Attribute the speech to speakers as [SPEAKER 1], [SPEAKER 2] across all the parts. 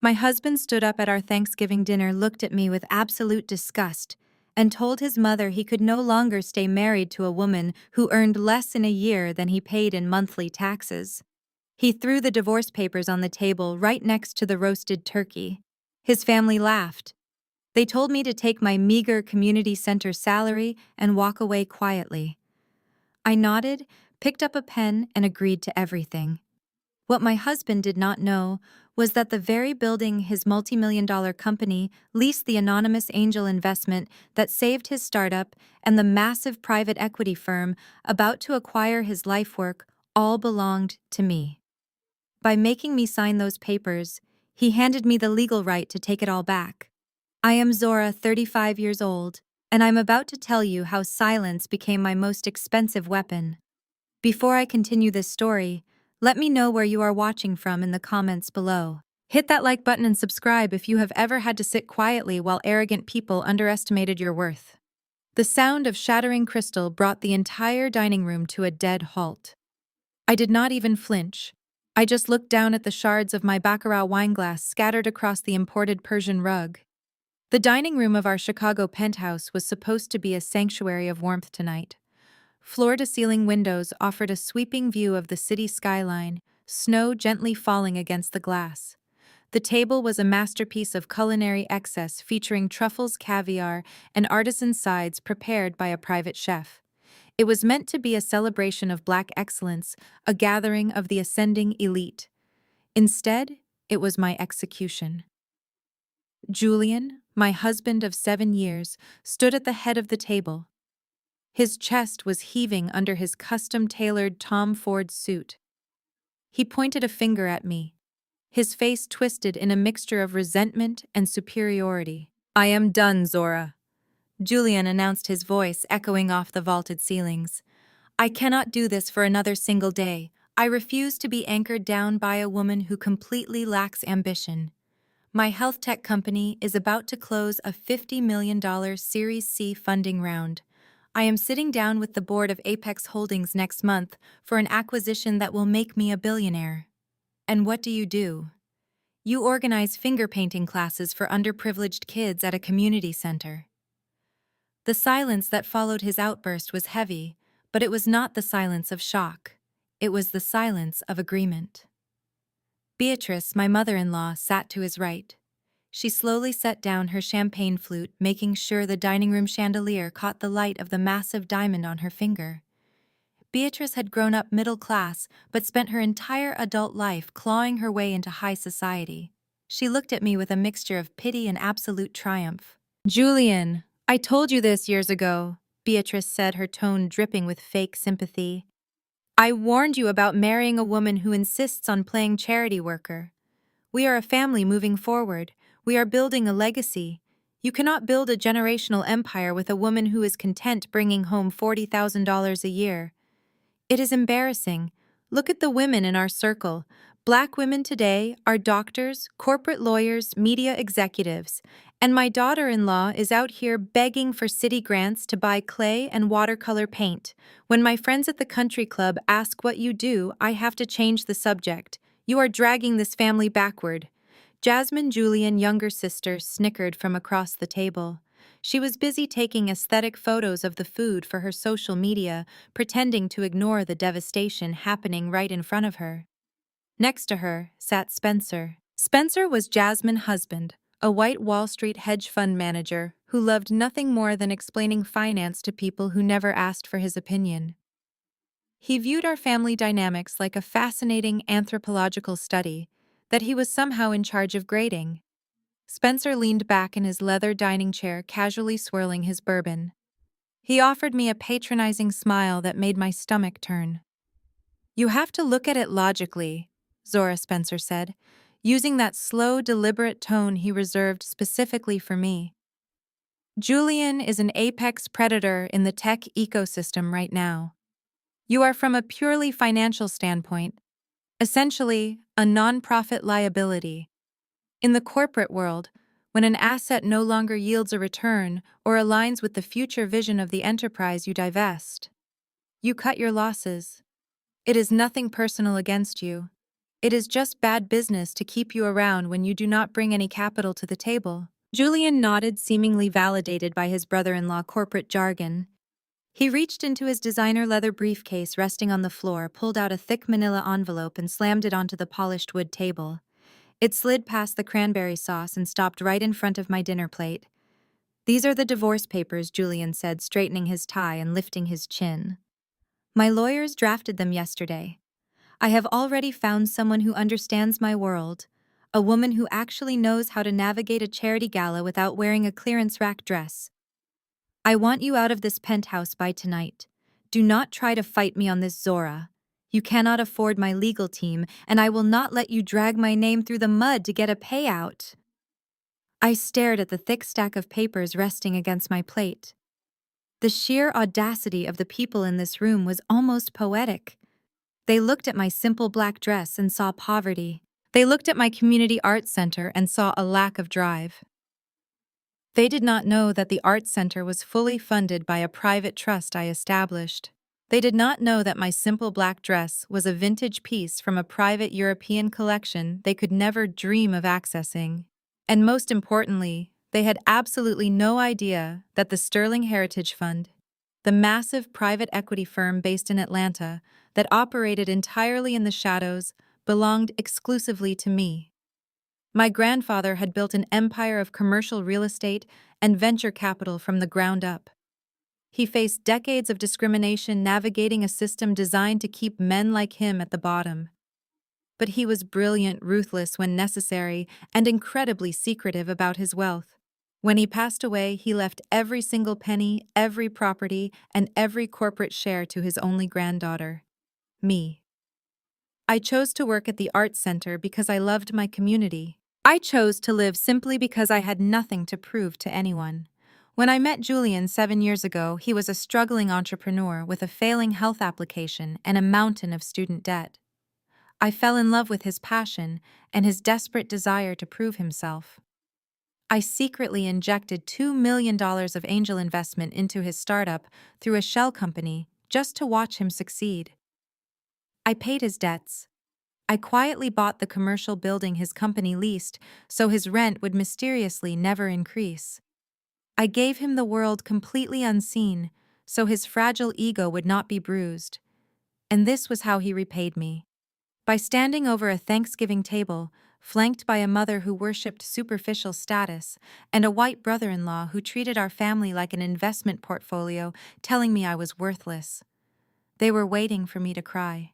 [SPEAKER 1] My husband stood up at our Thanksgiving dinner, looked at me with absolute disgust, and told his mother he could no longer stay married to a woman who earned less in a year than he paid in monthly taxes. He threw the divorce papers on the table right next to the roasted turkey. His family laughed. They told me to take my meager community center salary and walk away quietly. I nodded, picked up a pen, and agreed to everything. What my husband did not know was that the very building his multi-million-dollar company leased, the anonymous angel investment that saved his startup, and the massive private equity firm about to acquire his life work all belonged to me. By making me sign those papers, he handed me the legal right to take it all back. I am Zora, 35 years old, and I'm about to tell you how silence became my most expensive weapon. Before I continue this story, let me know where you are watching from in the comments below. Hit that like button and subscribe if you have ever had to sit quietly while arrogant people underestimated your worth. The sound of shattering crystal brought the entire dining room to a dead halt. I did not even flinch. I just looked down at the shards of my Baccarat wineglass scattered across the imported Persian rug. The dining room of our Chicago penthouse was supposed to be a sanctuary of warmth tonight. Floor-to-ceiling windows offered a sweeping view of the city skyline, snow gently falling against the glass. The table was a masterpiece of culinary excess, featuring truffles, caviar, and artisan sides prepared by a private chef. It was meant to be a celebration of Black excellence, a gathering of the ascending elite. Instead, it was my execution. Julian, my husband of 7 years, stood at the head of the table. His chest was heaving under his custom-tailored Tom Ford suit. He pointed a finger at me, his face twisted in a mixture of resentment and superiority. "I am done, Zora," Julian announced, his voice echoing off the vaulted ceilings. "I cannot do this for another single day. I refuse to be anchored down by a woman who completely lacks ambition. My health tech company is about to close a $50 million Series C funding round. I am sitting down with the board of Apex Holdings next month for an acquisition that will make me a billionaire." "And what do? You organize finger painting classes for underprivileged kids at a community center." The silence that followed his outburst was heavy, but it was not the silence of shock. It was the silence of agreement. Beatrice, my mother-in-law, sat to his right. She slowly set down her champagne flute, making sure the dining room chandelier caught the light of the massive diamond on her finger. Beatrice had grown up middle class, but spent her entire adult life clawing her way into high society. She looked at me with a mixture of pity and absolute triumph. "Julian, I told you this years ago," Beatrice said, her tone dripping with fake sympathy. "I warned you about marrying a woman who insists on playing charity worker. We are a family moving forward. We are building a legacy. You cannot build a generational empire with a woman who is content bringing home $40,000 a year. It is embarrassing. Look at the women in our circle. Black women today are doctors, corporate lawyers, media executives, and my daughter-in-law is out here begging for city grants to buy clay and watercolor paint. When my friends at the country club ask what you do, I have to change the subject. You are dragging this family backward." Jasmine, Julian's younger sister, snickered from across the table. She was busy taking aesthetic photos of the food for her social media, pretending to ignore the devastation happening right in front of her. Next to her sat Spencer. Spencer was Jasmine's husband, a white Wall Street hedge fund manager who loved nothing more than explaining finance to people who never asked for his opinion. He viewed our family dynamics like a fascinating anthropological study that he was somehow in charge of grading. Spencer leaned back in his leather dining chair, casually swirling his bourbon. He offered me a patronizing smile that made my stomach turn. "You have to look at it logically," Zora, Spencer said, using that slow, deliberate tone he reserved specifically for me. "Julian is an apex predator in the tech ecosystem right now. You are, from a purely financial standpoint, essentially a nonprofit liability. In the corporate world, when an asset no longer yields a return or aligns with the future vision of the enterprise, you divest. You cut your losses. It is nothing personal against you. It is just bad business to keep you around when you do not bring any capital to the table. Julian nodded, seemingly validated by his brother-in-law corporate jargon. He reached into his designer leather briefcase resting on the floor, pulled out a thick manila envelope and slammed it onto the polished wood table. It slid past the cranberry sauce and stopped right in front of my dinner plate. "These are the divorce papers," Julian said, straightening his tie and lifting his chin. "My lawyers drafted them yesterday. I have already found someone who understands my world, a woman who actually knows how to navigate a charity gala without wearing a clearance rack dress. I want you out of this penthouse by tonight. Do not try to fight me on this, Zora. You cannot afford my legal team, and I will not let you drag my name through the mud to get a payout." I stared at the thick stack of papers resting against my plate. The sheer audacity of the people in this room was almost poetic. They looked at my simple black dress and saw poverty. They looked at my community arts center and saw a lack of drive. They did not know that the arts center was fully funded by a private trust I established. They did not know that my simple black dress was a vintage piece from a private European collection they could never dream of accessing. And most importantly, they had absolutely no idea that the Sterling Heritage Fund, the massive private equity firm based in Atlanta that operated entirely in the shadows, belonged exclusively to me. My grandfather had built an empire of commercial real estate and venture capital from the ground up. He faced decades of discrimination navigating a system designed to keep men like him at the bottom. But he was brilliant, ruthless when necessary, and incredibly secretive about his wealth. When he passed away, he left every single penny, every property, and every corporate share to his only granddaughter, me. I chose to work at the Arts Center because I loved my community. I chose to live simply because I had nothing to prove to anyone. When I met Julian 7 years ago, he was a struggling entrepreneur with a failing health application and a mountain of student debt. I fell in love with his passion and his desperate desire to prove himself. I secretly injected $2 million of angel investment into his startup through a shell company just to watch him succeed. I paid his debts. I quietly bought the commercial building his company leased so his rent would mysteriously never increase. I gave him the world completely unseen so his fragile ego would not be bruised. And this was how he repaid me. By standing over a Thanksgiving table, flanked by a mother who worshipped superficial status and a white brother-in-law who treated our family like an investment portfolio, telling me I was worthless. They were waiting for me to cry.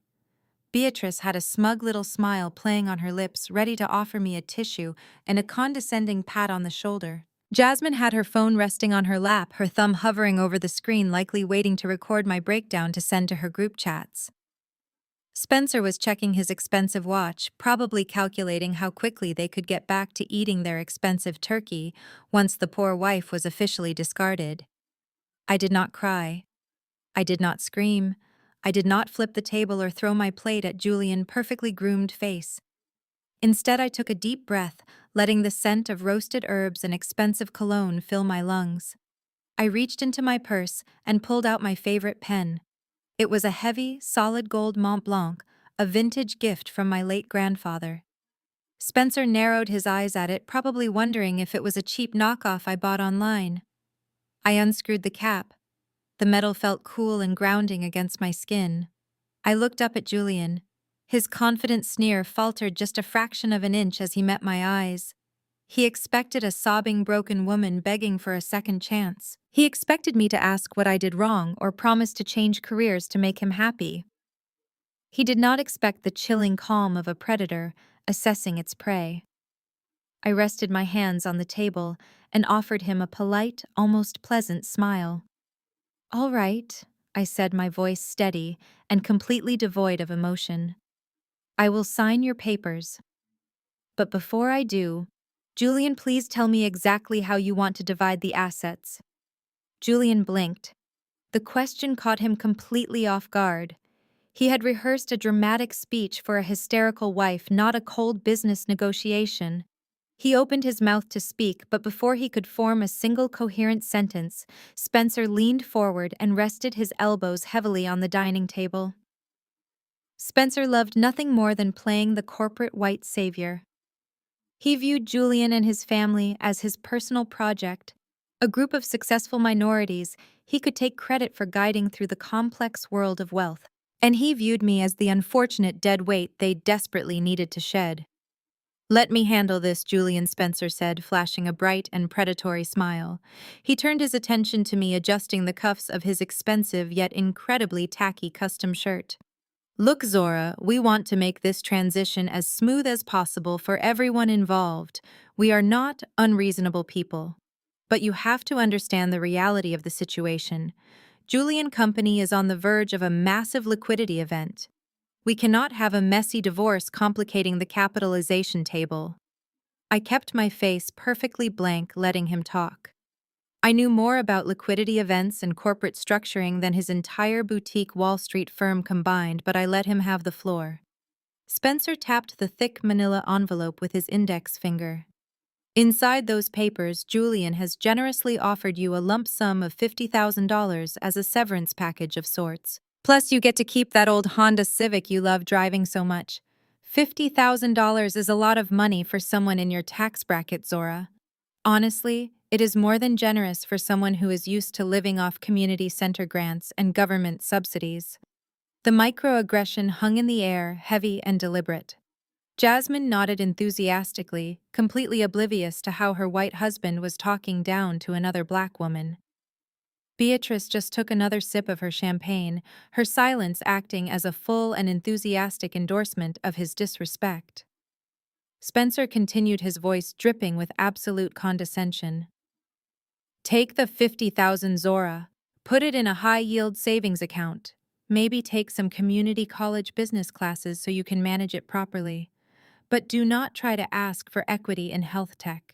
[SPEAKER 1] Beatrice had a smug little smile playing on her lips, ready to offer me a tissue and a condescending pat on the shoulder. Jasmine had her phone resting on her lap, her thumb hovering over the screen, likely waiting to record my breakdown to send to her group chats. Spencer was checking his expensive watch, probably calculating how quickly they could get back to eating their expensive turkey once the poor wife was officially discarded. I did not cry. I did not scream. I did not flip the table or throw my plate at Julian's perfectly groomed face. Instead, I took a deep breath, letting the scent of roasted herbs and expensive cologne fill my lungs. I reached into my purse and pulled out my favorite pen. It was a heavy, solid gold Mont Blanc, a vintage gift from my late grandfather. Spencer narrowed his eyes at it, probably wondering if it was a cheap knockoff I bought online. I unscrewed the cap. The metal felt cool and grounding against my skin. I looked up at Julian. His confident sneer faltered just a fraction of an inch as he met my eyes. He expected a sobbing, broken woman begging for a second chance. He expected me to ask what I did wrong or promise to change careers to make him happy. He did not expect the chilling calm of a predator assessing its prey. I rested my hands on the table and offered him a polite, almost pleasant smile. "All right," I said, my voice steady and completely devoid of emotion. "I will sign your papers. But before I do, Julian, please tell me exactly how you want to divide the assets." Julian blinked. The question caught him completely off guard. He had rehearsed a dramatic speech for a hysterical wife, not a cold business negotiation. He opened his mouth to speak, but before he could form a single coherent sentence, Spencer leaned forward and rested his elbows heavily on the dining table. Spencer loved nothing more than playing the corporate white savior. He viewed Julian and his family as his personal project, a group of successful minorities he could take credit for guiding through the complex world of wealth. And he viewed me as the unfortunate dead weight they desperately needed to shed. "Let me handle this," Julian Spencer said, flashing a bright and predatory smile. He turned his attention to me, adjusting the cuffs of his expensive yet incredibly tacky custom shirt. "Look, Zora, we want to make this transition as smooth as possible for everyone involved. We are not unreasonable people. But you have to understand the reality of the situation. Julian Company is on the verge of a massive liquidity event. We cannot have a messy divorce complicating the capitalization table." I kept my face perfectly blank, letting him talk. I knew more about liquidity events and corporate structuring than his entire boutique Wall Street firm combined, but I let him have the floor. Spencer tapped the thick manila envelope with his index finger. "Inside those papers, Julian has generously offered you a lump sum of $50,000 as a severance package of sorts. Plus, you get to keep that old Honda Civic you love driving so much. $50,000 is a lot of money for someone in your tax bracket, Zora. Honestly, it is more than generous for someone who is used to living off community center grants and government subsidies." The microaggression hung in the air, heavy and deliberate. Jasmine nodded enthusiastically, completely oblivious to how her white husband was talking down to another black woman. Beatrice just took another sip of her champagne, her silence acting as a full and enthusiastic endorsement of his disrespect. Spencer continued, his voice dripping with absolute condescension. "Take the 50,000, Zora. Put it in a high-yield savings account. Maybe take some community college business classes so you can manage it properly. But do not try to ask for equity in health tech.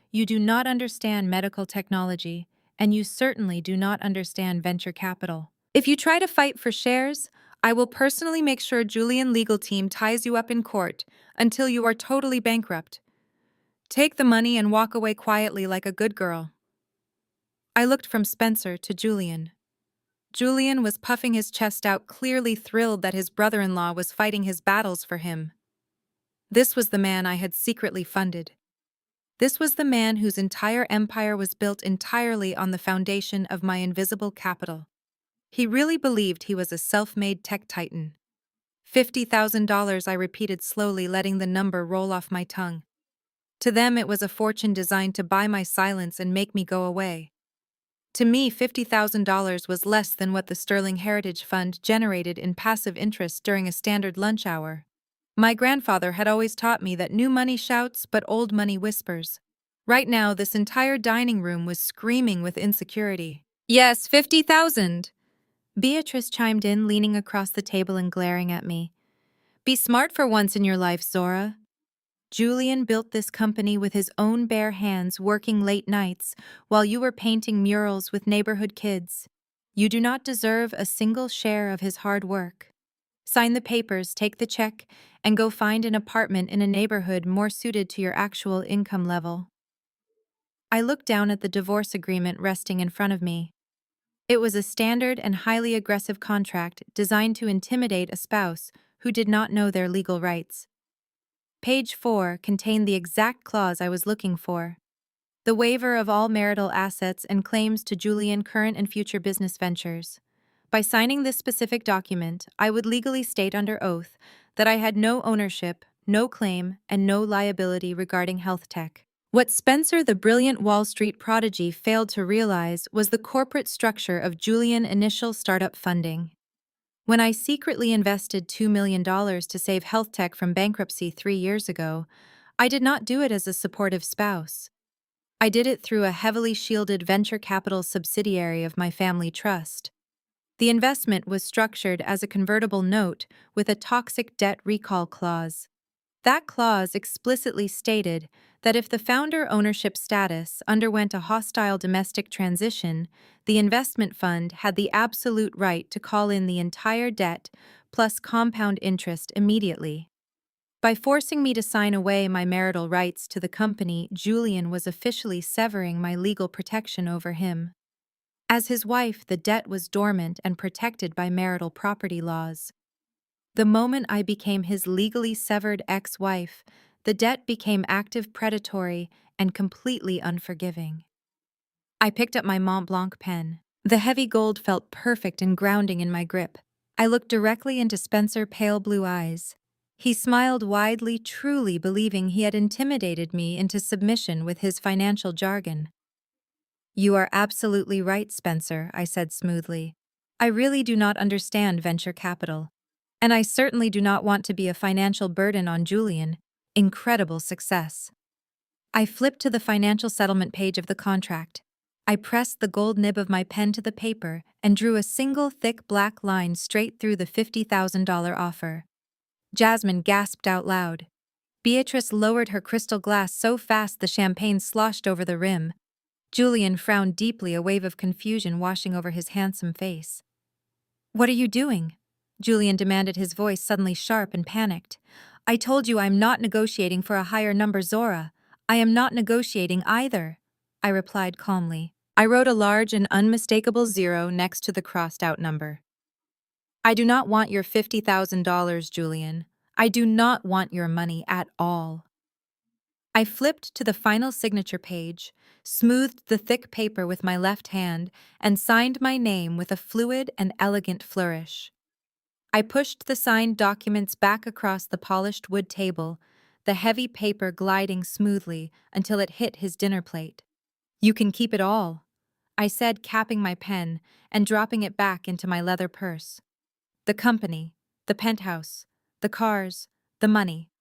[SPEAKER 1] You do not understand medical technology, and you certainly do not understand venture capital. If you try to fight for shares, I will personally make sure Julian legal team ties you up in court until you are totally bankrupt. Take the money and walk away quietly like a good girl." I looked from Spencer to Julian. Julian was puffing his chest out, clearly thrilled that his brother-in-law was fighting his battles for him. This was the man I had secretly funded. This was the man whose entire empire was built entirely on the foundation of my invisible capital. He really believed he was a self-made tech titan. $50,000, I repeated slowly, letting the number roll off my tongue. To them, it was a fortune designed to buy my silence and make me go away. To me, $50,000 was less than what the Sterling Heritage Fund generated in passive interest during a standard lunch hour. My grandfather had always taught me that new money shouts, but old money whispers. Right now, this entire dining room was screaming with insecurity. "Yes, 50,000. Beatrice chimed in, leaning across the table and glaring at me. "Be smart for once in your life, Zora. Julian built this company with his own bare hands, working late nights, while you were painting murals with neighborhood kids. You do not deserve a single share of his hard work. Sign the papers, take the check, and go find an apartment in a neighborhood more suited to your actual income level." I looked down at the divorce agreement resting in front of me. It was a standard and highly aggressive contract designed to intimidate a spouse who did not know their legal rights. Page 4 contained the exact clause I was looking for: the waiver of all marital assets and claims to Julian current and future business ventures. By signing this specific document, I would legally state under oath that I had no ownership, no claim, and no liability regarding health tech. What Spencer, the brilliant Wall Street prodigy, failed to realize was the corporate structure of Julian initial startup funding. When I secretly invested $2 million to save health tech from bankruptcy 3 years ago, I did not do it as a supportive spouse. I did it through a heavily shielded venture capital subsidiary of my family trust. The investment was structured as a convertible note with a toxic debt recall clause. That clause explicitly stated that if the founder ownership status underwent a hostile domestic transition, the investment fund had the absolute right to call in the entire debt plus compound interest immediately. By forcing me to sign away my marital rights to the company, Julian was officially severing my legal protection over him. As his wife, the debt was dormant and protected by marital property laws. The moment I became his legally severed ex-wife, the debt became active predatory and completely unforgiving. I picked up my Mont Blanc pen. The heavy gold felt perfect and grounding in my grip. I looked directly into Spencer's pale blue eyes. He smiled widely, truly believing he had intimidated me into submission with his financial jargon. "You are absolutely right, Spencer," I said smoothly. "I really do not understand venture capital. And I certainly do not want to be a financial burden on Julian. Incredible success." I flipped to the financial settlement page of the contract. I pressed the gold nib of my pen to the paper and drew a single thick black line straight through the $50,000 offer. Jasmine gasped out loud. Beatrice lowered her crystal glass so fast the champagne sloshed over the rim. Julian frowned deeply, a wave of confusion washing over his handsome face. "What are you doing?" Julian demanded, his voice suddenly sharp and panicked. "I told you I'm not negotiating for a higher number, Zora. I am not negotiating either," I replied calmly. I wrote a large and unmistakable 0 next to the crossed-out number. "I do not want your $50,000, Julian. I do not want your money at all." I flipped to the final signature page, smoothed the thick paper with my left hand, and signed my name with a fluid and elegant flourish. I pushed the signed documents back across the polished wood table, the heavy paper gliding smoothly until it hit his dinner plate. "You can keep it all," I said, capping my pen and dropping it back into my leather purse. "The company, the penthouse, the cars, the money.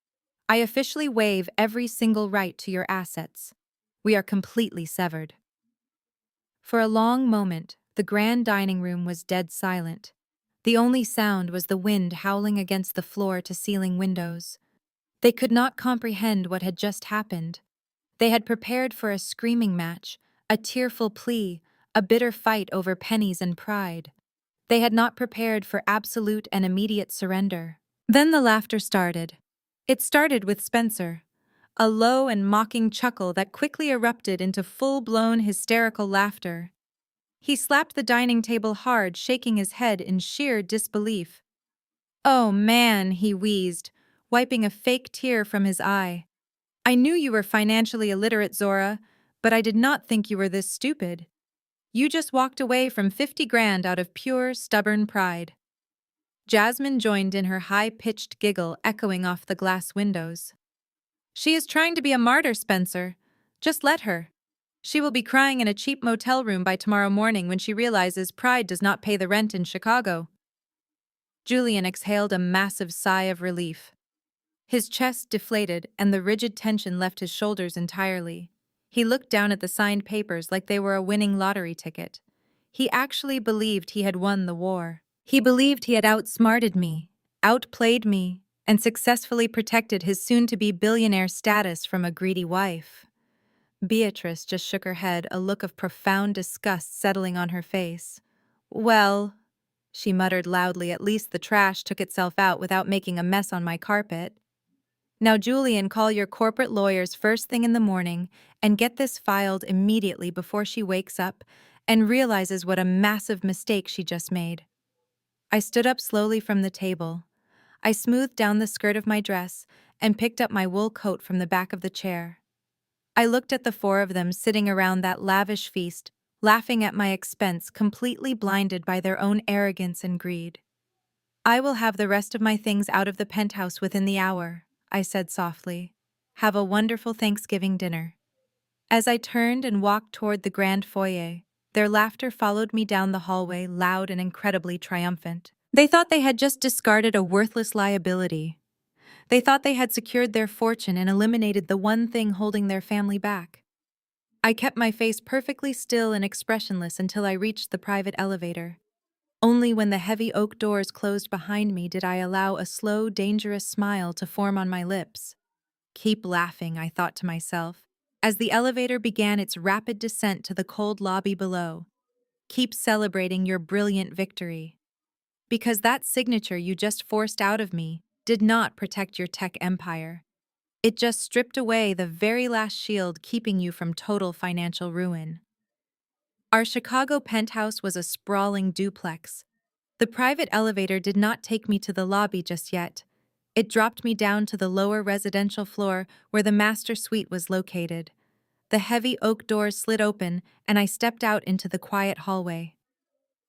[SPEAKER 1] I officially waive every single right to your assets. We are completely severed." For a long moment, the grand dining room was dead silent. The only sound was the wind howling against the floor-to-ceiling windows. They could not comprehend what had just happened. They had prepared for a screaming match, a tearful plea, a bitter fight over pennies and pride. They had not prepared for absolute and immediate surrender. Then the laughter started. It started with Spencer, a low and mocking chuckle that quickly erupted into full-blown hysterical laughter. He slapped the dining table hard, shaking his head in sheer disbelief. "Oh man," he wheezed, wiping a fake tear from his eye. "I knew you were financially illiterate, Zora, but I did not think you were this stupid. You just walked away from 50 grand out of pure, stubborn pride." Jasmine joined in, her high-pitched giggle echoing off the glass windows. "She is trying to be a martyr, Spencer. Just let her. She will be crying in a cheap motel room by tomorrow morning when she realizes pride does not pay the rent in Chicago." Julian exhaled a massive sigh of relief. His chest deflated and the rigid tension left his shoulders entirely. He looked down at the signed papers like they were a winning lottery ticket. He actually believed he had won the war. He believed he had outsmarted me, outplayed me, and successfully protected his soon-to-be billionaire status from a greedy wife. Beatrice just shook her head, a look of profound disgust settling on her face. "Well," she muttered loudly, "at least the trash took itself out without making a mess on my carpet. Now, Julian, call your corporate lawyers first thing in the morning and get this filed immediately before she wakes up and realizes what a massive mistake she just made." I stood up slowly from the table. I smoothed down the skirt of my dress and picked up my wool coat from the back of the chair. I looked at the four of them sitting around that lavish feast, laughing at my expense, completely blinded by their own arrogance and greed. "I will have the rest of my things out of the penthouse within the hour," I said softly. "Have a wonderful Thanksgiving dinner." As I turned and walked toward the grand foyer, their laughter followed me down the hallway, loud and incredibly triumphant. They thought they had just discarded a worthless liability. They thought they had secured their fortune and eliminated the one thing holding their family back. I kept my face perfectly still and expressionless until I reached the private elevator. Only when the heavy oak doors closed behind me did I allow a slow, dangerous smile to form on my lips. "Keep laughing," I thought to myself, as the elevator began its rapid descent to the cold lobby below. "Keep celebrating your brilliant victory. Because that signature you just forced out of me did not protect your tech empire. It just stripped away the very last shield keeping you from total financial ruin." Our Chicago penthouse was a sprawling duplex. The private elevator did not take me to the lobby just yet. It dropped me down to the lower residential floor where the master suite was located. The heavy oak doors slid open, and I stepped out into the quiet hallway.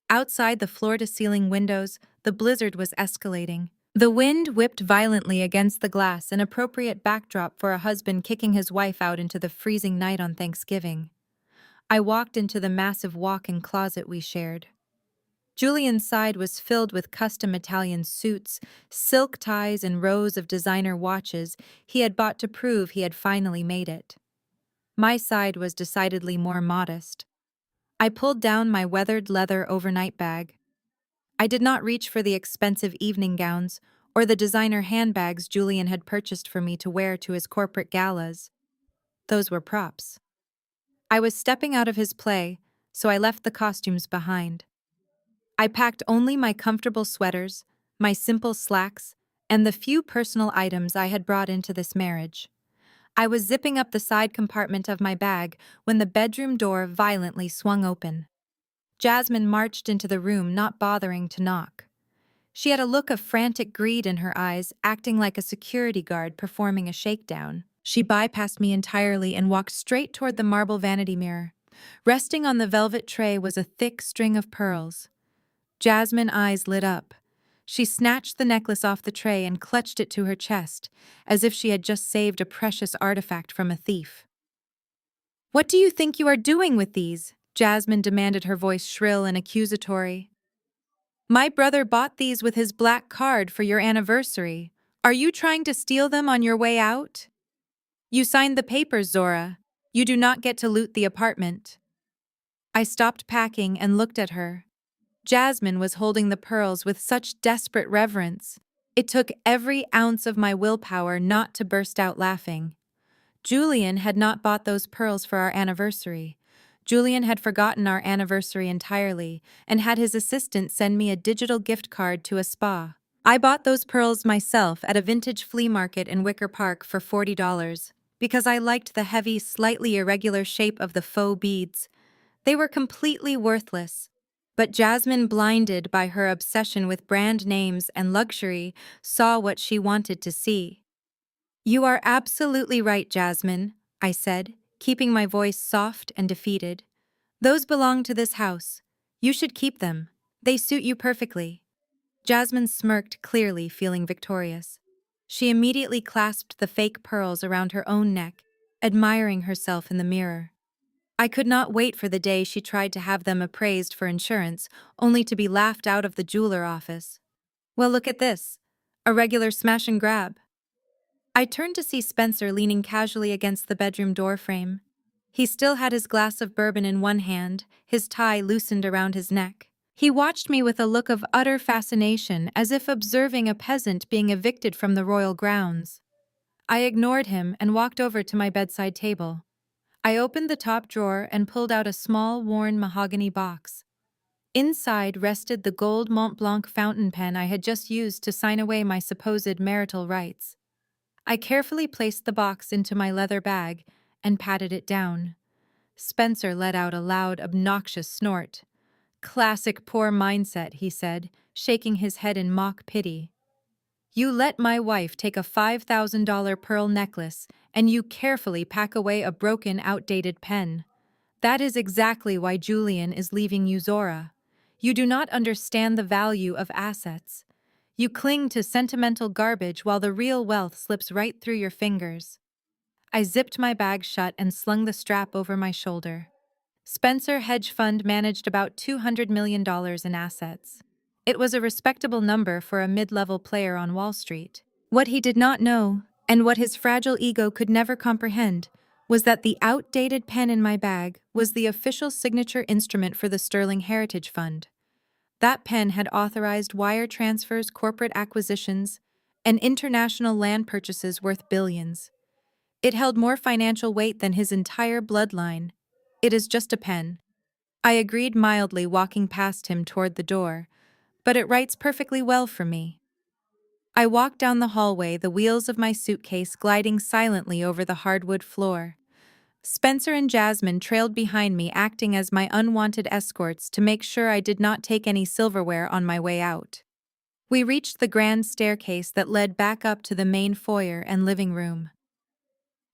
[SPEAKER 1] Outside the floor-to-ceiling windows, the blizzard was escalating. The wind whipped violently against the glass, an appropriate backdrop for a husband kicking his wife out into the freezing night on Thanksgiving. I walked into the massive walk-in closet we shared. Julian's side was filled with custom Italian suits, silk ties, and rows of designer watches he had bought to prove he had finally made it. My side was decidedly more modest. I pulled down my weathered leather overnight bag. I did not reach for the expensive evening gowns or the designer handbags Julian had purchased for me to wear to his corporate galas. Those were props. I was stepping out of his play, so I left the costumes behind. I packed only my comfortable sweaters, my simple slacks, and the few personal items I had brought into this marriage. I was zipping up the side compartment of my bag when the bedroom door violently swung open. Jasmine marched into the room, not bothering to knock. She had a look of frantic greed in her eyes, acting like a security guard performing a shakedown. She bypassed me entirely and walked straight toward the marble vanity mirror. Resting on the velvet tray was a thick string of pearls. Jasmine's eyes lit up. She snatched the necklace off the tray and clutched it to her chest, as if she had just saved a precious artifact from a thief. "What do you think you are doing with these?" Jasmine demanded, her voice shrill and accusatory. "My brother bought these with his black card for your anniversary. Are you trying to steal them on your way out? You signed the papers, Zora. You do not get to loot the apartment." I stopped packing and looked at her. Jasmine was holding the pearls with such desperate reverence. It took every ounce of my willpower not to burst out laughing. Julian had not bought those pearls for our anniversary. Julian had forgotten our anniversary entirely and had his assistant send me a digital gift card to a spa. I bought those pearls myself at a vintage flea market in Wicker Park for $40 because I liked the heavy, slightly irregular shape of the faux beads. They were completely worthless. But Jasmine, blinded by her obsession with brand names and luxury, saw what she wanted to see. "You are absolutely right, Jasmine," I said, keeping my voice soft and defeated. "Those belong to this house. You should keep them. They suit you perfectly." Jasmine smirked, clearly feeling victorious. She immediately clasped the fake pearls around her own neck, admiring herself in the mirror. I could not wait for the day she tried to have them appraised for insurance, only to be laughed out of the jeweler office. "Well, look at this. A regular smash and grab." I turned to see Spencer leaning casually against the bedroom doorframe. He still had his glass of bourbon in one hand, his tie loosened around his neck. He watched me with a look of utter fascination, as if observing a peasant being evicted from the royal grounds. I ignored him and walked over to my bedside table. I opened the top drawer and pulled out a small, worn mahogany box. Inside rested the gold Mont Blanc fountain pen I had just used to sign away my supposed marital rights. I carefully placed the box into my leather bag and patted it down. Spencer let out a loud, obnoxious snort. "Classic poor mindset," he said, shaking his head in mock pity. "You let my wife take a $5,000 pearl necklace, and you carefully pack away a broken, outdated pen. That is exactly why Julian is leaving you, Zora. You do not understand the value of assets. You cling to sentimental garbage while the real wealth slips right through your fingers." I zipped my bag shut and slung the strap over my shoulder. Spencer Hedge Fund managed about $200 million in assets. It was a respectable number for a mid-level player on Wall Street. What he did not know, and what his fragile ego could never comprehend, was that the outdated pen in my bag was the official signature instrument for the Sterling Heritage Fund. That pen had authorized wire transfers, corporate acquisitions, and international land purchases worth billions. It held more financial weight than his entire bloodline. "It is just a pen," I agreed mildly, walking past him toward the door, "but it writes perfectly well for me." I walked down the hallway, the wheels of my suitcase gliding silently over the hardwood floor. Spencer and Jasmine trailed behind me, acting as my unwanted escorts to make sure I did not take any silverware on my way out. We reached the grand staircase that led back up to the main foyer and living room.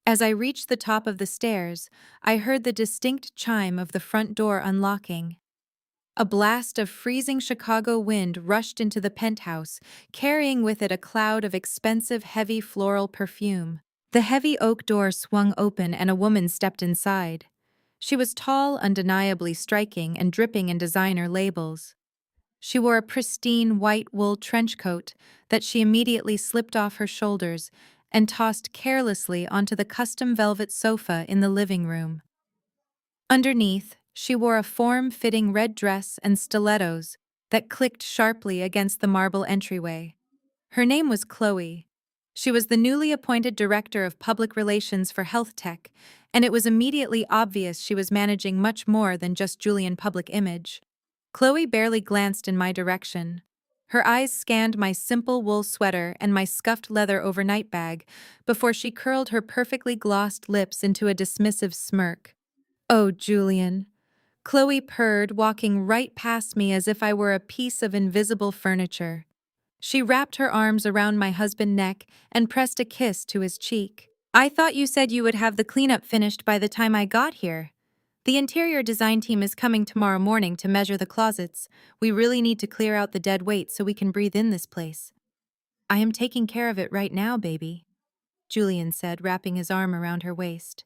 [SPEAKER 1] As I reached the top of the stairs, I heard the distinct chime of the front door unlocking. A blast of freezing Chicago wind rushed into the penthouse, carrying with it a cloud of expensive, heavy floral perfume. The heavy oak door swung open and a woman stepped inside. She was tall, undeniably striking, and dripping in designer labels. She wore a pristine white wool trench coat that she immediately slipped off her shoulders and tossed carelessly onto the custom velvet sofa in the living room. Underneath, she wore a form-fitting red dress and stilettos that clicked sharply against the marble entryway. Her name was Chloe. She was the newly appointed director of public relations for health tech, and it was immediately obvious she was managing much more than just Julian public image. Chloe barely glanced in my direction. Her eyes scanned my simple wool sweater and my scuffed leather overnight bag before she curled her perfectly glossed lips into a dismissive smirk. "Oh, Julian," Chloe purred, walking right past me as if I were a piece of invisible furniture. She wrapped her arms around my husband's neck and pressed a kiss to his cheek. "I thought you said you would have the cleanup finished by the time I got here. The interior design team is coming tomorrow morning to measure the closets. We really need to clear out the dead weight so we can breathe in this place." "I am taking care of it right now, baby," Julian said, wrapping his arm around her waist.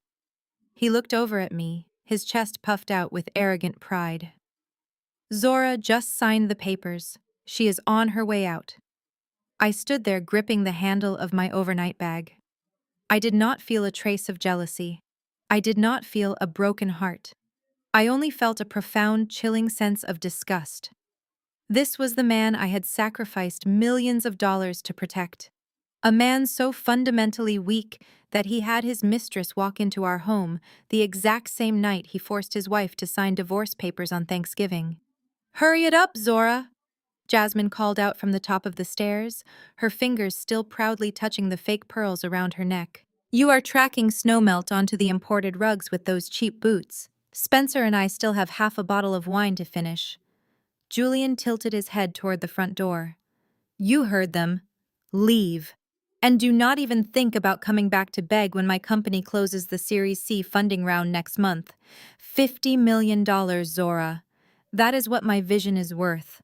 [SPEAKER 1] He looked over at me, his chest puffed out with arrogant pride. "Zora just signed the papers. She is on her way out." I stood there gripping the handle of my overnight bag. I did not feel a trace of jealousy. I did not feel a broken heart. I only felt a profound, chilling sense of disgust. This was the man I had sacrificed millions of dollars to protect. A man so fundamentally weak that he had his mistress walk into our home the exact same night he forced his wife to sign divorce papers on Thanksgiving. "Hurry it up, Zora!" Jasmine called out from the top of the stairs, her fingers still proudly touching the fake pearls around her neck. "You are tracking snowmelt onto the imported rugs with those cheap boots. Spencer and I still have half a bottle of wine to finish." Julian tilted his head toward the front door. "You heard them. Leave. And do not even think about coming back to beg when my company closes the Series C funding round next month. $50 million, Zora. That is what my vision is worth.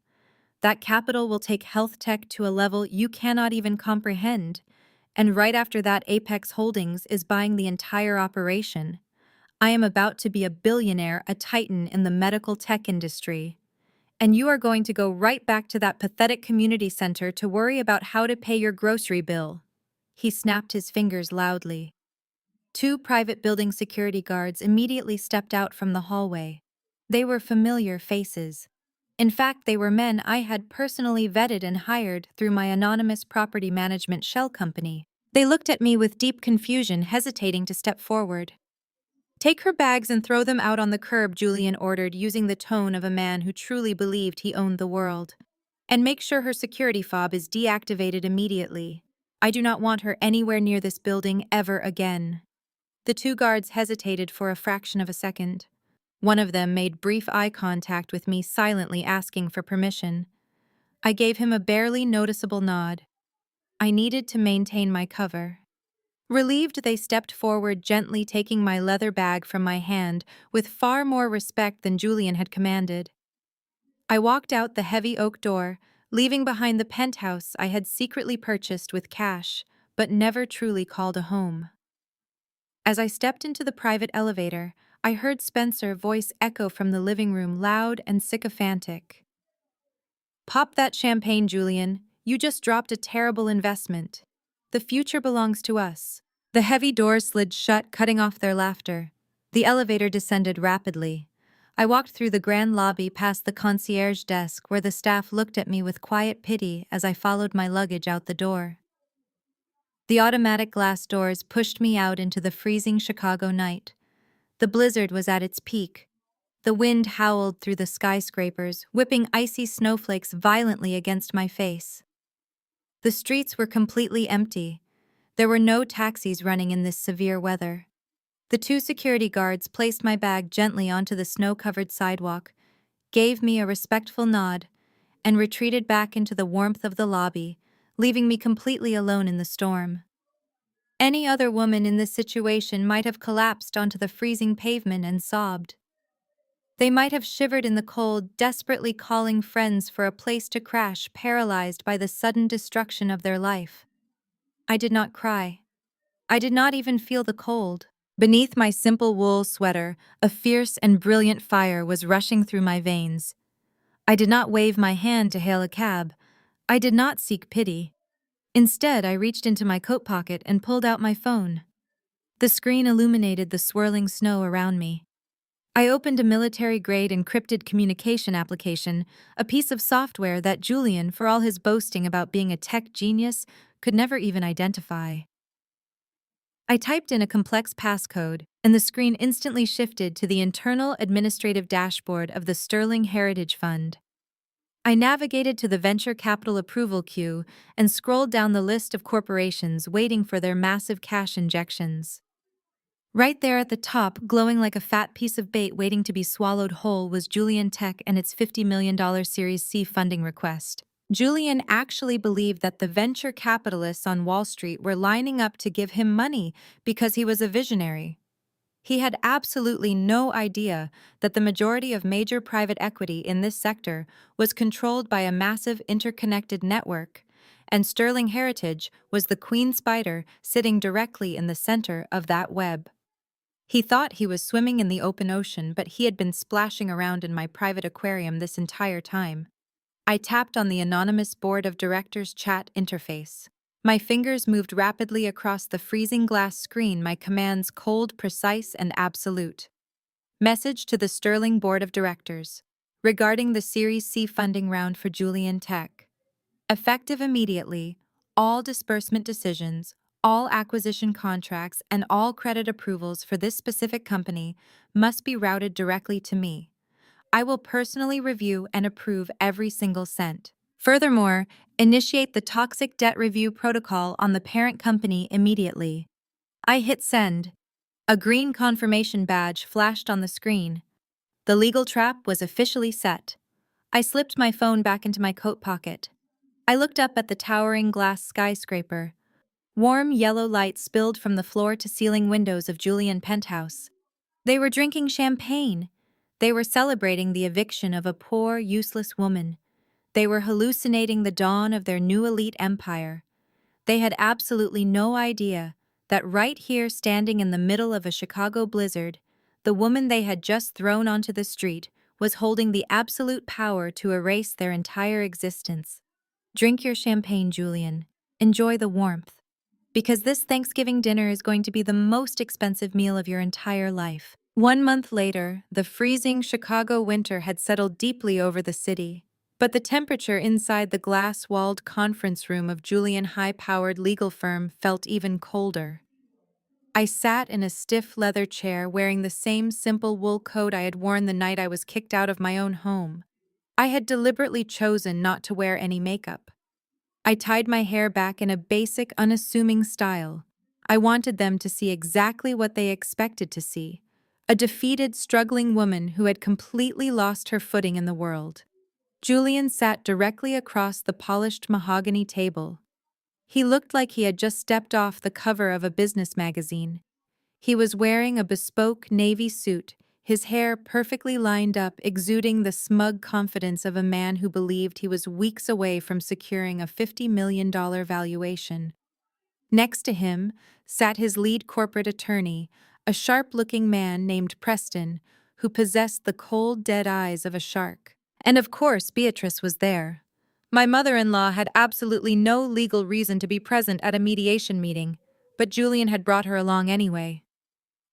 [SPEAKER 1] That capital will take health tech to a level you cannot even comprehend. And right after that, Apex Holdings is buying the entire operation. I am about to be a billionaire, a titan in the medical tech industry. And you are going to go right back to that pathetic community center to worry about how to pay your grocery bill." He snapped his fingers loudly. Two private building security guards immediately stepped out from the hallway. They were familiar faces. In fact, they were men I had personally vetted and hired through my anonymous property management shell company. They looked at me with deep confusion, hesitating to step forward. "Take her bags and throw them out on the curb," Julian ordered, using the tone of a man who truly believed he owned the world. "And make sure her security fob is deactivated immediately. I do not want her anywhere near this building ever again." The two guards hesitated for a fraction of a second. One of them made brief eye contact with me, silently asking for permission. I gave him a barely noticeable nod. I needed to maintain my cover. Relieved, they stepped forward, gently taking my leather bag from my hand with far more respect than Julian had commanded. I walked out the heavy oak door, leaving behind the penthouse I had secretly purchased with cash, but never truly called a home. As I stepped into the private elevator, I heard Spencer's voice echo from the living room, loud and sycophantic. "Pop that champagne, Julian. You just dropped a terrible investment. The future belongs to us." The heavy doors slid shut, cutting off their laughter. The elevator descended rapidly. I walked through the grand lobby past the concierge desk where the staff looked at me with quiet pity as I followed my luggage out the door. The automatic glass doors pushed me out into the freezing Chicago night. The blizzard was at its peak. The wind howled through the skyscrapers, whipping icy snowflakes violently against my face. The streets were completely empty. There were no taxis running in this severe weather. The two security guards placed my bag gently onto the snow-covered sidewalk, gave me a respectful nod, and retreated back into the warmth of the lobby, leaving me completely alone in the storm. Any other woman in this situation might have collapsed onto the freezing pavement and sobbed. They might have shivered in the cold, desperately calling friends for a place to crash, paralyzed by the sudden destruction of their life. I did not cry. I did not even feel the cold. Beneath my simple wool sweater, a fierce and brilliant fire was rushing through my veins. I did not wave my hand to hail a cab. I did not seek pity. Instead, I reached into my coat pocket and pulled out my phone. The screen illuminated the swirling snow around me. I opened a military-grade encrypted communication application, a piece of software that Julian, for all his boasting about being a tech genius, could never even identify. I typed in a complex passcode, and the screen instantly shifted to the internal administrative dashboard of the Sterling Heritage Fund. I navigated to the venture capital approval queue and scrolled down the list of corporations waiting for their massive cash injections. Right there at the top, glowing like a fat piece of bait waiting to be swallowed whole, was Julian Tech and its $50 million Series C funding request. Julian actually believed that the venture capitalists on Wall Street were lining up to give him money because he was a visionary. He had absolutely no idea that the majority of major private equity in this sector was controlled by a massive interconnected network, and Sterling Heritage was the queen spider sitting directly in the center of that web. He thought he was swimming in the open ocean, but he had been splashing around in my private aquarium this entire time. I tapped on the anonymous board of directors chat interface. My fingers moved rapidly across the freezing glass screen, my commands cold, precise, and absolute. Message to the Sterling Board of Directors. Regarding the Series C funding round for Julian Tech. Effective immediately, all disbursement decisions, all acquisition contracts, and all credit approvals for this specific company must be routed directly to me. I will personally review and approve every single cent. Furthermore, initiate the toxic debt review protocol on the parent company immediately. I hit send. A green confirmation badge flashed on the screen. The legal trap was officially set. I slipped my phone back into my coat pocket. I looked up at the towering glass skyscraper. Warm yellow light spilled from the floor-to-ceiling windows of Julian Penthouse. They were drinking champagne. They were celebrating the eviction of a poor, useless woman. They were hallucinating the dawn of their new elite empire. They had absolutely no idea that right here, standing in the middle of a Chicago blizzard, the woman they had just thrown onto the street was holding the absolute power to erase their entire existence. Drink your champagne, Julian. Enjoy the warmth. Because this Thanksgiving dinner is going to be the most expensive meal of your entire life. 1 month later, the freezing Chicago winter had settled deeply over the city, but the temperature inside the glass-walled conference room of Julian high-powered legal firm felt even colder. I sat in a stiff leather chair wearing the same simple wool coat I had worn the night I was kicked out of my own home. I had deliberately chosen not to wear any makeup. I tied my hair back in a basic, unassuming style. I wanted them to see exactly what they expected to see. A defeated, struggling woman who had completely lost her footing in the world. Julian sat directly across the polished mahogany table. He looked like he had just stepped off the cover of a business magazine. He was wearing a bespoke navy suit, his hair perfectly lined up, exuding the smug confidence of a man who believed he was weeks away from securing a $50 million valuation. Next to him sat his lead corporate attorney, a sharp-looking man named Preston, who possessed the cold, dead eyes of a shark. And of course, Beatrice was there. My mother-in-law had absolutely no legal reason to be present at a mediation meeting, but Julian had brought her along anyway.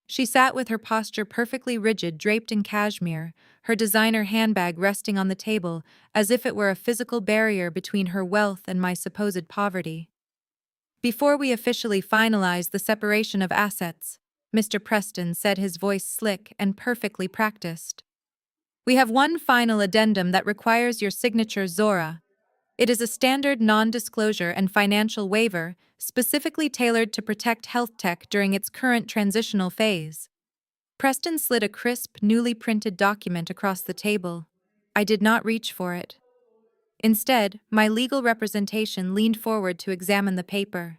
[SPEAKER 1] She sat with her posture perfectly rigid, draped in cashmere, her designer handbag resting on the table, as if it were a physical barrier between her wealth and my supposed poverty. Before we officially finalize the separation of assets, Mr. Preston said, his voice slick and perfectly practiced. We have one final addendum that requires your signature, Zora. It is a standard non-disclosure and financial waiver, specifically tailored to protect health tech during its current transitional phase. Preston slid a crisp, newly printed document across the table. I did not reach for it. Instead, my legal representation leaned forward to examine the paper.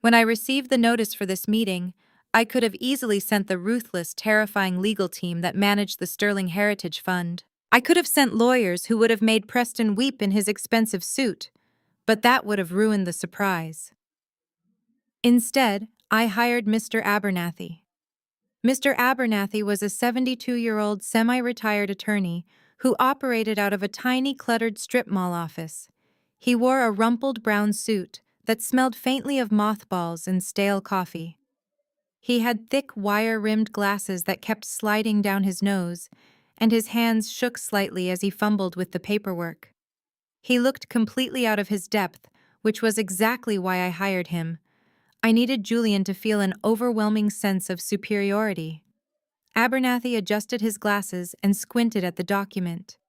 [SPEAKER 1] When I received the notice for this meeting, I could have easily sent the ruthless, terrifying legal team that managed the Sterling Heritage Fund. I could have sent lawyers who would have made Preston weep in his expensive suit, but that would have ruined the surprise. Instead, I hired Mr. Abernathy. Mr. Abernathy was a 72-year-old semi-retired attorney who operated out of a tiny cluttered strip mall office. He wore a rumpled brown suit that smelled faintly of mothballs and stale coffee. He had thick wire-rimmed glasses that kept sliding down his nose, and his hands shook slightly as he fumbled with the paperwork. He looked completely out of his depth, which was exactly why I hired him. I needed Julian to feel an overwhelming sense of superiority. Abernathy adjusted his glasses and squinted at the document.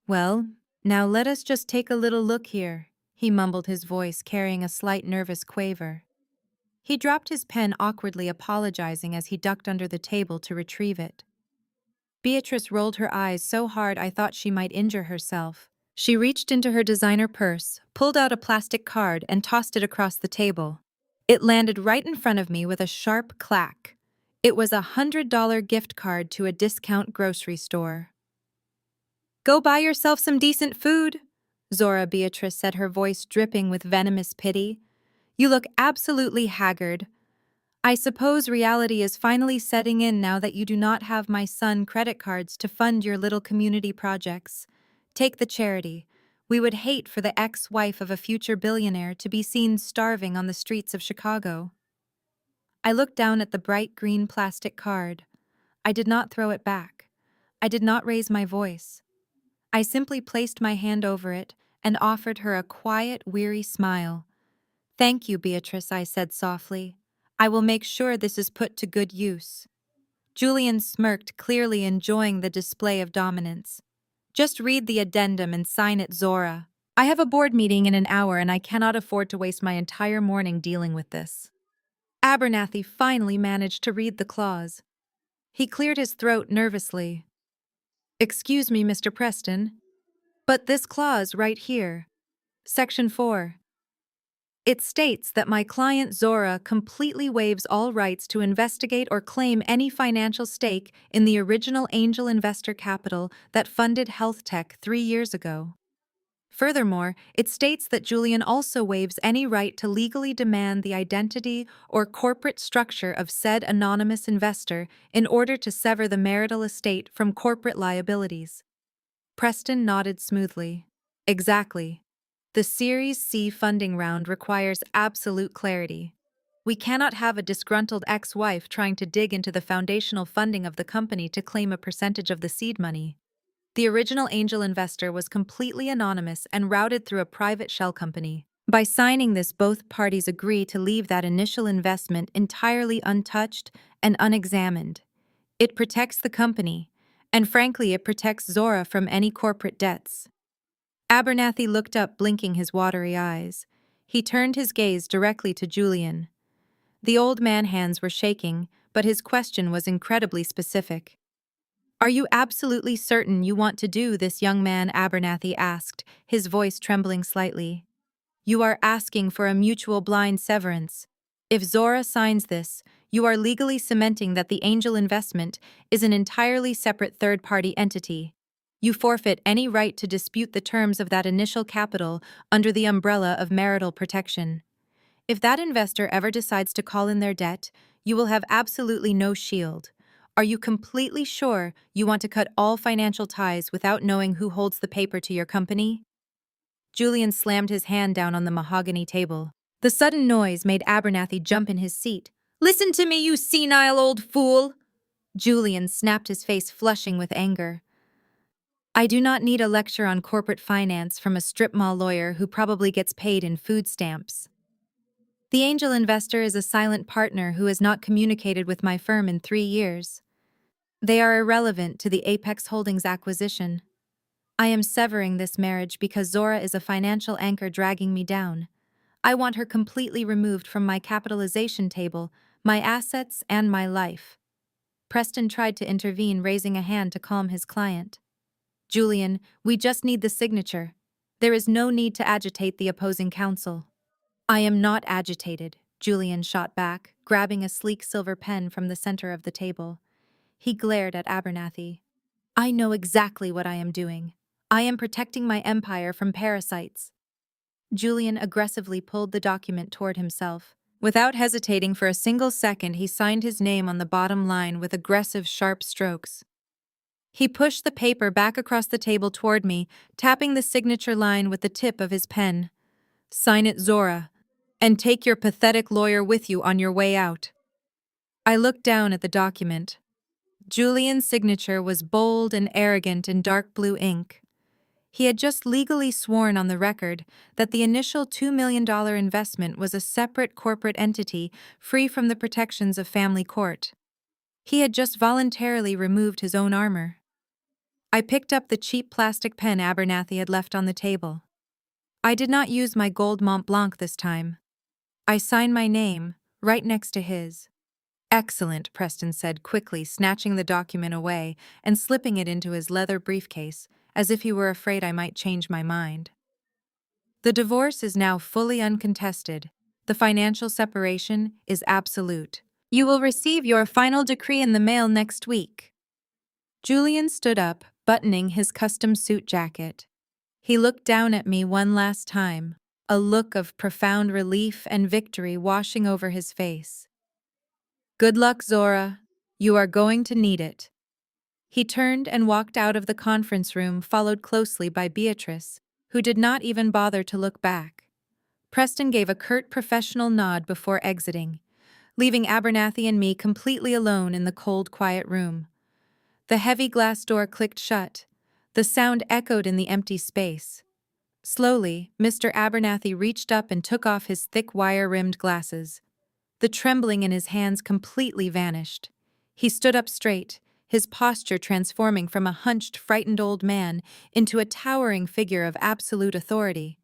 [SPEAKER 1] "Well, now let us just take a little look here," he mumbled, his voice carrying a slight nervous quaver. He dropped his pen awkwardly, apologizing as he ducked under the table to retrieve it. Beatrice rolled her eyes so hard I thought she might injure herself. She reached into her designer purse, pulled out a plastic card, and tossed it across the table. It landed right in front of me with a sharp clack. It was a $100 gift card to a discount grocery store. "Go buy yourself some decent food," Zora Beatrice said, her voice dripping with venomous pity. "You look absolutely haggard. I suppose reality is finally setting in now that you do not have my son credit cards to fund your little community projects. Take the charity. We would hate for the ex-wife of a future billionaire to be seen starving on the streets of Chicago." I looked down at the bright green plastic card. I did not throw it back. I did not raise my voice. I simply placed my hand over it and offered her a quiet, weary smile. "Thank you, Beatrice," I said softly. "I will make sure this is put to good use." Julian smirked, clearly enjoying the display of dominance. "Just read the addendum and sign it, Zora. I have a board meeting in an hour and I cannot afford to waste my entire morning dealing with this." Abernathy finally managed to read the clause. He cleared his throat nervously. "Excuse me, Mr. Preston, but this clause right here, Section 4. It states that my client Zora completely waives all rights to investigate or claim any financial stake in the original angel investor capital that funded health tech 3 years ago. Furthermore, it states that Julian also waives any right to legally demand the identity or corporate structure of said anonymous investor in order to sever the marital estate from corporate liabilities." Preston nodded smoothly. "Exactly. The Series C funding round requires absolute clarity. We cannot have a disgruntled ex-wife trying to dig into the foundational funding of the company to claim a percentage of the seed money. The original angel investor was completely anonymous and routed through a private shell company. By signing this, both parties agree to leave that initial investment entirely untouched and unexamined. It protects the company, and frankly, it protects Zora from any corporate debts." Abernathy looked up, blinking his watery eyes. He turned his gaze directly to Julian. The old man's hands were shaking, but his question was incredibly specific. "Are you absolutely certain you want to do this?" young man Abernathy asked, his voice trembling slightly. "You are asking for a mutual blind severance. If Zora signs this, you are legally cementing that the angel investment is an entirely separate third-party entity. You forfeit any right to dispute the terms of that initial capital under the umbrella of marital protection. If that investor ever decides to call in their debt, you will have absolutely no shield. Are you completely sure you want to cut all financial ties without knowing who holds the paper to your company?" Julian slammed his hand down on the mahogany table. The sudden noise made Abernathy jump in his seat. "Listen to me, you senile old fool!" Julian snapped, his face flushing with anger. "I do not need a lecture on corporate finance from a strip mall lawyer who probably gets paid in food stamps. The angel investor is a silent partner who has not communicated with my firm in 3 years. They are irrelevant to the Apex Holdings acquisition. I am severing this marriage because Zora is a financial anchor dragging me down. I want her completely removed from my capitalization table, my assets, and my life." Preston tried to intervene, raising a hand to calm his client. Julian, we just need the signature. There is no need to agitate the opposing counsel. I am not agitated, Julian shot back, grabbing a sleek silver pen from the center of the table. He glared at Abernathy. I know exactly what I am doing. I am protecting my empire from parasites. Julian aggressively pulled the document toward himself. Without hesitating for a single second, he signed his name on the bottom line with aggressive, sharp strokes. He pushed the paper back across the table toward me, tapping the signature line with the tip of his pen. Sign it, Zora, and take your pathetic lawyer with you on your way out. I looked down at the document. Julian's signature was bold and arrogant in dark blue ink. He had just legally sworn on the record that the initial $2 million investment was a separate corporate entity free from the protections of family court. He had just voluntarily removed his own armor. I picked up the cheap plastic pen Abernathy had left on the table. I did not use my gold Mont Blanc this time. I signed my name, right next to his. Excellent, Preston said quickly, snatching the document away and slipping it into his leather briefcase, as if he were afraid I might change my mind. The divorce is now fully uncontested. The financial separation is absolute. You will receive your final decree in the mail next week. Julian stood up, buttoning his custom suit jacket. He looked down at me one last time, a look of profound relief and victory washing over his face. Good luck, Zora. You are going to need it. He turned and walked out of the conference room, followed closely by Beatrice, who did not even bother to look back. Preston gave a curt professional nod before exiting, leaving Abernathy and me completely alone in the cold, quiet room. The heavy glass door clicked shut. The sound echoed in the empty space. Slowly, Mr. Abernathy reached up and took off his thick wire-rimmed glasses. The trembling in his hands completely vanished. He stood up straight, his posture transforming from a hunched, frightened old man into a towering figure of absolute authority.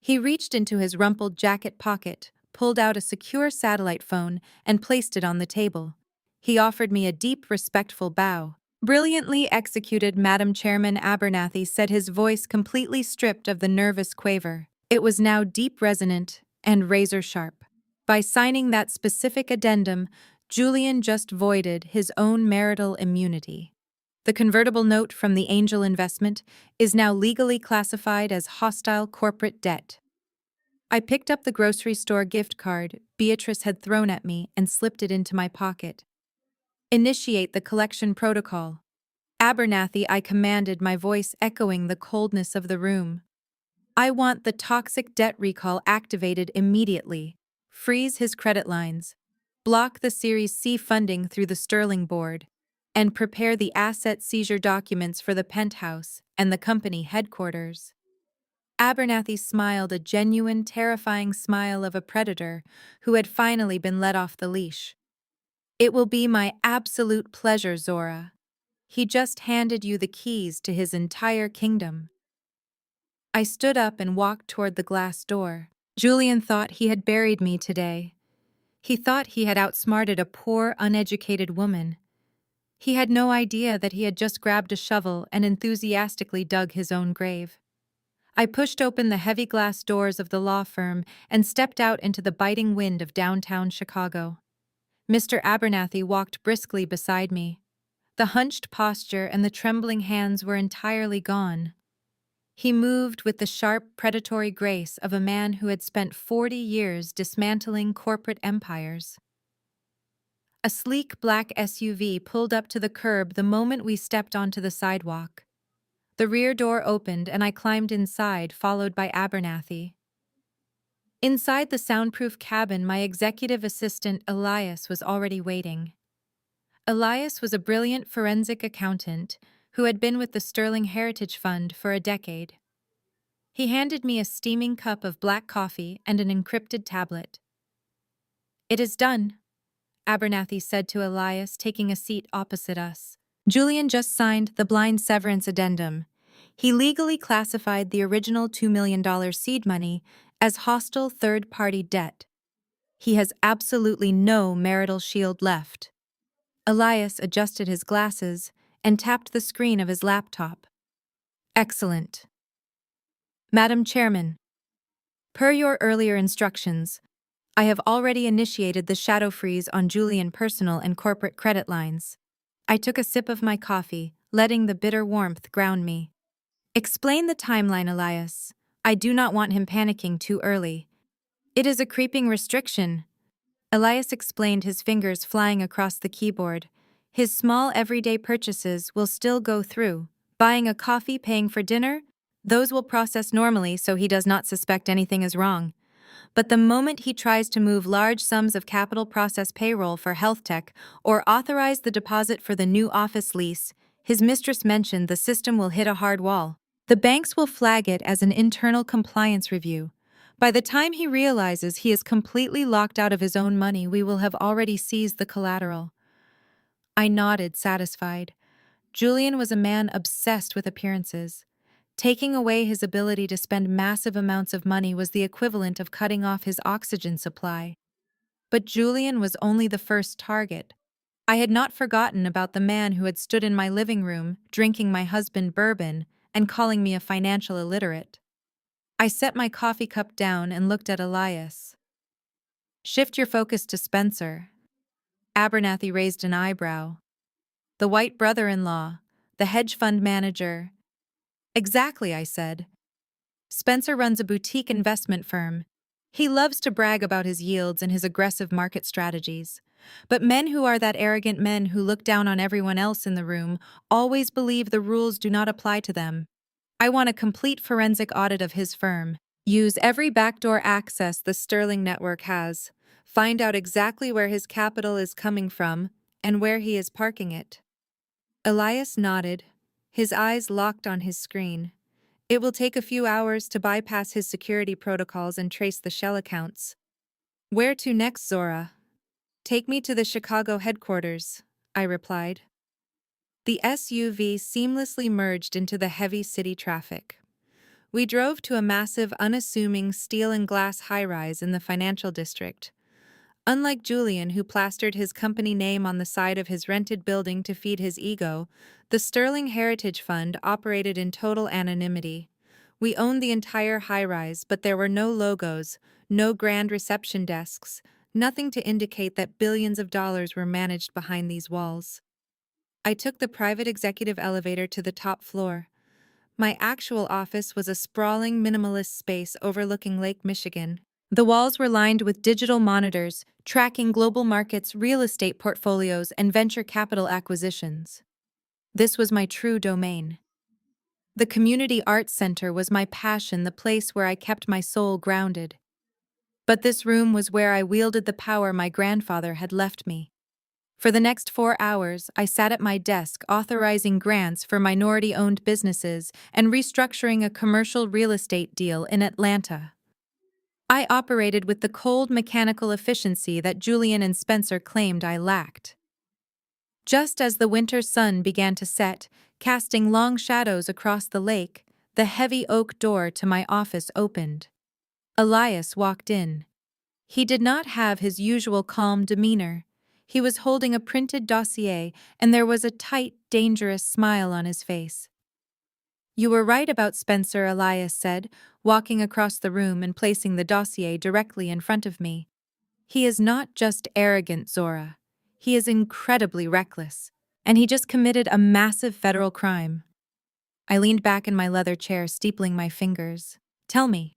[SPEAKER 1] He reached into his rumpled jacket pocket, pulled out a secure satellite phone, and placed it on the table. He offered me a deep, respectful bow. Brilliantly executed, Madam Chairman, Abernathy said, his voice completely stripped of the nervous quaver. It was now deep, resonant, and razor-sharp. By signing that specific addendum, Julian just voided his own marital immunity. The convertible note from the Angel investment is now legally classified as hostile corporate debt. I picked up the grocery store gift card Beatrice had thrown at me and slipped it into my pocket. Initiate the collection protocol. Abernathy, I commanded, my voice echoing the coldness of the room. I want the toxic debt recall activated immediately. Freeze his credit lines. Block the Series C funding through the Sterling Board. And prepare the asset seizure documents for the penthouse and the company headquarters. Abernathy smiled, a genuine, terrifying smile of a predator who had finally been let off the leash. It will be my absolute pleasure, Zora. He just handed you the keys to his entire kingdom. I stood up and walked toward the glass door. Julian thought he had buried me today. He thought he had outsmarted a poor, uneducated woman. He had no idea that he had just grabbed a shovel and enthusiastically dug his own grave. I pushed open the heavy glass doors of the law firm and stepped out into the biting wind of downtown Chicago. Mr. Abernathy walked briskly beside me. The hunched posture and the trembling hands were entirely gone. He moved with the sharp, predatory grace of a man who had spent 40 years dismantling corporate empires. A sleek black SUV pulled up to the curb the moment we stepped onto the sidewalk. The rear door opened and I climbed inside, followed by Abernathy. Inside the soundproof cabin, my executive assistant Elias was already waiting. Elias was a brilliant forensic accountant who had been with the Sterling Heritage Fund for a decade. He handed me a steaming cup of black coffee and an encrypted tablet. It is done, Abernathy said to Elias, taking a seat opposite us. Julian just signed the blind severance addendum. He legally classified the original $2 million seed money as hostile third-party debt. He has absolutely no marital shield left. Elias adjusted his glasses and tapped the screen of his laptop. Excellent. Madam Chairman, per your earlier instructions, I have already initiated the shadow freeze on Julian personal and corporate credit lines. I took a sip of my coffee, letting the bitter warmth ground me. Explain the timeline, Elias. I do not want him panicking too early. It is a creeping restriction. Elias explained, his fingers flying across the keyboard. His small everyday purchases will still go through. Buying a coffee, paying for dinner, those will process normally so he does not suspect anything is wrong. But the moment he tries to move large sums of capital, process payroll for health tech, or authorize the deposit for the new office lease, his mistress mentioned, the system will hit a hard wall. The banks will flag it as an internal compliance review. By the time he realizes he is completely locked out of his own money, we will have already seized the collateral. I nodded, satisfied. Julian was a man obsessed with appearances. Taking away his ability to spend massive amounts of money was the equivalent of cutting off his oxygen supply. But Julian was only the first target. I had not forgotten about the man who had stood in my living room, drinking my husband bourbon, and calling me a financial illiterate. I set my coffee cup down and looked at Elias. Shift your focus to Spencer. Abernathy raised an eyebrow. The white brother-in-law, the hedge fund manager. Exactly, I said. Spencer runs a boutique investment firm. He loves to brag about his yields and his aggressive market strategies. But men who are that arrogant, men who look down on everyone else in the room, always believe the rules do not apply to them. I want a complete forensic audit of his firm. Use every backdoor access the Sterling network has. Find out exactly where his capital is coming from and where he is parking it. Elias nodded, his eyes locked on his screen. It will take a few hours to bypass his security protocols and trace the shell accounts. Where to next, Zora? Take me to the Chicago headquarters, I replied. The SUV seamlessly merged into the heavy city traffic. We drove to a massive, unassuming steel and glass high-rise in the financial district. Unlike Julian, who plastered his company name on the side of his rented building to feed his ego, the Sterling Heritage Fund operated in total anonymity. We owned the entire high-rise, but there were no logos, no grand reception desks, nothing to indicate that billions of dollars were managed behind these walls. I took the private executive elevator to the top floor. My actual office was a sprawling, minimalist space overlooking Lake Michigan. The walls were lined with digital monitors, tracking global markets, real estate portfolios, and venture capital acquisitions. This was my true domain. The Community Arts Center was my passion, the place where I kept my soul grounded. But this room was where I wielded the power my grandfather had left me. For the next 4 hours, I sat at my desk authorizing grants for minority-owned businesses and restructuring a commercial real estate deal in Atlanta. I operated with the cold mechanical efficiency that Julian and Spencer claimed I lacked. Just as the winter sun began to set, casting long shadows across the lake, the heavy oak door to my office opened. Elias walked in. He did not have his usual calm demeanor. He was holding a printed dossier, and there was a tight, dangerous smile on his face. You were right about Spencer, Elias said, walking across the room and placing the dossier directly in front of me. He is not just arrogant, Zora. He is incredibly reckless, and he just committed a massive federal crime. I leaned back in my leather chair, steepling my fingers. Tell me.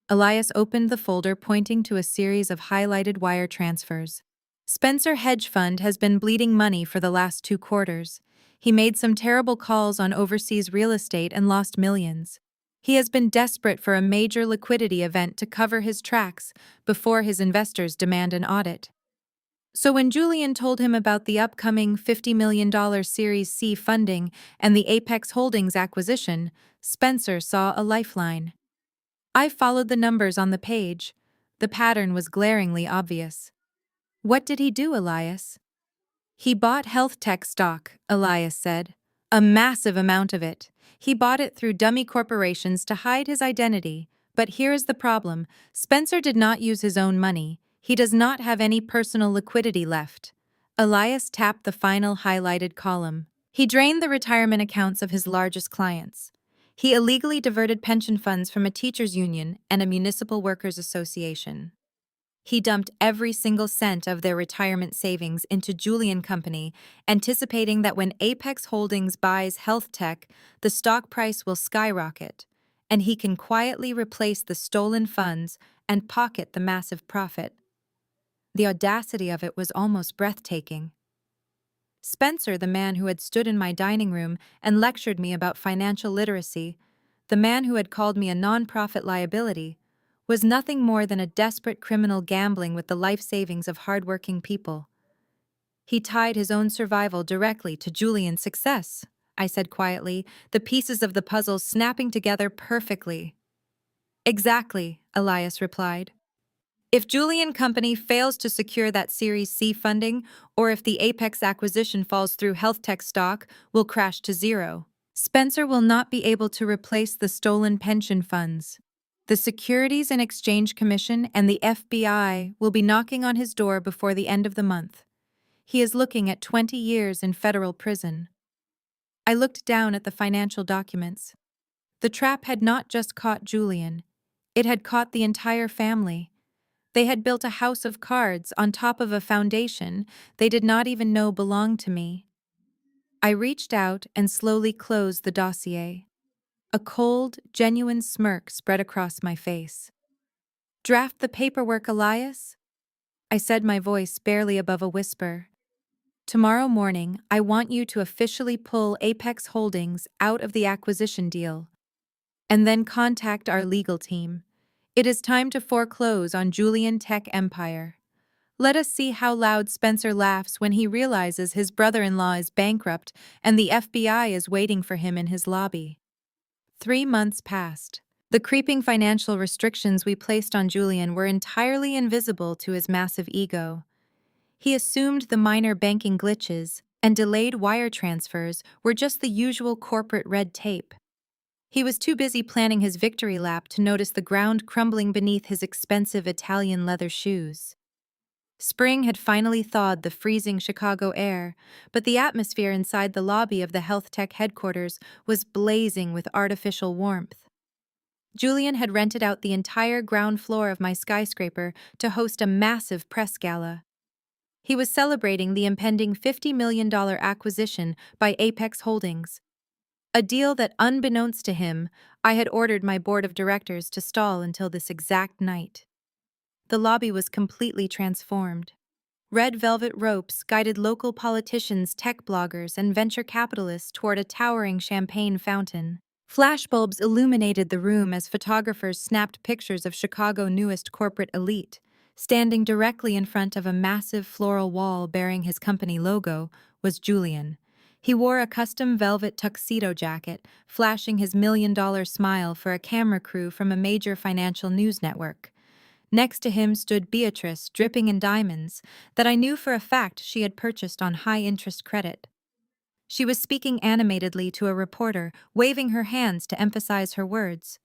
[SPEAKER 1] Elias opened the folder, pointing to a series of highlighted wire transfers. Spencer Hedge Fund has been bleeding money for the last 2 quarters. He made some terrible calls on overseas real estate and lost millions. He has been desperate for a major liquidity event to cover his tracks before his investors demand an audit. So when Julian told him about the upcoming $50 million Series C funding and the Apex Holdings acquisition, Spencer saw a lifeline. I followed the numbers on the page. The pattern was glaringly obvious. What did he do, Elias? He bought health tech stock, Elias said. A massive amount of it. He bought it through dummy corporations to hide his identity. But here is the problem. Spencer did not use his own money. He does not have any personal liquidity left. Elias tapped the final highlighted column. He drained the retirement accounts of his largest clients. He illegally diverted pension funds from a teachers' union and a municipal workers' association. He dumped every single cent of their retirement savings into Julian Company, anticipating that when Apex Holdings buys health tech, the stock price will skyrocket, and he can quietly replace the stolen funds and pocket the massive profit. The audacity of it was almost breathtaking. Spencer, the man who had stood in my dining room and lectured me about financial literacy, the man who had called me a non-profit liability, was nothing more than a desperate criminal gambling with the life savings of hardworking people. He tied his own survival directly to Julian's success, I said quietly, the pieces of the puzzle snapping together perfectly. Exactly, Elias replied. If Julian Company fails to secure that Series C funding, or if the Apex acquisition falls through health tech stock, will crash to zero. Spencer will not be able to replace the stolen pension funds. The Securities and Exchange Commission and the FBI will be knocking on his door before the end of the month. He is looking at 20 years in federal prison. I looked down at the financial documents. The trap had not just caught Julian. It had caught the entire family. They had built a house of cards on top of a foundation they did not even know belonged to me. I reached out and slowly closed the dossier. A cold, genuine smirk spread across my face. Draft the paperwork, Elias? I said, my voice barely above a whisper. Tomorrow morning, I want you to officially pull Apex Holdings out of the acquisition deal. And then contact our legal team. It is time to foreclose on Julian Tech Empire. Let us see how loud Spencer laughs when he realizes his brother-in-law is bankrupt and the FBI is waiting for him in his lobby. 3 months passed. The creeping financial restrictions we placed on Julian were entirely invisible to his massive ego. He assumed the minor banking glitches and delayed wire transfers were just the usual corporate red tape. He was too busy planning his victory lap to notice the ground crumbling beneath his expensive Italian leather shoes. Spring had finally thawed the freezing Chicago air, but the atmosphere inside the lobby of the health tech headquarters was blazing with artificial warmth. Julian had rented out the entire ground floor of my skyscraper to host a massive press gala. He was celebrating the impending $50 million acquisition by Apex Holdings, a deal that, unbeknownst to him, I had ordered my board of directors to stall until this exact night. The lobby was completely transformed. Red velvet ropes guided local politicians, tech bloggers, and venture capitalists toward a towering champagne fountain. Flashbulbs illuminated the room as photographers snapped pictures of Chicago's newest corporate elite. Standing directly in front of a massive floral wall bearing his company logo was Julian. He wore a custom velvet tuxedo jacket, flashing his $1 million smile for a camera crew from a major financial news network. Next to him stood Beatrice, dripping in diamonds, that I knew for a fact she had purchased on high-interest credit. She was speaking animatedly to a reporter, waving her hands to emphasize her words.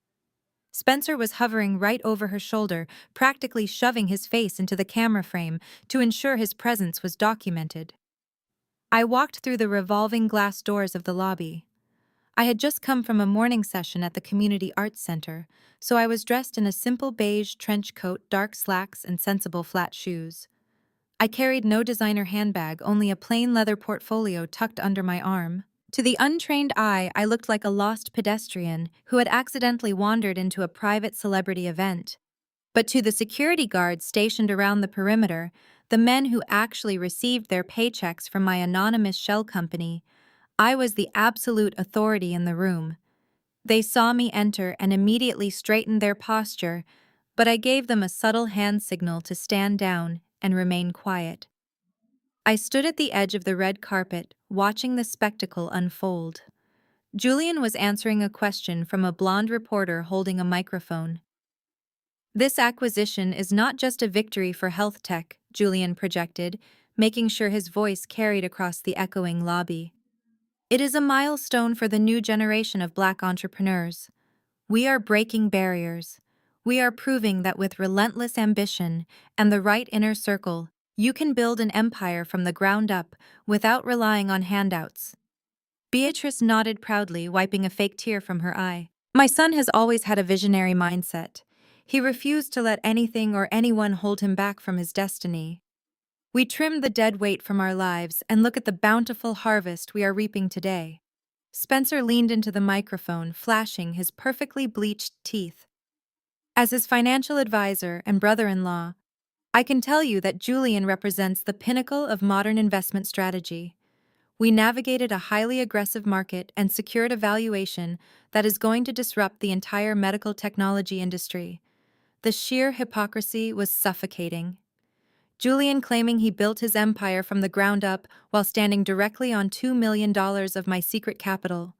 [SPEAKER 1] Spencer was hovering right over her shoulder, practically shoving his face into the camera frame to ensure his presence was documented. I walked through the revolving glass doors of the lobby. I had just come from a morning session at the Community Arts Center, so I was dressed in a simple beige trench coat, dark slacks, and sensible flat shoes. I carried no designer handbag, only a plain leather portfolio tucked under my arm. To the untrained eye, I looked like a lost pedestrian who had accidentally wandered into a private celebrity event. But to the security guards stationed around the perimeter, the men who actually received their paychecks from my anonymous shell company, I was the absolute authority in the room. They saw me enter and immediately straightened their posture, but I gave them a subtle hand signal to stand down and remain quiet. I stood at the edge of the red carpet, watching the spectacle unfold. Julian was answering a question from a blonde reporter holding a microphone. This acquisition is not just a victory for health tech, Julian projected, making sure his voice carried across the echoing lobby. It is a milestone for the new generation of Black entrepreneurs. We are breaking barriers. We are proving that with relentless ambition and the right inner circle, You can build an empire from the ground up without relying on handouts. Beatrice nodded proudly, wiping a fake tear from her eye. My son has always had a visionary mindset. He refused to let anything or anyone hold him back from his destiny. We trim the dead weight from our lives and look at the bountiful harvest we are reaping today. Spencer leaned into the microphone, flashing his perfectly bleached teeth. As his financial advisor and brother-in-law, I can tell you that Julian represents the pinnacle of modern investment strategy. We navigated a highly aggressive market and secured a valuation that is going to disrupt the entire medical technology industry. The sheer hypocrisy was suffocating. Julian claiming he built his empire from the ground up while standing directly on $2 million of my secret capital.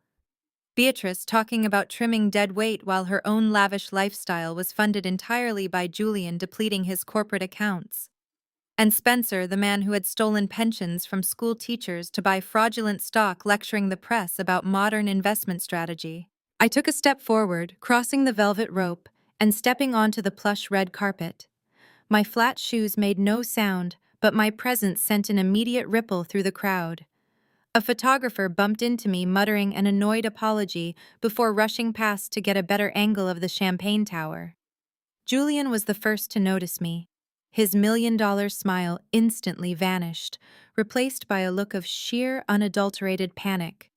[SPEAKER 1] Beatrice talking about trimming dead weight while her own lavish lifestyle was funded entirely by Julian depleting his corporate accounts. And Spencer, the man who had stolen pensions from school teachers to buy fraudulent stock, lecturing the press about modern investment strategy. I took a step forward, crossing the velvet rope and stepping onto the plush red carpet. My flat shoes made no sound, but my presence sent an immediate ripple through the crowd. A photographer bumped into me, muttering an annoyed apology before rushing past to get a better angle of the champagne tower. Julian was the first to notice me. His million-dollar smile instantly vanished, replaced by a look of sheer, unadulterated panic.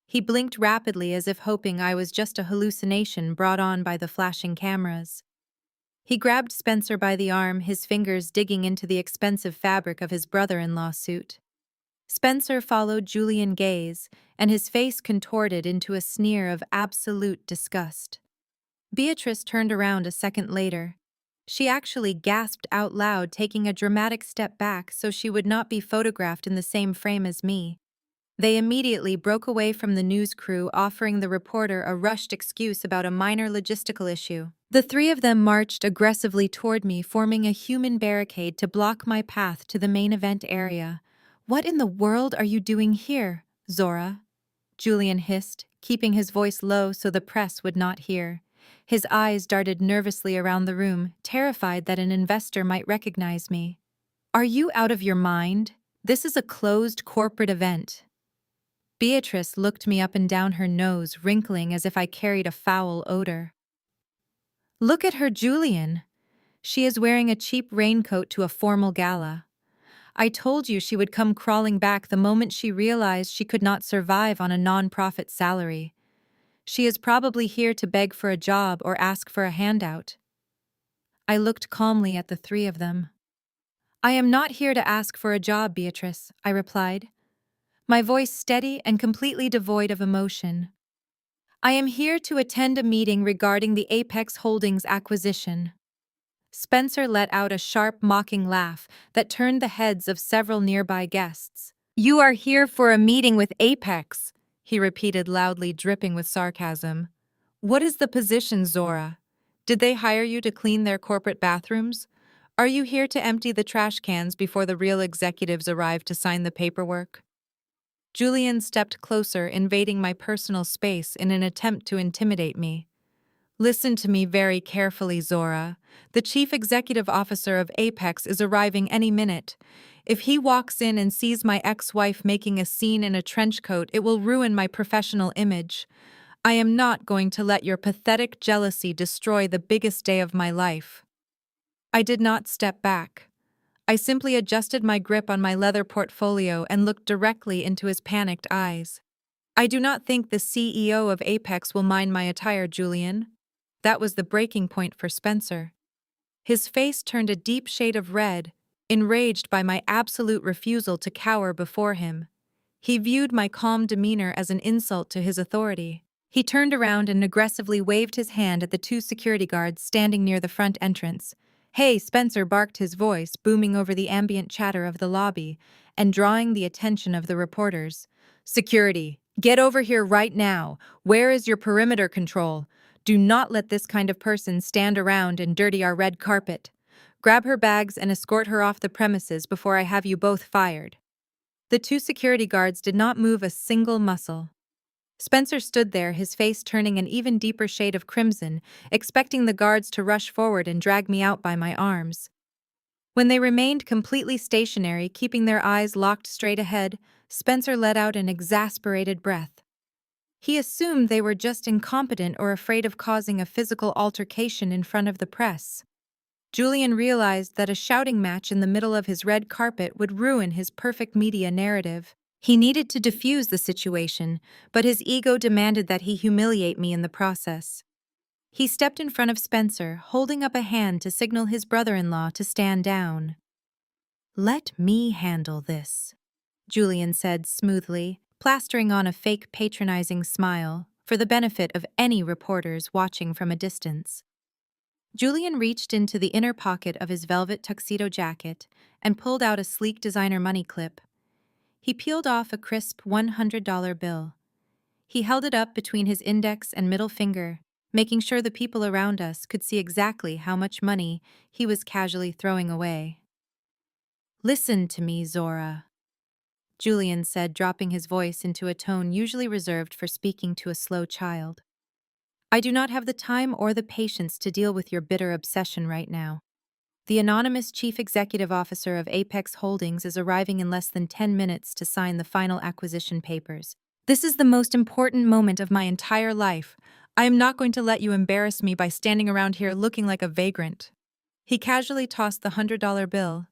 [SPEAKER 1] He blinked rapidly as if hoping I was just a hallucination brought on by the flashing cameras. He grabbed Spencer by the arm, his fingers digging into the expensive fabric of his brother-in-law suit. Spencer followed Julian's gaze, and his face contorted into a sneer of absolute disgust. Beatrice turned around a second later. She actually gasped out loud, taking a dramatic step back so she would not be photographed in the same frame as me. They immediately broke away from the news crew, offering the reporter a rushed excuse about a minor logistical issue. The three of them marched aggressively toward me, forming a human barricade to block my path to the main event area. "What in the world are you doing here, Zora?" Julian hissed, keeping his voice low so the press would not hear. His eyes darted nervously around the room, terrified that an investor might recognize me. "Are you out of your mind? This is a closed corporate event." Beatrice looked me up and down, her nose wrinkling as if I carried a foul odor. "Look at her, Julian. She is wearing a cheap raincoat to a formal gala. I told you she would come crawling back the moment she realized she could not survive on a non-profit salary. She is probably here to beg for a job or ask for a handout." I looked calmly at the three of them. "I am not here to ask for a job, Beatrice," I replied, my voice steady and completely devoid of emotion. "I am here to attend a meeting regarding the Apex Holdings acquisition." Spencer let out a sharp, mocking laugh that turned the heads of several nearby guests. "You are here for a meeting with Apex," he repeated loudly, dripping with sarcasm. "What is the position, Zora? Did they hire you to clean their corporate bathrooms? Are you here to empty the trash cans before the real executives arrive to sign the paperwork?" Julian stepped closer, invading my personal space in an attempt to intimidate me. "Listen to me very carefully, Zora. The chief executive officer of Apex is arriving any minute. If he walks in and sees my ex-wife making a scene in a trench coat, it will ruin my professional image. I am not going to let your pathetic jealousy destroy the biggest day of my life." I did not step back. I simply adjusted my grip on my leather portfolio and looked directly into his panicked eyes. "I do not think the CEO of Apex will mind my attire, Julian." That was the breaking point for Spencer. His face turned a deep shade of red, enraged by my absolute refusal to cower before him. He viewed my calm demeanor as an insult to his authority. He turned around and aggressively waved his hand at the two security guards standing near the front entrance. "Hey, Spencer," barked his voice, booming over the ambient chatter of the lobby and drawing the attention of the reporters. "Security, get over here right now. Where is your perimeter control? Do not let this kind of person stand around and dirty our red carpet. Grab her bags and escort her off the premises before I have you both fired." The two security guards did not move a single muscle. Spencer stood there, his face turning an even deeper shade of crimson, expecting the guards to rush forward and drag me out by my arms. When they remained completely stationary, keeping their eyes locked straight ahead, Spencer let out an exasperated breath. He assumed they were just incompetent or afraid of causing a physical altercation in front of the press. Julian realized that a shouting match in the middle of his red carpet would ruin his perfect media narrative. He needed to defuse the situation, but his ego demanded that he humiliate me in the process. He stepped in front of Spencer, holding up a hand to signal his brother-in-law to stand down. "Let me handle this," Julian said smoothly, plastering on a fake patronizing smile for the benefit of any reporters watching from a distance. Julian reached into the inner pocket of his velvet tuxedo jacket and pulled out a sleek designer money clip. He peeled off a crisp $100 bill. He held it up between his index and middle finger, making sure the people around us could see exactly how much money he was casually throwing away. "Listen to me, Zora," Julian said, dropping his voice into a tone usually reserved for speaking to a slow child. "I do not have the time or the patience to deal with your bitter obsession right now. The anonymous chief executive officer of Apex Holdings is arriving in less than 10 minutes to sign the final acquisition papers. This is the most important moment of my entire life. I am not going to let you embarrass me by standing around here looking like a vagrant." He casually tossed the $100 bill.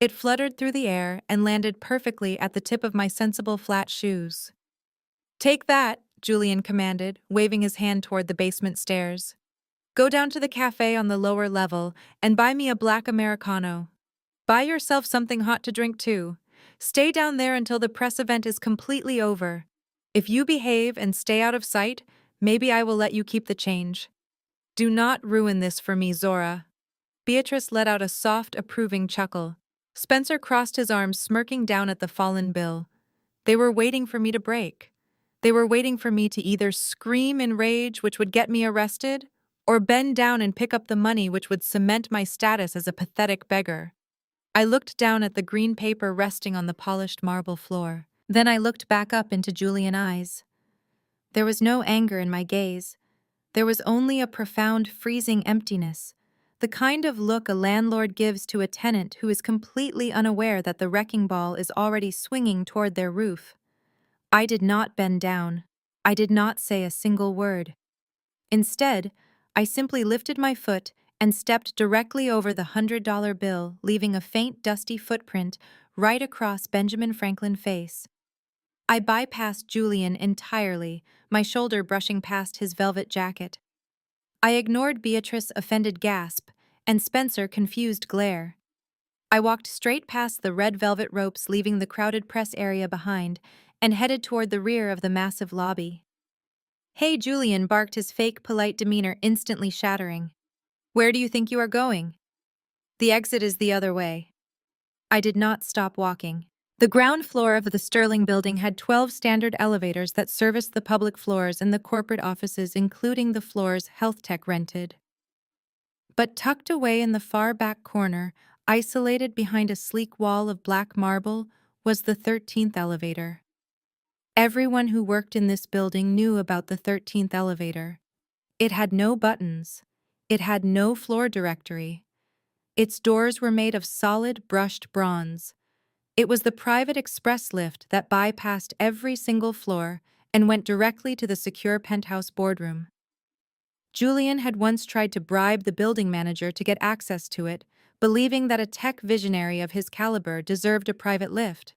[SPEAKER 1] It fluttered through the air and landed perfectly at the tip of my sensible flat shoes. "Take that," Julian commanded, waving his hand toward the basement stairs. "Go down to the cafe on the lower level and buy me a black Americano. Buy yourself something hot to drink too. Stay down there until the press event is completely over. If you behave and stay out of sight, maybe I will let you keep the change. Do not ruin this for me, Zora." Beatrice let out a soft, approving chuckle. Spencer crossed his arms, smirking down at the fallen bill. They were waiting for me to break. They were waiting for me to either scream in rage, which would get me arrested, or bend down and pick up the money, which would cement my status as a pathetic beggar. I looked down at the green paper resting on the polished marble floor. Then I looked back up into Julian's eyes. There was no anger in my gaze. There was only a profound, freezing emptiness, the kind of look a landlord gives to a tenant who is completely unaware that the wrecking ball is already swinging toward their roof. I did not bend down. I did not say a single word. Instead, I simply lifted my foot and stepped directly over the $100 bill, leaving a faint, dusty footprint right across Benjamin Franklin's face. I bypassed Julian entirely, my shoulder brushing past his velvet jacket. I ignored Beatrice's offended gasp and Spencer's confused glare. I walked straight past the red velvet ropes, leaving the crowded press area behind, and headed toward the rear of the massive lobby. "Hey," Julian barked, his fake, polite demeanor instantly shattering. "Where do you think you are going?" "The exit is the other way." I did not stop walking. The ground floor of the Sterling building had 12 standard elevators that serviced the public floors and the corporate offices, including the floors health tech rented. But tucked away in the far back corner, isolated behind a sleek wall of black marble, was the 13th elevator. Everyone who worked in this building knew about the 13th elevator. It had no buttons. It had no floor directory. Its doors were made of solid, brushed bronze. It was the private express lift that bypassed every single floor and went directly to the secure penthouse boardroom. Julian had once tried to bribe the building manager to get access to it, believing that a tech visionary of his caliber deserved a private lift.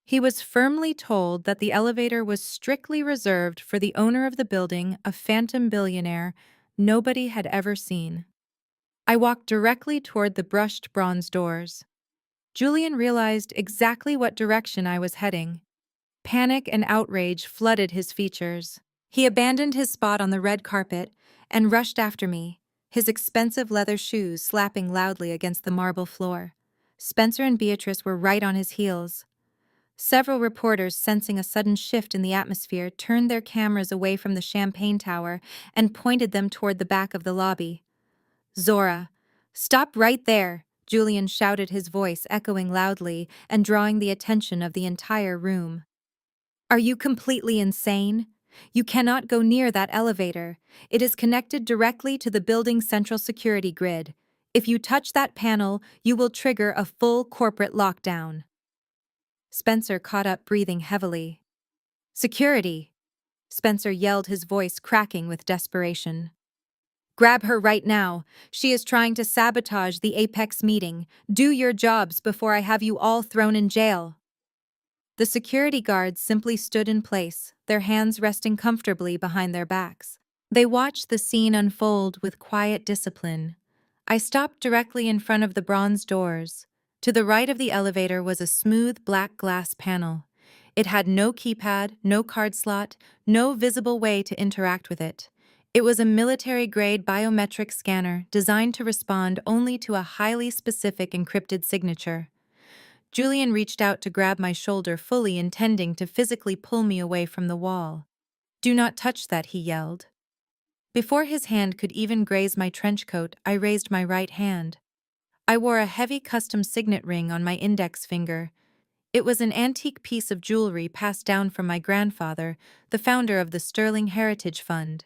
[SPEAKER 1] He was firmly told that the elevator was strictly reserved for the owner of the building, a phantom billionaire nobody had ever seen. I walked directly toward the brushed bronze doors. Julian realized exactly what direction I was heading. Panic and outrage flooded his features. He abandoned his spot on the red carpet and rushed after me, his expensive leather shoes slapping loudly against the marble floor. Spencer and Beatrice were right on his heels. Several reporters, sensing a sudden shift in the atmosphere, turned their cameras away from the champagne tower and pointed them toward the back of the lobby. "Zora, stop right there!" Julian shouted, his voice echoing loudly and drawing the attention of the entire room. "Are you completely insane? You cannot go near that elevator. It is connected directly to the building's central security grid. If you touch that panel, you will trigger a full corporate lockdown. Spencer caught up, breathing heavily. Security! Spencer yelled, his voice cracking with desperation. Grab her right now. She is trying to sabotage the Apex meeting. Do your jobs before I have you all thrown in jail. The security guards simply stood in place, their hands resting comfortably behind their backs. They watched the scene unfold with quiet discipline. I stopped directly in front of the bronze doors. To the right of the elevator was a smooth black glass panel. It had no keypad, no card slot, no visible way to interact with it. It was a military-grade biometric scanner designed to respond only to a highly specific encrypted signature. Julian reached out to grab my shoulder, fully intending to physically pull me away from the wall. "Do not touch that," he yelled. Before his hand could even graze my trench coat, I raised my right hand. I wore a heavy custom signet ring on my index finger. It was an antique piece of jewelry passed down from my grandfather, the founder of the Sterling Heritage Fund.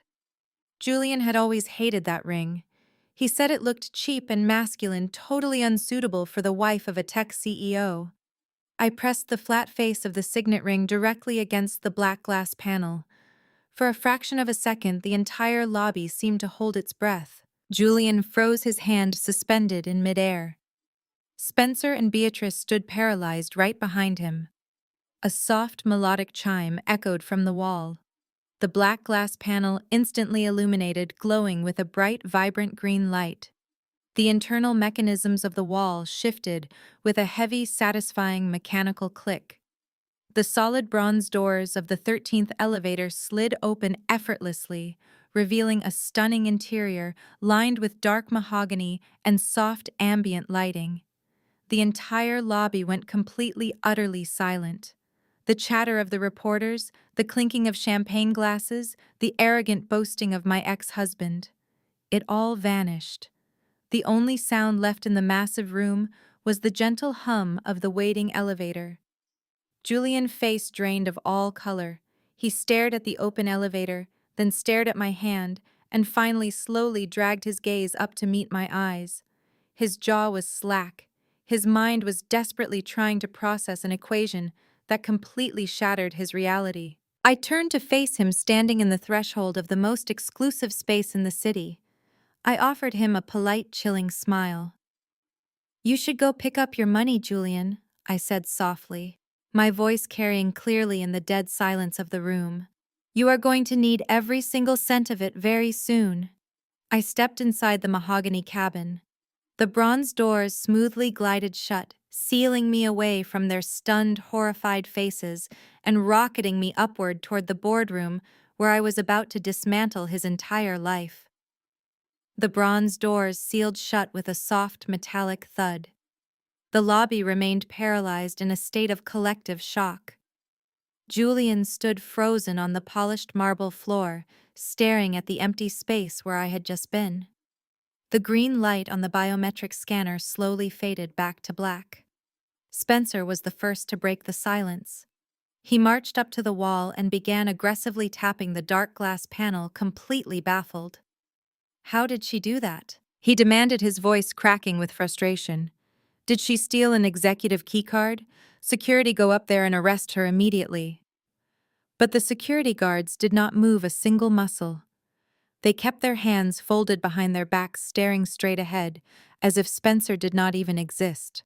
[SPEAKER 1] Julian had always hated that ring. He said it looked cheap and masculine, totally unsuitable for the wife of a tech CEO. I pressed the flat face of the signet ring directly against the black glass panel. For a fraction of a second, the entire lobby seemed to hold its breath. Julian froze, his hand suspended in midair. Spencer and Beatrice stood paralyzed right behind him. A soft, melodic chime echoed from the wall. The black glass panel instantly illuminated, glowing with a bright, vibrant green light. The internal mechanisms of the wall shifted with a heavy, satisfying mechanical click. The solid bronze doors of the 13th elevator slid open effortlessly, revealing a stunning interior lined with dark mahogany and soft ambient lighting. The entire lobby went completely, utterly silent. The chatter of the reporters, the clinking of champagne glasses, the arrogant boasting of my ex-husband. It all vanished. The only sound left in the massive room was the gentle hum of the waiting elevator. Julian's face drained of all color. He stared at the open elevator, then stared at my hand, and finally slowly dragged his gaze up to meet my eyes. His jaw was slack. His mind was desperately trying to process an equation that completely shattered his reality. I turned to face him, standing in the threshold of the most exclusive space in the city. I offered him a polite, chilling smile. "You should go pick up your money, Julian," I said softly, my voice carrying clearly in the dead silence of the room. "You are going to need every single cent of it very soon." I stepped inside the mahogany cabin. The bronze doors smoothly glided shut, sealing me away from their stunned, horrified faces and rocketing me upward toward the boardroom where I was about to dismantle his entire life. The bronze doors sealed shut with a soft metallic thud. The lobby remained paralyzed in a state of collective shock. Julian stood frozen on the polished marble floor, staring at the empty space where I had just been. The green light on the biometric scanner slowly faded back to black. Spencer was the first to break the silence. He marched up to the wall and began aggressively tapping the dark glass panel, completely baffled. "How did she do that?" he demanded, his voice cracking with frustration. "Did she steal an executive keycard? Security, go up there and arrest her immediately." But the security guards did not move a single muscle. They kept their hands folded behind their backs, staring straight ahead, as if Spencer did not even exist.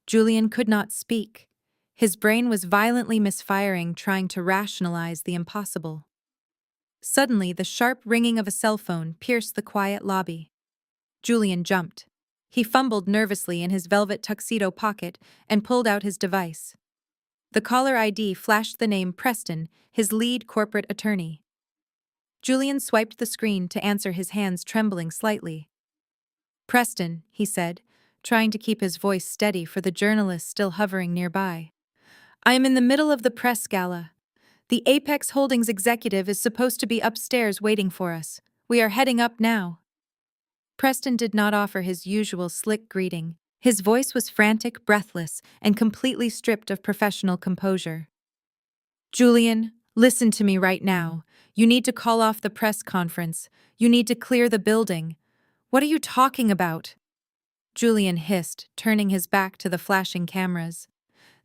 [SPEAKER 1] Julian could not speak. His brain was violently misfiring, trying to rationalize the impossible. Suddenly, the sharp ringing of a cell phone pierced the quiet lobby. Julian jumped. He fumbled nervously in his velvet tuxedo pocket and pulled out his device. The caller ID flashed the name Preston, his lead corporate attorney. Julian swiped the screen to answer, his hands trembling slightly. "Preston," he said, trying to keep his voice steady for the journalists still hovering nearby. "I am in the middle of the press gala. The Apex Holdings executive is supposed to be upstairs waiting for us. We are heading up now." Preston did not offer his usual slick greeting. His voice was frantic, breathless, and completely stripped of professional composure. "Julian, listen to me right now. You need to call off the press conference. You need to clear the building." "What are you talking about?" Julian hissed, turning his back to the flashing cameras.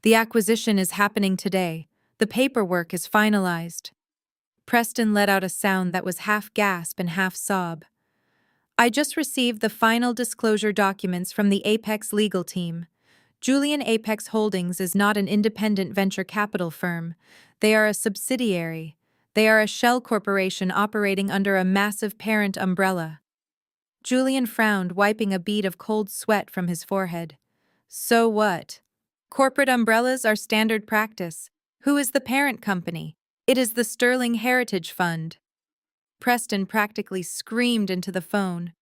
[SPEAKER 1] The acquisition is happening today. The paperwork is finalized. Preston let out a sound that was half gasp and half sob. I just received the final disclosure documents from the Apex legal team. Julian Apex Holdings is not an independent venture capital firm. They are a subsidiary. They are a shell corporation operating under a massive parent umbrella. Julian frowned, wiping a bead of cold sweat from his forehead. So what? Corporate umbrellas are standard practice. Who is the parent company? It is the Sterling Heritage Fund. Preston practically screamed into the phone.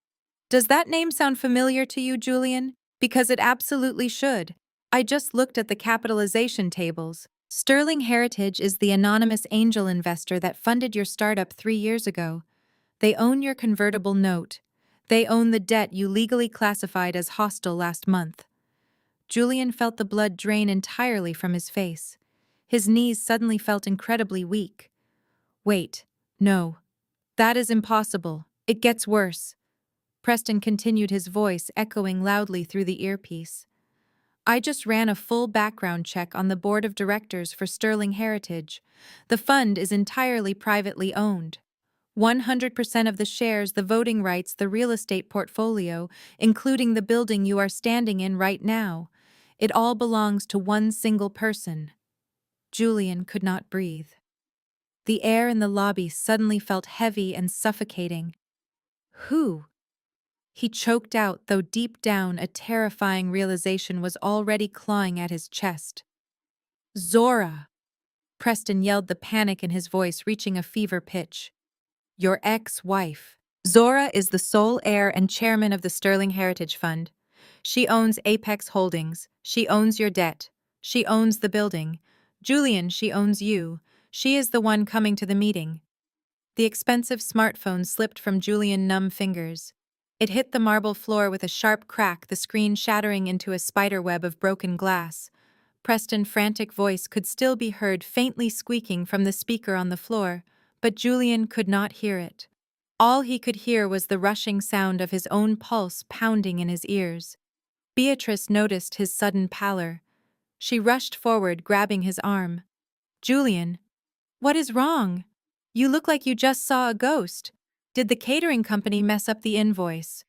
[SPEAKER 1] Does that name sound familiar to you, Julian? Because it absolutely should. I just looked at the capitalization tables. Sterling Heritage is the anonymous angel investor that funded your startup 3 years ago. They own your convertible note. They own the debt you legally classified as hostile last month. Julian felt the blood drain entirely from his face. His knees suddenly felt incredibly weak. Wait, no. That is impossible. It gets worse. Preston continued, his voice echoing loudly through the earpiece. I just ran a full background check on the board of directors for Sterling Heritage. The fund is entirely privately owned. 100% of the shares, the voting rights, the real estate portfolio, including the building you are standing in right now. It all belongs to one single person. Julian could not breathe. The air in the lobby suddenly felt heavy and suffocating. Who? He choked out, though deep down a terrifying realization was already clawing at his chest. Zora! Preston yelled, the panic in his voice reaching a fever pitch. Your ex-wife. Zora is the sole heir and chairman of the Sterling Heritage Fund. She owns Apex Holdings. She owns your debt. She owns the building. Julian, she owns you. She is the one coming to the meeting. The expensive smartphone slipped from Julian's numb fingers. It hit the marble floor with a sharp crack, the screen shattering into a spiderweb of broken glass. Preston's frantic voice could still be heard faintly squeaking from the speaker on the floor, but Julian could not hear it. All he could hear was the rushing sound of his own pulse pounding in his ears. Beatrice noticed his sudden pallor. She rushed forward, grabbing his arm. Julian, what is wrong? You look like you just saw a ghost. Did the catering company mess up the invoice?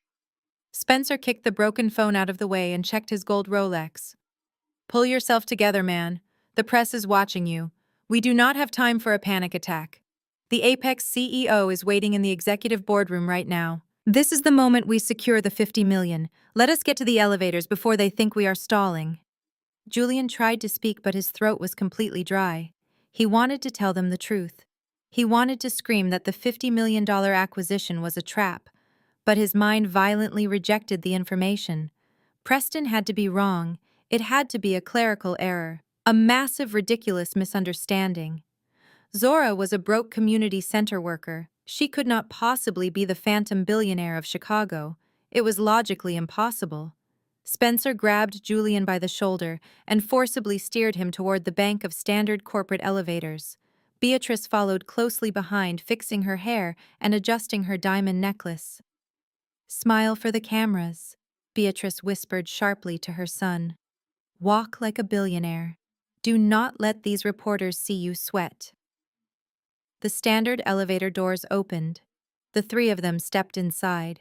[SPEAKER 1] Spencer kicked the broken phone out of the way and checked his gold Rolex. Pull yourself together, man. The press is watching you. We do not have time for a panic attack. The Apex CEO is waiting in the executive boardroom right now. This is the moment we secure the $50 million. Let us get to the elevators before they think we are stalling. Julian tried to speak, but his throat was completely dry. He wanted to tell them the truth. He wanted to scream that the $50 million acquisition was a trap, but his mind violently rejected the information. Preston had to be wrong. It had to be a clerical error, a massive, ridiculous misunderstanding. Zora was a broke community center worker. She could not possibly be the phantom billionaire of Chicago. It was logically impossible. Spencer grabbed Julian by the shoulder and forcibly steered him toward the bank of standard corporate elevators. Beatrice followed closely behind, fixing her hair and adjusting her diamond necklace. Smile for the cameras, Beatrice whispered sharply to her son. Walk like a billionaire. Do not let these reporters see you sweat. The standard elevator doors opened. The three of them stepped inside.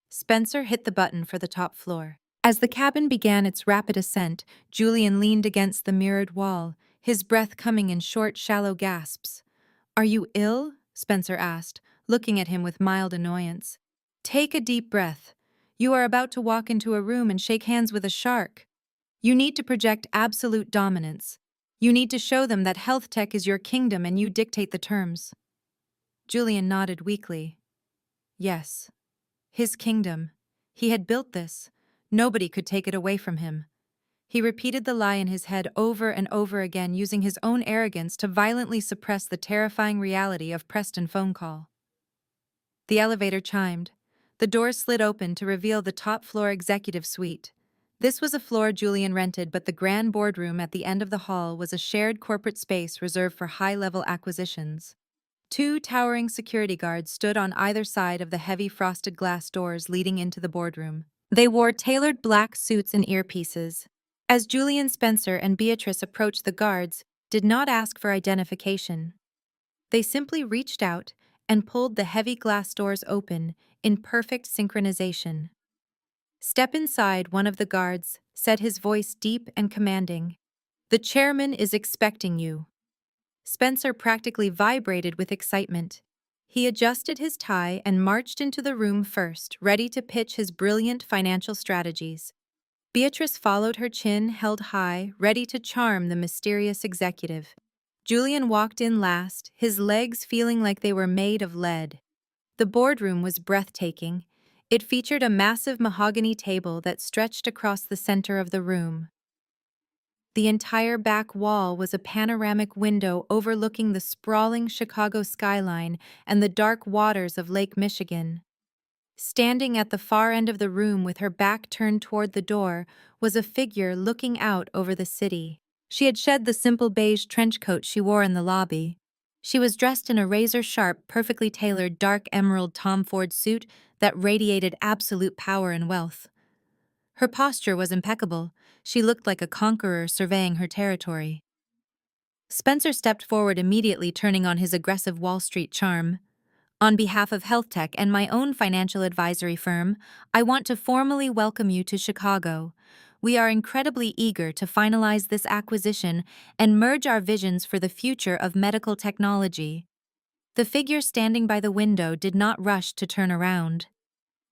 [SPEAKER 1] Spencer hit the button for the top floor. As the cabin began its rapid ascent, Julian leaned against the mirrored wall, his breath coming in short, shallow gasps. Are you ill? Spencer asked, looking at him with mild annoyance. Take a deep breath. You are about to walk into a room and shake hands with a shark. You need to project absolute dominance. You need to show them that health tech is your kingdom and you dictate the terms. Julian nodded weakly. Yes. His kingdom. He had built this. Nobody could take it away from him. He repeated the lie in his head over and over again, using his own arrogance to violently suppress the terrifying reality of Preston's phone call. The elevator chimed. The doors slid open to reveal the top-floor executive suite. This was a floor Julian rented, but the grand boardroom at the end of the hall was a shared corporate space reserved for high-level acquisitions. 2 towering security guards stood on either side of the heavy frosted glass doors leading into the boardroom. They wore tailored black suits and earpieces. As Julian Spencer and Beatrice approached, the guards did not ask for identification. They simply reached out and pulled the heavy glass doors open in perfect synchronization. "Step inside," one of the guards said, his voice deep and commanding. "The chairman is expecting you." Spencer practically vibrated with excitement. He adjusted his tie and marched into the room first, ready to pitch his brilliant financial strategies. Beatrice followed, her chin held high, ready to charm the mysterious executive. Julian walked in last, his legs feeling like they were made of lead. The boardroom was breathtaking. It featured a massive mahogany table that stretched across the center of the room. The entire back wall was a panoramic window overlooking the sprawling Chicago skyline and the dark waters of Lake Michigan. Standing at the far end of the room with her back turned toward the door was a figure looking out over the city. She had shed the simple beige trench coat she wore in the lobby. She was dressed in a razor-sharp, perfectly tailored dark emerald Tom Ford suit that radiated absolute power and wealth. Her posture was impeccable. She looked like a conqueror surveying her territory. Spencer stepped forward immediately, turning on his aggressive Wall Street charm. "On behalf of HealthTech and my own financial advisory firm, I want to formally welcome you to Chicago. We are incredibly eager to finalize this acquisition and merge our visions for the future of medical technology." The figure standing by the window did not rush to turn around.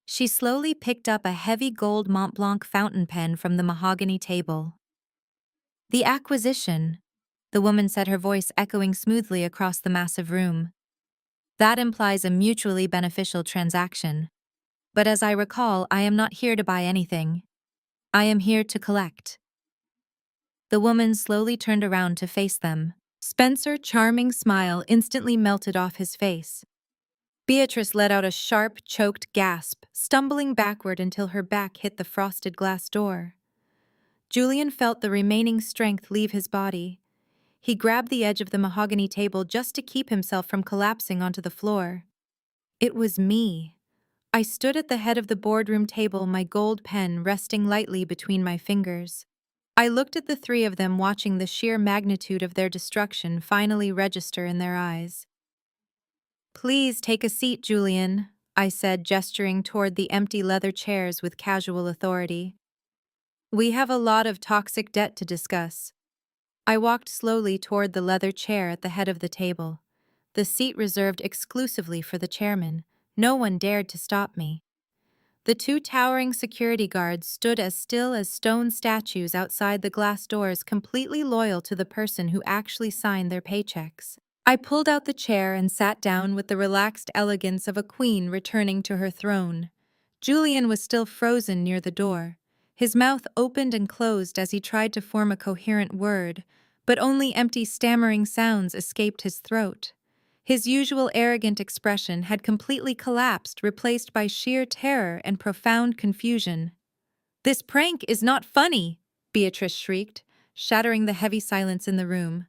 [SPEAKER 1] She slowly picked up a heavy gold Montblanc fountain pen from the mahogany table. "The acquisition," the woman said, her voice echoing smoothly across the massive room. "That implies a mutually beneficial transaction. But as I recall, I am not here to buy anything. I am here to collect." The woman slowly turned around to face them. Spencer's charming smile instantly melted off his face. Beatrice let out a sharp, choked gasp, stumbling backward until her back hit the frosted glass door. Julian felt the remaining strength leave his body. He grabbed the edge of the mahogany table just to keep himself from collapsing onto the floor. It was me. I stood at the head of the boardroom table, my gold pen resting lightly between my fingers. I looked at the three of them, watching the sheer magnitude of their destruction finally register in their eyes. "Please take a seat, Julian," I said, gesturing toward the empty leather chairs with casual authority. "We have a lot of toxic debt to discuss." I walked slowly toward the leather chair at the head of the table, the seat reserved exclusively for the chairman. No one dared to stop me. The two towering security guards stood as still as stone statues outside the glass doors, completely loyal to the person who actually signed their paychecks. I pulled out the chair and sat down with the relaxed elegance of a queen returning to her throne. Julian was still frozen near the door. His mouth opened and closed as he tried to form a coherent word, but only empty, stammering sounds escaped his throat. His usual arrogant expression had completely collapsed, replaced by sheer terror and profound confusion. "This prank is not funny!" Beatrice shrieked, shattering the heavy silence in the room.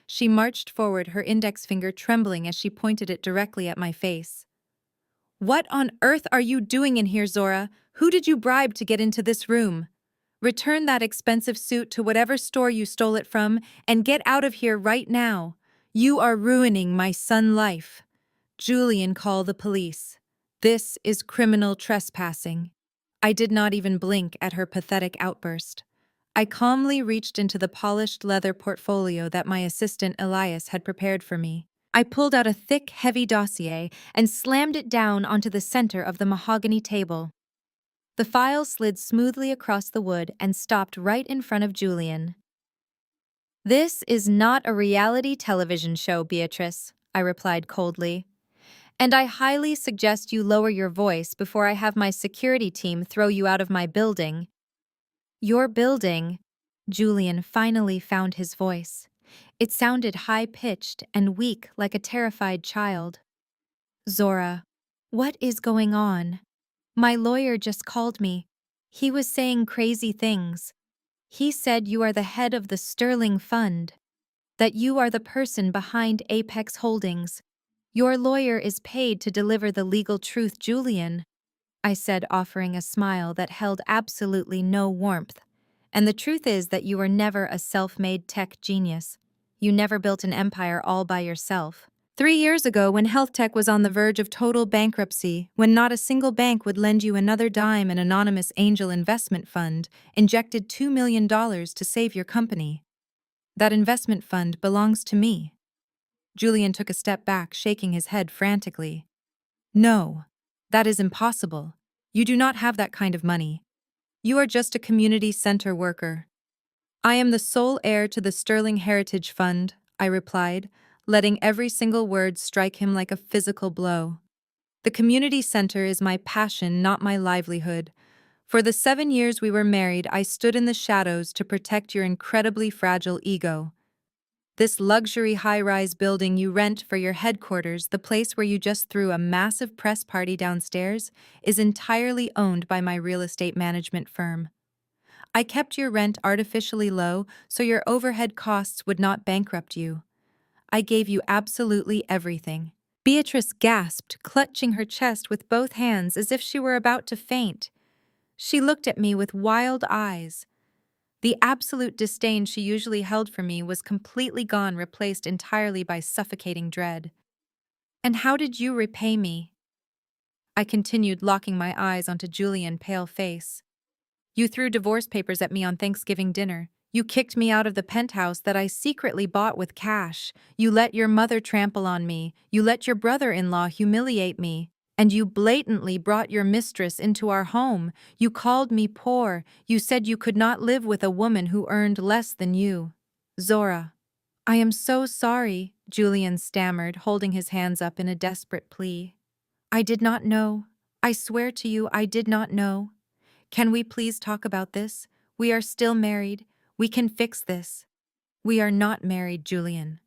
[SPEAKER 1] She marched forward, her index finger trembling as she pointed it directly at my face. "What on earth are you doing in here, Zora? Who did you bribe to get into this room? Return that expensive suit to whatever store you stole it from and get out of here right now. You are ruining my son's life." "Julian, call the police. This is criminal trespassing." I did not even blink at her pathetic outburst. I calmly reached into the polished leather portfolio that my assistant Elias had prepared for me. I pulled out a thick, heavy dossier and slammed it down onto the center of the mahogany table. The file slid smoothly across the wood and stopped right in front of Julian. "This is not a reality television show, Beatrice," I replied coldly. "And I highly suggest you lower your voice before I have my security team throw you out of my building." "Your building?" Julian finally found his voice. It sounded high-pitched and weak, like a terrified child. "Zora, what is going on? My lawyer just called me. He was saying crazy things. He said you are the head of the Sterling Fund, that you are the person behind Apex Holdings. Your lawyer is paid to deliver the legal truth, Julian." I said, offering a smile that held absolutely no warmth. And the truth is that you were never a self-made tech genius. You never built an empire all by yourself. 3 years ago, when health tech was on the verge of total bankruptcy, when not a single bank would lend you another dime, an anonymous angel investment fund injected $2 million to save your company. That investment fund belongs to me. Julian took a step back, shaking his head frantically. No, that is impossible. You do not have that kind of money. You are just a community center worker. I am the sole heir to the Sterling Heritage Fund, I replied, letting every single word strike him like a physical blow. The community center is my passion, not my livelihood. For the 7 years we were married, I stood in the shadows to protect your incredibly fragile ego. This luxury high-rise building you rent for your headquarters, the place where you just threw a massive press party downstairs, is entirely owned by my real estate management firm. I kept your rent artificially low so your overhead costs would not bankrupt you. I gave you absolutely everything. Beatrice gasped, clutching her chest with both hands as if she were about to faint. She looked at me with wild eyes. The absolute disdain she usually held for me was completely gone, replaced entirely by suffocating dread. And how did you repay me? I continued, locking my eyes onto Julian's pale face. You threw divorce papers at me on Thanksgiving dinner. You kicked me out of the penthouse that I secretly bought with cash. You let your mother trample on me. You let your brother-in-law humiliate me. And you blatantly brought your mistress into our home. You called me poor. You said you could not live with a woman who earned less than you. Zora. I am so sorry, Julian stammered, holding his hands up in a desperate plea. I did not know. I swear to you, I did not know. Can we please talk about this? We are still married. We can fix this. We are not married, Julian.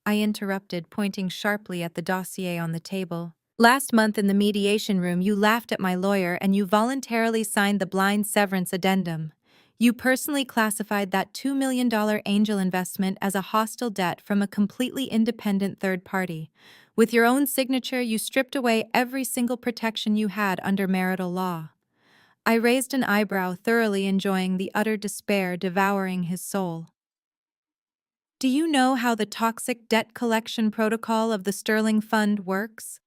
[SPEAKER 1] I interrupted, pointing sharply at the dossier on the table. Last month in the mediation room, you laughed at my lawyer and you voluntarily signed the blind severance addendum. You personally classified that $2 million angel investment as a hostile debt from a completely independent third party. With your own signature, you stripped away every single protection you had under marital law. I raised an eyebrow, thoroughly enjoying the utter despair devouring his soul. Do you know how the toxic debt collection protocol of the Sterling Fund works?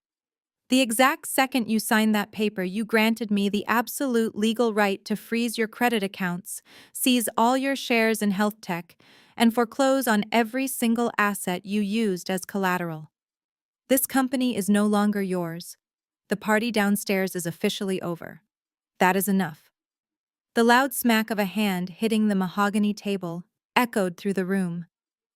[SPEAKER 1] The exact second you signed that paper, you granted me the absolute legal right to freeze your credit accounts, seize all your shares in health tech, and foreclose on every single asset you used as collateral. This company is no longer yours. The party downstairs is officially over. That is enough. The loud smack of a hand hitting the mahogany table echoed through the room.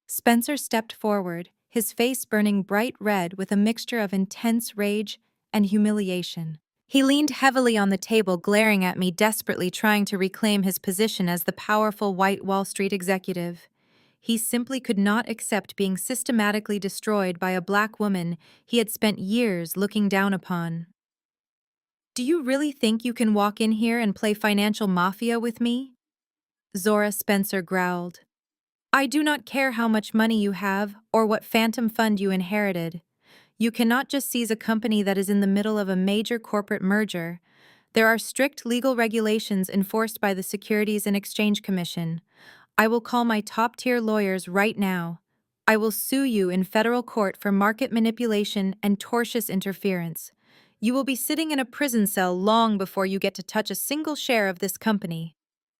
[SPEAKER 1] Spencer stepped forward, his face burning bright red with a mixture of intense rage and humiliation. He leaned heavily on the table, glaring at me, desperately trying to reclaim his position as the powerful white Wall Street executive. He simply could not accept being systematically destroyed by a black woman he had spent years looking down upon. Do you really think you can walk in here and play financial mafia with me? Zora Spencer growled. I do not care how much money you have or what phantom fund you inherited. You cannot just seize a company that is in the middle of a major corporate merger. There are strict legal regulations enforced by the Securities and Exchange Commission. I will call my top-tier lawyers right now. I will sue you in federal court for market manipulation and tortious interference. You will be sitting in a prison cell long before you get to touch a single share of this company.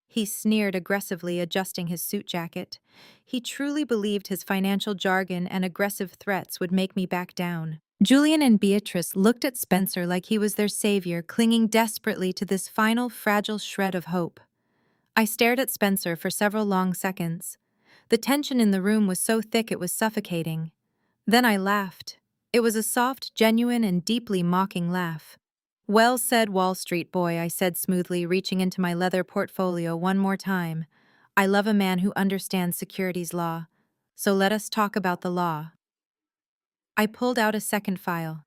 [SPEAKER 1] He sneered aggressively, adjusting his suit jacket. He truly believed his financial jargon and aggressive threats would make me back down. Julian and Beatrice looked at Spencer like he was their savior, clinging desperately to this final fragile shred of hope. I stared at Spencer for several long seconds. The tension in the room was so thick it was suffocating. Then I laughed. It was a soft, genuine, and deeply mocking laugh. Well said, Wall Street boy, I said smoothly, reaching into my leather portfolio one more time. I love a man who understands securities law. So let us talk about the law. I pulled out a second file.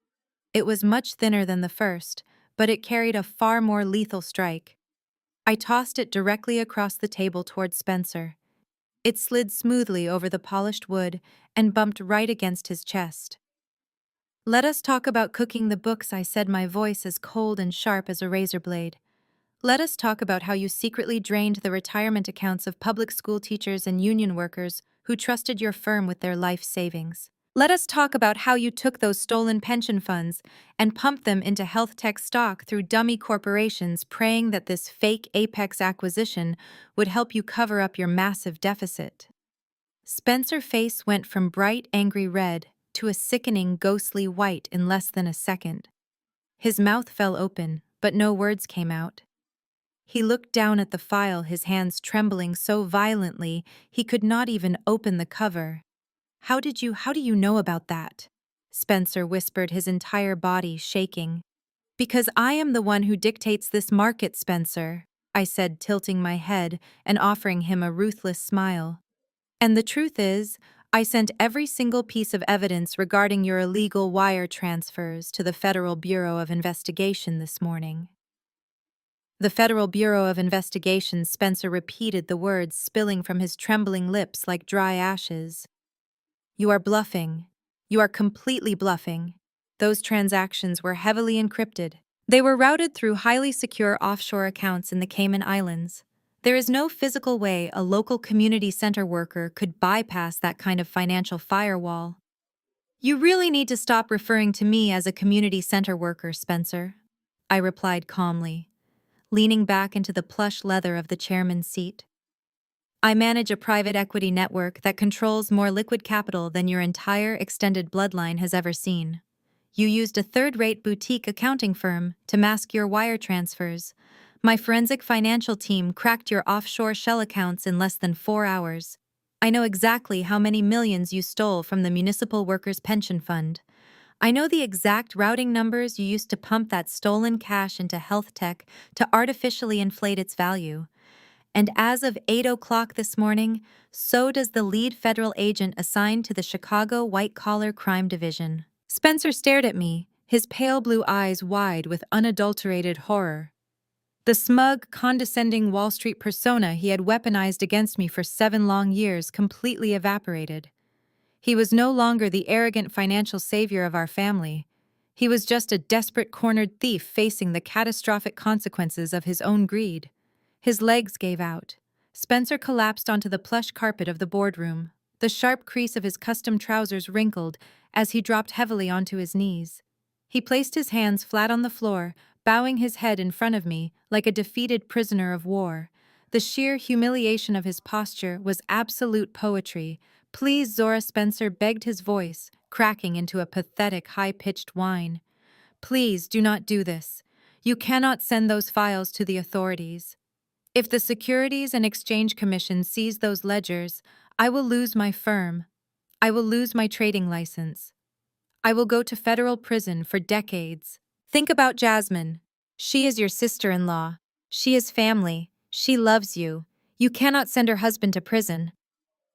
[SPEAKER 1] It was much thinner than the first, but it carried a far more lethal strike. I tossed it directly across the table towards Spencer. It slid smoothly over the polished wood and bumped right against his chest. Let us talk about cooking the books, I said, my voice as cold and sharp as a razor blade. Let us talk about how you secretly drained the retirement accounts of public school teachers and union workers who trusted your firm with their life savings. Let us talk about how you took those stolen pension funds and pumped them into health tech stock through dummy corporations, praying that this fake Apex acquisition would help you cover up your massive deficit. Spencer's face went from bright, angry red to a sickening, ghostly white in less than a second. His mouth fell open, but no words came out. He looked down at the file, his hands trembling so violently he could not even open the cover. How do you know about that?" Spencer whispered, his entire body shaking. "Because I am the one who dictates this market, Spencer," I said, tilting my head and offering him a ruthless smile. "And the truth is, I sent every single piece of evidence regarding your illegal wire transfers to the Federal Bureau of Investigation this morning." The Federal Bureau of Investigation, Spencer repeated the words, spilling from his trembling lips like dry ashes. "You are bluffing. You are completely bluffing. Those transactions were heavily encrypted. They were routed through highly secure offshore accounts in the Cayman Islands. There is no physical way a local community center worker could bypass that kind of financial firewall." "You really need to stop referring to me as a community center worker, Spencer," I replied calmly, leaning back into the plush leather of the chairman's seat. "I manage a private equity network that controls more liquid capital than your entire extended bloodline has ever seen. You used a third-rate boutique accounting firm to mask your wire transfers. My forensic financial team cracked your offshore shell accounts in less than 4 hours. I know exactly how many millions you stole from the Municipal Workers' Pension Fund. I know the exact routing numbers you used to pump that stolen cash into health tech to artificially inflate its value. And as of 8 o'clock this morning, so does the lead federal agent assigned to the Chicago White-Collar Crime Division." Spencer stared at me, his pale blue eyes wide with unadulterated horror. The smug, condescending Wall Street persona he had weaponized against me for 7 long years completely evaporated. He was no longer the arrogant financial savior of our family. He was just a desperate cornered thief facing the catastrophic consequences of his own greed. His legs gave out. Spencer collapsed onto the plush carpet of the boardroom. The sharp crease of his custom trousers wrinkled as he dropped heavily onto his knees. He placed his hands flat on the floor, bowing his head in front of me like a defeated prisoner of war. The sheer humiliation of his posture was absolute poetry. "Please, Zora," Spencer begged, his voice cracking into a pathetic, high-pitched whine. "Please do not do this. You cannot send those files to the authorities. If the Securities and Exchange Commission sees those ledgers, I will lose my firm. I will lose my trading license. I will go to federal prison for decades. Think about Jasmine. She is your sister-in-law. She is family. She loves you. You cannot send her husband to prison."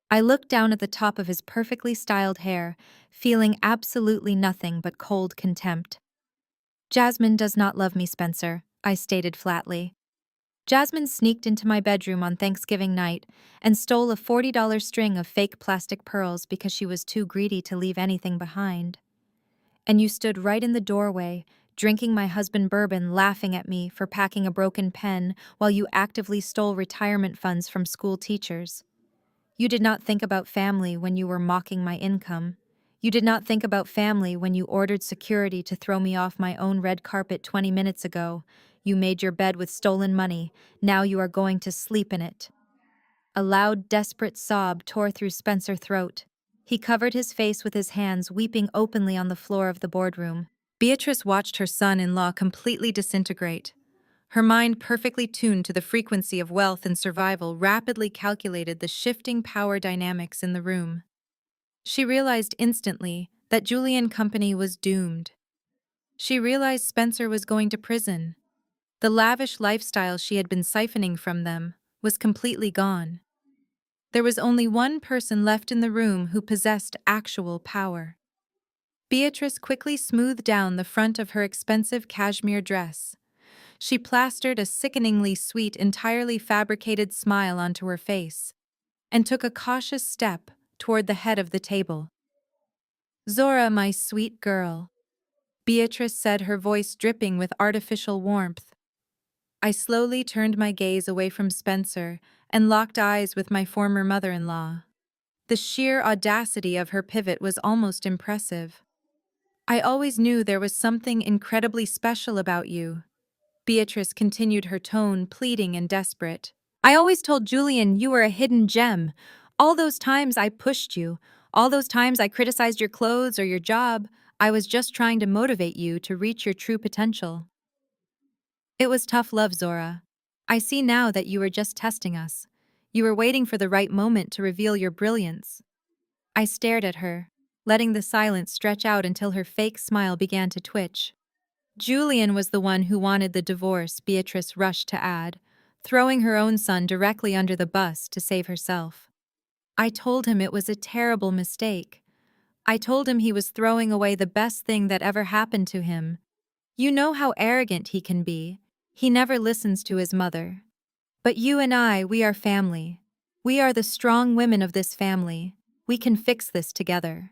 [SPEAKER 1] I looked down at the top of his perfectly styled hair, feeling absolutely nothing but cold contempt. "Jasmine does not love me, Spencer," I stated flatly. "Jasmine sneaked into my bedroom on Thanksgiving night and stole a $40 string of fake plastic pearls because she was too greedy to leave anything behind. And you stood right in the doorway, drinking my husband bourbon, laughing at me for packing a broken pen while you actively stole retirement funds from school teachers. You did not think about family when you were mocking my income. You did not think about family when you ordered security to throw me off my own red carpet 20 minutes ago. You made your bed with stolen money. Now you are going to sleep in it." A loud, desperate sob tore through Spencer's throat. He covered his face with his hands, weeping openly on the floor of the boardroom. Beatrice watched her son-in-law completely disintegrate. Her mind, perfectly tuned to the frequency of wealth and survival, rapidly calculated the shifting power dynamics in the room. She realized instantly that Julian Company was doomed. She realized Spencer was going to prison. The lavish lifestyle she had been siphoning from them was completely gone. There was only one person left in the room who possessed actual power. Beatrice quickly smoothed down the front of her expensive cashmere dress. She plastered a sickeningly sweet, entirely fabricated smile onto her face and took a cautious step toward the head of the table. "Zora, my sweet girl," Beatrice said, her voice dripping with artificial warmth. I slowly turned my gaze away from Spencer and locked eyes with my former mother-in-law. The sheer audacity of her pivot was almost impressive. I always knew there was something incredibly special about you. Beatrice continued, her tone pleading and desperate. I always told Julian you were a hidden gem. All those times I pushed you, all those times I criticized your clothes or your job, I was just trying to motivate you to reach your true potential. It was tough love, Zora. I see now that you were just testing us. You were waiting for the right moment to reveal your brilliance. I stared at her, letting the silence stretch out until her fake smile began to twitch. Julian was the one who wanted the divorce, Beatrice rushed to add, throwing her own son directly under the bus to save herself. I told him it was a terrible mistake. I told him he was throwing away the best thing that ever happened to him. You know how arrogant he can be. He never listens to his mother. But you and I, we are family. We are the strong women of this family. We can fix this together.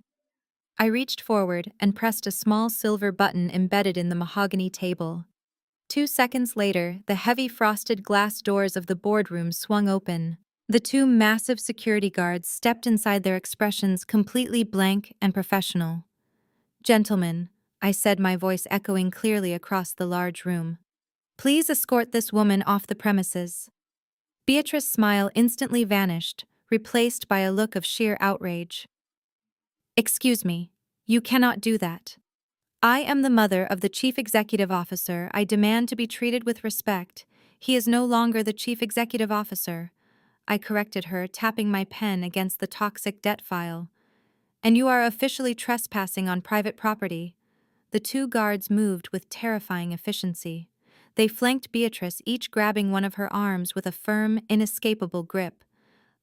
[SPEAKER 1] I reached forward and pressed a small silver button embedded in the mahogany table. 2 seconds later, the heavy frosted glass doors of the boardroom swung open. The two massive security guards stepped inside, their expressions completely blank and professional. Gentlemen, I said, my voice echoing clearly across the large room. Please escort this woman off the premises. Beatrice's smile instantly vanished, replaced by a look of sheer outrage. Excuse me, you cannot do that. I am the mother of the chief executive officer. I demand to be treated with respect. He is no longer the chief executive officer. I corrected her, tapping my pen against the toxic debt file. And you are officially trespassing on private property. The two guards moved with terrifying efficiency. They flanked Beatrice, each grabbing one of her arms with a firm, inescapable grip.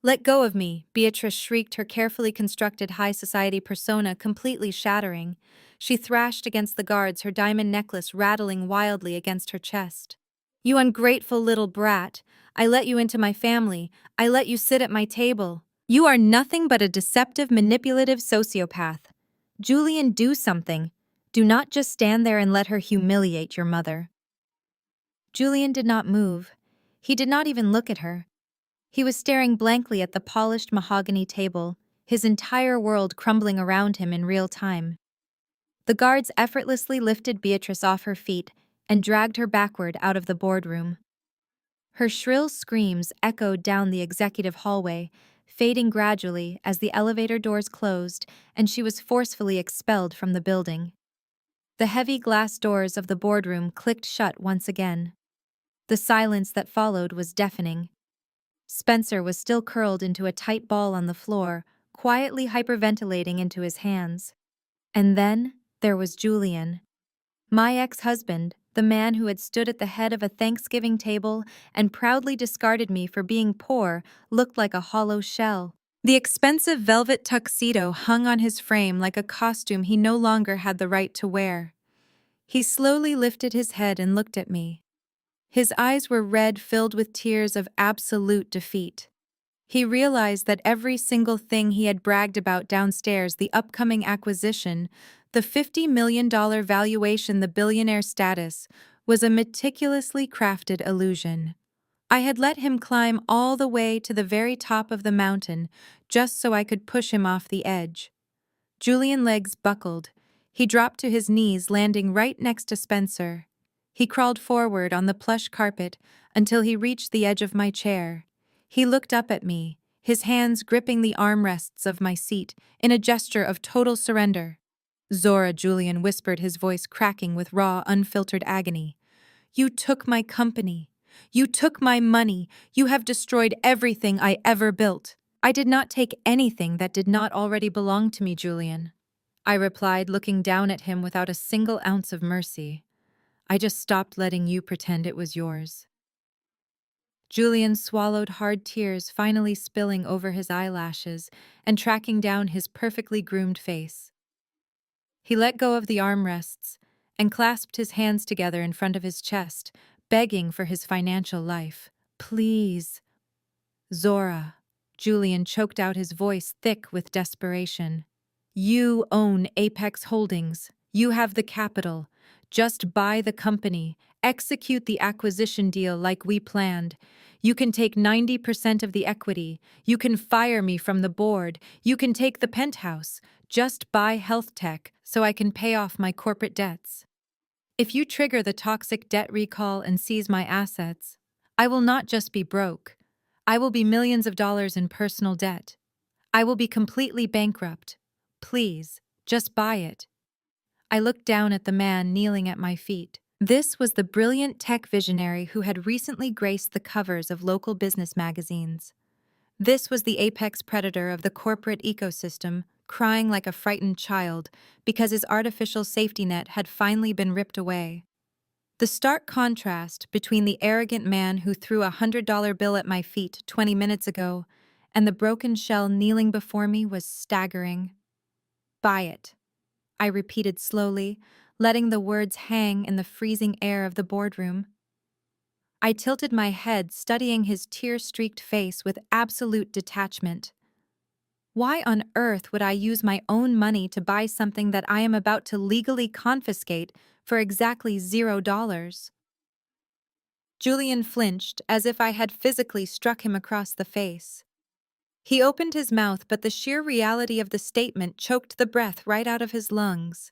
[SPEAKER 1] Let go of me, Beatrice shrieked, her carefully constructed high society persona completely shattering. She thrashed against the guards, her diamond necklace rattling wildly against her chest. You ungrateful little brat. I let you into my family. I let you sit at my table. You are nothing but a deceptive, manipulative sociopath. Julian, do something. Do not just stand there and let her humiliate your mother. Julian did not move. He did not even look at her. He was staring blankly at the polished mahogany table, his entire world crumbling around him in real time. The guards effortlessly lifted Beatrice off her feet and dragged her backward out of the boardroom. Her shrill screams echoed down the executive hallway, fading gradually as the elevator doors closed and she was forcefully expelled from the building. The heavy glass doors of the boardroom clicked shut once again. The silence that followed was deafening. Spencer was still curled into a tight ball on the floor, quietly hyperventilating into his hands. And then there was Julian. My ex-husband, the man who had stood at the head of a Thanksgiving table and proudly discarded me for being poor, looked like a hollow shell. The expensive velvet tuxedo hung on his frame like a costume he no longer had the right to wear. He slowly lifted his head and looked at me. His eyes were red, filled with tears of absolute defeat. He realized that every single thing he had bragged about downstairs, the upcoming acquisition, the $50 million valuation, the billionaire status, was a meticulously crafted illusion. I had let him climb all the way to the very top of the mountain just so I could push him off the edge. Julian's legs buckled. He dropped to his knees, landing right next to Spencer. He crawled forward on the plush carpet until he reached the edge of my chair. He looked up at me, his hands gripping the armrests of my seat in a gesture of total surrender. Zora, Julian whispered, his voice cracking with raw, unfiltered agony. You took my company. You took my money. You have destroyed everything I ever built. I did not take anything that did not already belong to me, Julian. I replied, looking down at him without a single ounce of mercy. I just stopped letting you pretend it was yours. Julian swallowed hard tears, finally spilling over his eyelashes and tracking down his perfectly groomed face. He let go of the armrests and clasped his hands together in front of his chest, begging for his financial life. Please. Zora. Julian choked out, his voice thick with desperation. You own Apex Holdings. You have the capital. Just buy the company. Execute the acquisition deal like we planned. You can take 90% of the equity. You can fire me from the board. You can take the penthouse. Just buy health tech so I can pay off my corporate debts. If you trigger the toxic debt recall and seize my assets, I will not just be broke. I will be millions of dollars in personal debt. I will be completely bankrupt. Please, just buy it. I looked down at the man kneeling at my feet. This was the brilliant tech visionary who had recently graced the covers of local business magazines. This was the apex predator of the corporate ecosystem, crying like a frightened child because his artificial safety net had finally been ripped away. The stark contrast between the arrogant man who threw a $100 bill at my feet 20 minutes ago and the broken shell kneeling before me was staggering. Buy it, I repeated slowly, letting the words hang in the freezing air of the boardroom. I tilted my head, studying his tear-streaked face with absolute detachment. Why on earth would I use my own money to buy something that I am about to legally confiscate for exactly $0? Julian flinched, as if I had physically struck him across the face. He opened his mouth, but the sheer reality of the statement choked the breath right out of his lungs.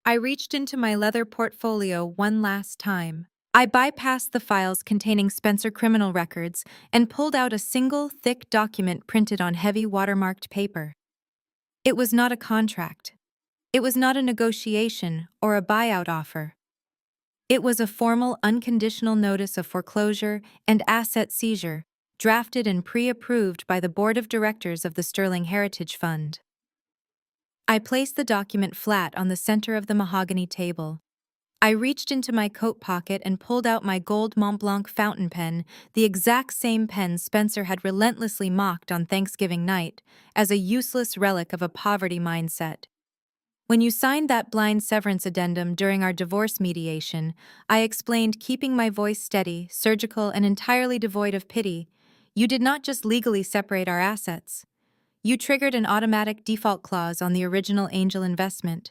[SPEAKER 1] I reached into my leather portfolio one last time. I bypassed the files containing Spencer criminal records and pulled out a single, thick document printed on heavy watermarked paper. It was not a contract. It was not a negotiation or a buyout offer. It was a formal, unconditional notice of foreclosure and asset seizure, drafted and pre-approved by the board of directors of the Sterling Heritage Fund. I placed the document flat on the center of the mahogany table. I reached into my coat pocket and pulled out my gold Montblanc fountain pen, the exact same pen Spencer had relentlessly mocked on Thanksgiving night, as a useless relic of a poverty mindset. When you signed that blind severance addendum during our divorce mediation, I explained, keeping my voice steady, surgical, and entirely devoid of pity, you did not just legally separate our assets. You triggered an automatic default clause on the original angel investment.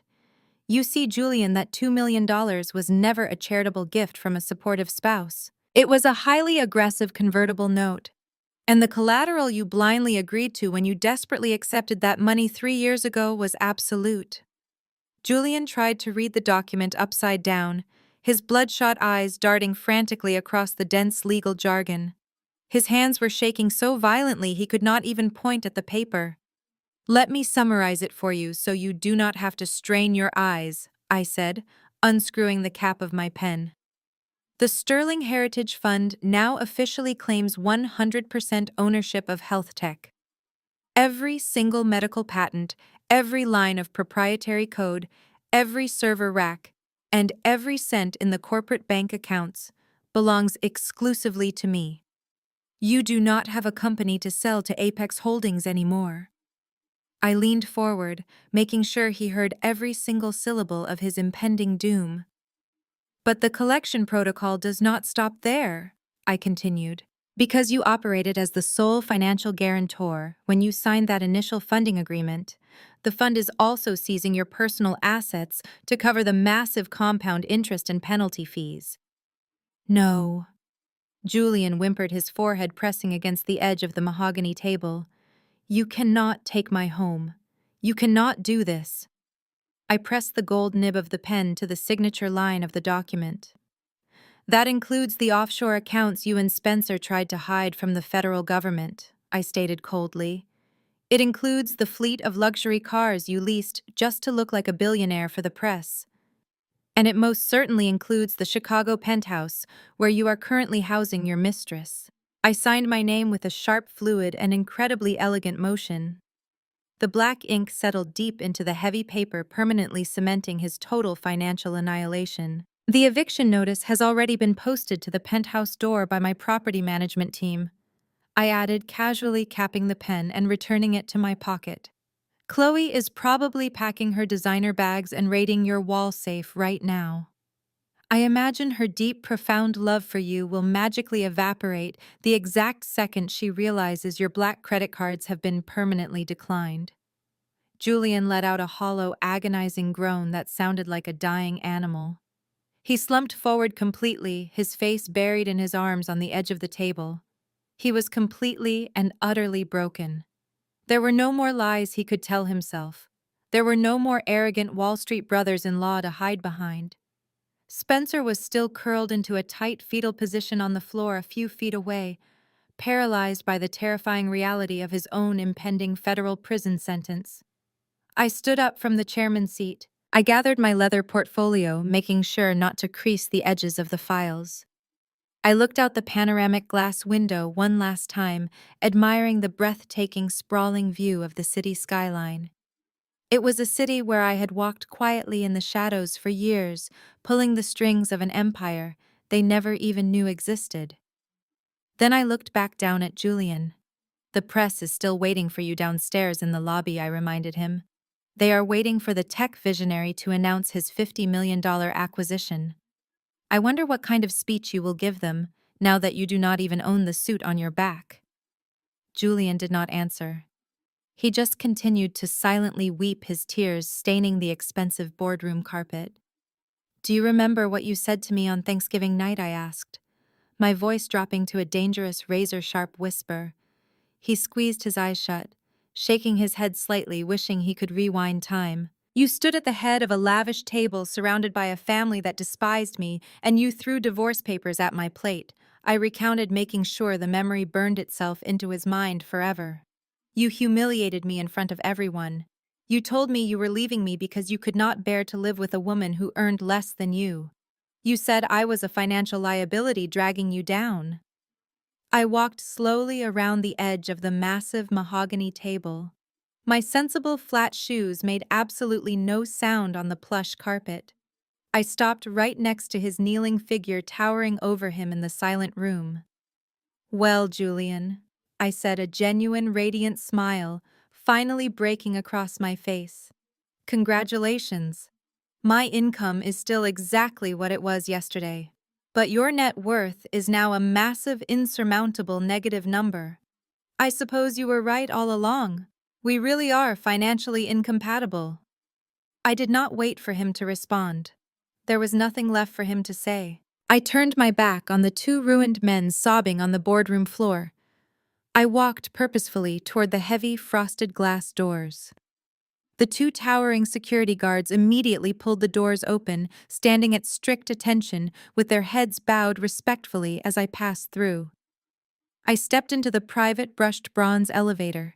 [SPEAKER 1] You see, Julian, that $2 million was never a charitable gift from a supportive spouse. It was a highly aggressive convertible note. And the collateral you blindly agreed to when you desperately accepted that money 3 years ago was absolute. Julian tried to read the document upside down, his bloodshot eyes darting frantically across the dense legal jargon. His hands were shaking so violently he could not even point at the paper. Let me summarize it for you so you do not have to strain your eyes, I said, unscrewing the cap of my pen. The Sterling Heritage Fund now officially claims 100% ownership of health tech. Every single medical patent, every line of proprietary code, every server rack, and every cent in the corporate bank accounts belongs exclusively to me. You do not have a company to sell to Apex Holdings anymore. I leaned forward, making sure he heard every single syllable of his impending doom. But the collection protocol does not stop there, I continued. Because you operated as the sole financial guarantor when you signed that initial funding agreement, the fund is also seizing your personal assets to cover the massive compound interest and penalty fees. No. Julian whimpered, his forehead pressing against the edge of the mahogany table. You cannot take my home. You cannot do this. I pressed the gold nib of the pen to the signature line of the document. That includes the offshore accounts you and Spencer tried to hide from the federal government, I stated coldly. It includes the fleet of luxury cars you leased just to look like a billionaire for the press. And it most certainly includes the Chicago penthouse where you are currently housing your mistress. I signed my name with a sharp, fluid, and incredibly elegant motion. The black ink settled deep into the heavy paper, permanently cementing his total financial annihilation. The eviction notice has already been posted to the penthouse door by my property management team, I added, casually capping the pen and returning it to my pocket. Chloe is probably packing her designer bags and raiding your wall safe right now. I imagine her deep, profound love for you will magically evaporate the exact second she realizes your black credit cards have been permanently declined. Julian let out a hollow, agonizing groan that sounded like a dying animal. He slumped forward completely, his face buried in his arms on the edge of the table. He was completely and utterly broken. There were no more lies he could tell himself. There were no more arrogant Wall Street brothers-in-law to hide behind. Spencer was still curled into a tight fetal position on the floor a few feet away, paralyzed by the terrifying reality of his own impending federal prison sentence. I stood up from the chairman's seat. I gathered my leather portfolio, making sure not to crease the edges of the files. I looked out the panoramic glass window one last time, admiring the breathtaking, sprawling view of the city skyline. It was a city where I had walked quietly in the shadows for years, pulling the strings of an empire they never even knew existed. Then I looked back down at Julian. "The press is still waiting for you downstairs in the lobby," I reminded him. "They are waiting for the tech visionary to announce his $50 million acquisition. I wonder what kind of speech you will give them, now that you do not even own the suit on your back." Julian did not answer. He just continued to silently weep, his tears staining the expensive boardroom carpet. "Do you remember what you said to me on Thanksgiving night?" I asked, my voice dropping to a dangerous razor-sharp whisper. He squeezed his eyes shut, shaking his head slightly, wishing he could rewind time. "You stood at the head of a lavish table surrounded by a family that despised me, and you threw divorce papers at my plate," I recounted, making sure the memory burned itself into his mind forever. "You humiliated me in front of everyone. You told me you were leaving me because you could not bear to live with a woman who earned less than you. You said I was a financial liability dragging you down." I walked slowly around the edge of the massive mahogany table. My sensible flat shoes made absolutely no sound on the plush carpet. I stopped right next to his kneeling figure towering over him in the silent room. "Well, Julian," I said, a genuine radiant smile finally breaking across my face. "Congratulations. My income is still exactly what it was yesterday. But your net worth is now a massive, insurmountable negative number. I suppose you were right all along. We really are financially incompatible." I did not wait for him to respond. There was nothing left for him to say. I turned my back on the two ruined men sobbing on the boardroom floor. I walked purposefully toward the heavy, frosted glass doors. The two towering security guards immediately pulled the doors open, standing at strict attention, with their heads bowed respectfully as I passed through. I stepped into the private brushed bronze elevator.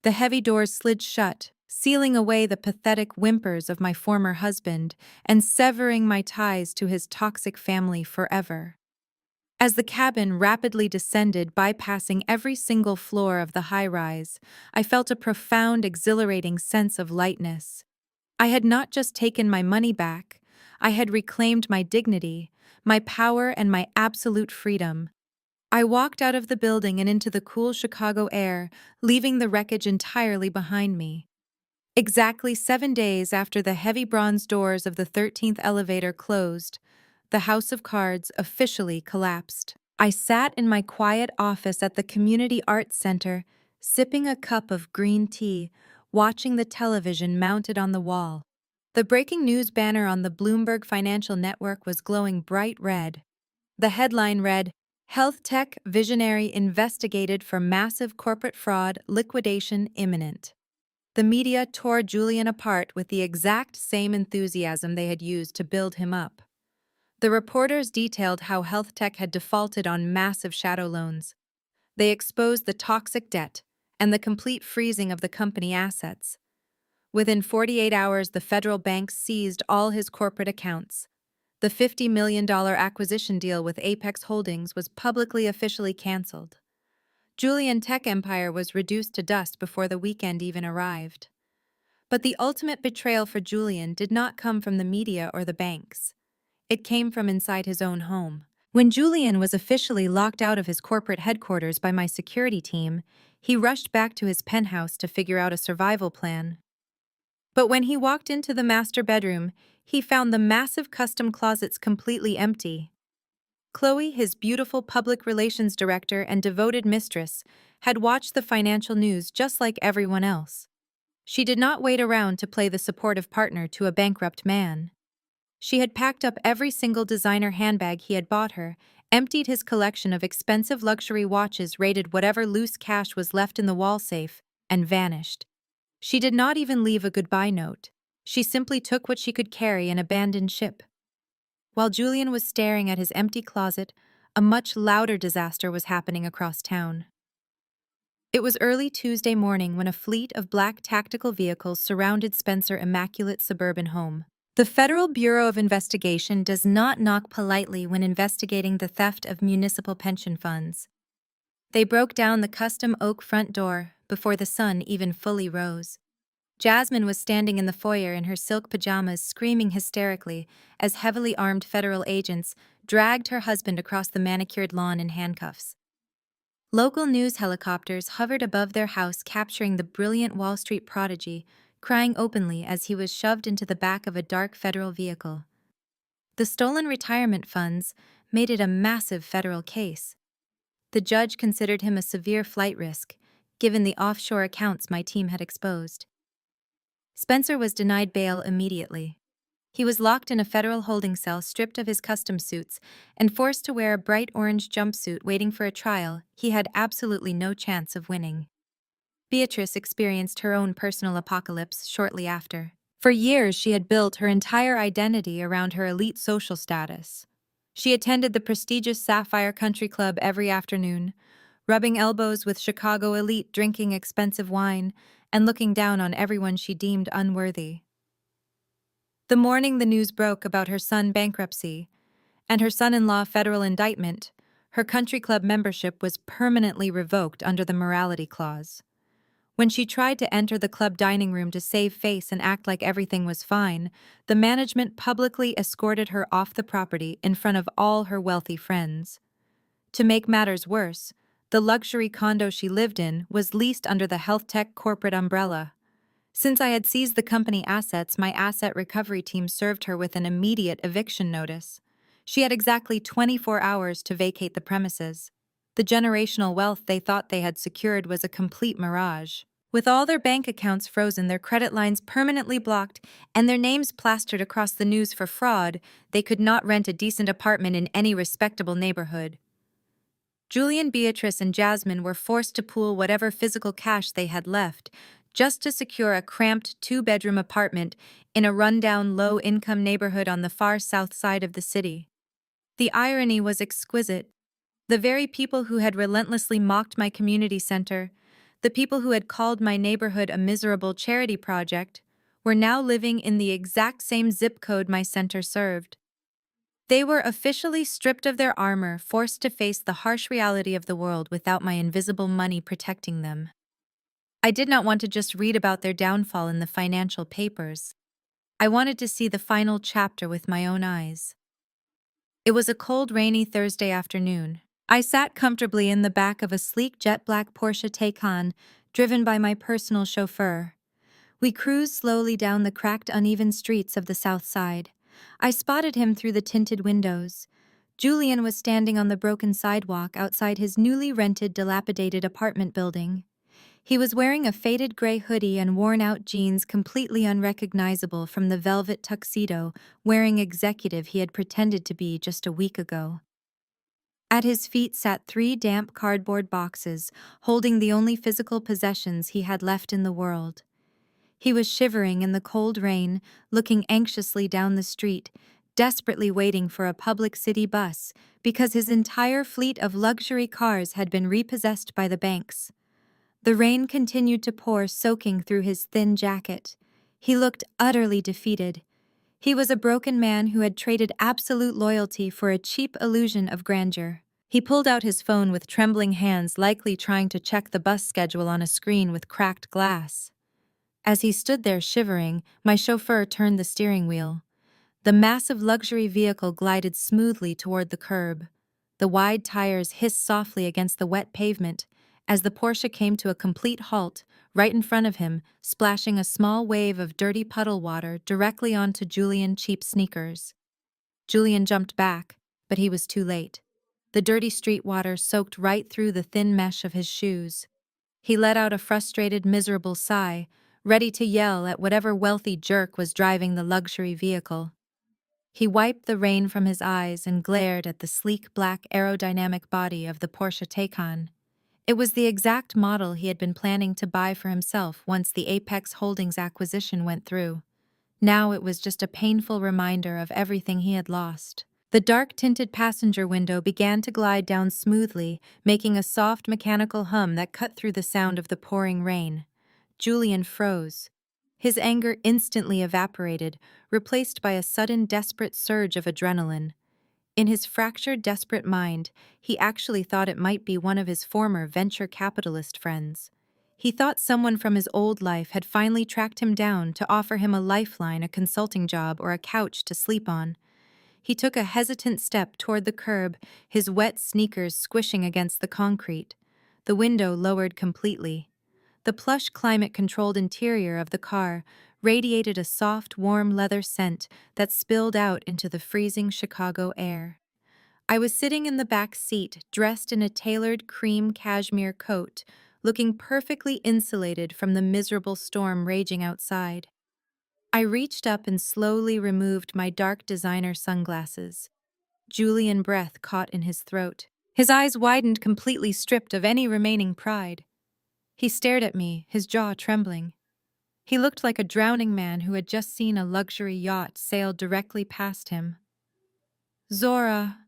[SPEAKER 1] The heavy doors slid shut, sealing away the pathetic whimpers of my former husband and severing my ties to his toxic family forever. As the cabin rapidly descended, bypassing every single floor of the high-rise, I felt a profound, exhilarating sense of lightness. I had not just taken my money back, I had reclaimed my dignity, my power, and my absolute freedom. I walked out of the building and into the cool Chicago air, leaving the wreckage entirely behind me. Exactly 7 days after the heavy bronze doors of the 13th elevator closed, the house of cards officially collapsed. I sat in my quiet office at the Community Arts Center, sipping a cup of green tea, watching the television mounted on the wall. The breaking news banner on the Bloomberg Financial Network was glowing bright red. The headline read, "Health Tech Visionary Investigated for Massive Corporate Fraud, Liquidation Imminent." The media tore Julian apart with the exact same enthusiasm they had used to build him up. The reporters detailed how health tech had defaulted on massive shadow loans. They exposed the toxic debt and the complete freezing of the company assets. Within 48 hours, the federal bank seized all his corporate accounts. The $50 million acquisition deal with Apex Holdings was publicly officially canceled. Julian's tech empire was reduced to dust before the weekend even arrived. But the ultimate betrayal for Julian did not come from the media or the banks. It came from inside his own home. When Julian was officially locked out of his corporate headquarters by my security team, he rushed back to his penthouse to figure out a survival plan. But when he walked into the master bedroom, he found the massive custom closets completely empty. Chloe, his beautiful public relations director and devoted mistress, had watched the financial news just like everyone else. She did not wait around to play the supportive partner to a bankrupt man. She had packed up every single designer handbag he had bought her, emptied his collection of expensive luxury watches, raided whatever loose cash was left in the wall safe, and vanished. She did not even leave a goodbye note. She simply took what she could carry and abandoned ship. While Julian was staring at his empty closet, a much louder disaster was happening across town. It was early Tuesday morning when a fleet of black tactical vehicles surrounded Spencer's immaculate suburban home. The Federal Bureau of Investigation does not knock politely when investigating the theft of municipal pension funds. They broke down the custom oak front door before the sun even fully rose. Jasmine was standing in the foyer in her silk pajamas, screaming hysterically as heavily armed federal agents dragged her husband across the manicured lawn in handcuffs. Local news helicopters hovered above their house, capturing the brilliant Wall Street prodigy, crying openly as he was shoved into the back of a dark federal vehicle. The stolen retirement funds made it a massive federal case. The judge considered him a severe flight risk, given the offshore accounts my team had exposed. Spencer was denied bail immediately. He was locked in a federal holding cell, stripped of his custom suits, and forced to wear a bright orange jumpsuit, waiting for a trial he had absolutely no chance of winning. Beatrice experienced her own personal apocalypse shortly after. For years, she had built her entire identity around her elite social status. She attended the prestigious Sapphire Country Club every afternoon, rubbing elbows with Chicago elite, drinking expensive wine, and looking down on everyone she deemed unworthy. The morning the news broke about her son's bankruptcy and her son-in-law federal indictment, her country club membership was permanently revoked under the morality clause. When she tried to enter the club dining room to save face and act like everything was fine, the management publicly escorted her off the property in front of all her wealthy friends. To make matters worse, the luxury condo she lived in was leased under the health tech corporate umbrella. Since I had seized the company assets, my asset recovery team served her with an immediate eviction notice. She had exactly 24 hours to vacate the premises. The generational wealth they thought they had secured was a complete mirage. With all their bank accounts frozen, their credit lines permanently blocked, and their names plastered across the news for fraud, they could not rent a decent apartment in any respectable neighborhood. Julian, Beatrice, and Jasmine were forced to pool whatever physical cash they had left just to secure a cramped two-bedroom apartment in a rundown, low-income neighborhood on the far south side of the city. The irony was exquisite. The very people who had relentlessly mocked my community center, the people who had called my neighborhood a miserable charity project, were now living in the exact same zip code my center served. They were officially stripped of their armor, forced to face the harsh reality of the world without my invisible money protecting them. I did not want to just read about their downfall in the financial papers. I wanted to see the final chapter with my own eyes. It was a cold, rainy Thursday afternoon. I sat comfortably in the back of a sleek jet-black Porsche Taycan, driven by my personal chauffeur. We cruised slowly down the cracked, uneven streets of the South Side. I spotted him through the tinted windows. Julian was standing on the broken sidewalk outside his newly rented, dilapidated apartment building. He was wearing a faded gray hoodie and worn-out jeans, completely unrecognizable from the velvet tuxedo wearing executive he had pretended to be just a week ago. At his feet sat 3 damp cardboard boxes, holding the only physical possessions he had left in the world. He was shivering in the cold rain, looking anxiously down the street, desperately waiting for a public city bus because his entire fleet of luxury cars had been repossessed by the banks. The rain continued to pour, soaking through his thin jacket. He looked utterly defeated. He was a broken man who had traded absolute loyalty for a cheap illusion of grandeur. He pulled out his phone with trembling hands, likely trying to check the bus schedule on a screen with cracked glass. As he stood there shivering, my chauffeur turned the steering wheel. The massive luxury vehicle glided smoothly toward the curb. The wide tires hissed softly against the wet pavement as the Porsche came to a complete halt right in front of him, splashing a small wave of dirty puddle water directly onto Julian's cheap sneakers. Julian jumped back, but he was too late. The dirty street water soaked right through the thin mesh of his shoes. He let out a frustrated, miserable sigh, ready to yell at whatever wealthy jerk was driving the luxury vehicle. He wiped the rain from his eyes and glared at the sleek black aerodynamic body of the Porsche Taycan. It was the exact model he had been planning to buy for himself once the Apex Holdings acquisition went through. Now it was just a painful reminder of everything he had lost. The dark-tinted passenger window began to glide down smoothly, making a soft mechanical hum that cut through the sound of the pouring rain. Julian froze. His anger instantly evaporated, replaced by a sudden desperate surge of adrenaline. In his fractured, desperate mind, he actually thought it might be one of his former venture capitalist friends. He thought someone from his old life had finally tracked him down to offer him a lifeline, a consulting job, or a couch to sleep on. He took a hesitant step toward the curb, his wet sneakers squishing against the concrete. The window lowered completely. The plush climate-controlled interior of the car radiated a soft, warm leather scent that spilled out into the freezing Chicago air. I was sitting in the back seat, dressed in a tailored cream cashmere coat, looking perfectly insulated from the miserable storm raging outside. I reached up and slowly removed my dark designer sunglasses. Julian breath caught in his throat. His eyes widened, completely stripped of any remaining pride. He stared at me, his jaw trembling. He looked like a drowning man who had just seen a luxury yacht sail directly past him. "Zora,"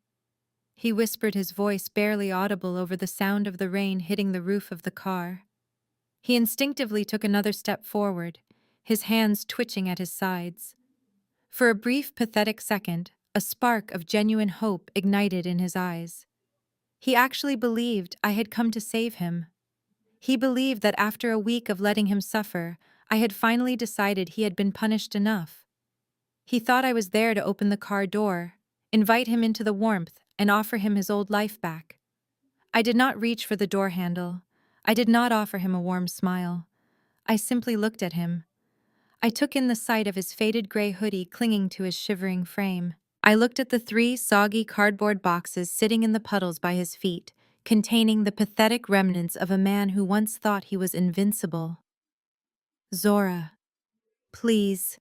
[SPEAKER 1] he whispered, his voice barely audible over the sound of the rain hitting the roof of the car. He instinctively took another step forward, his hands twitching at his sides. For a brief, pathetic second, a spark of genuine hope ignited in his eyes. He actually believed I had come to save him. He believed that after a week of letting him suffer, I had finally decided he had been punished enough. He thought I was there to open the car door, invite him into the warmth, and offer him his old life back. I did not reach for the door handle. I did not offer him a warm smile. I simply looked at him. I took in the sight of his faded gray hoodie clinging to his shivering frame. I looked at the 3 soggy cardboard boxes sitting in the puddles by his feet, containing the pathetic remnants of a man who once thought he was invincible. "Zora, please,"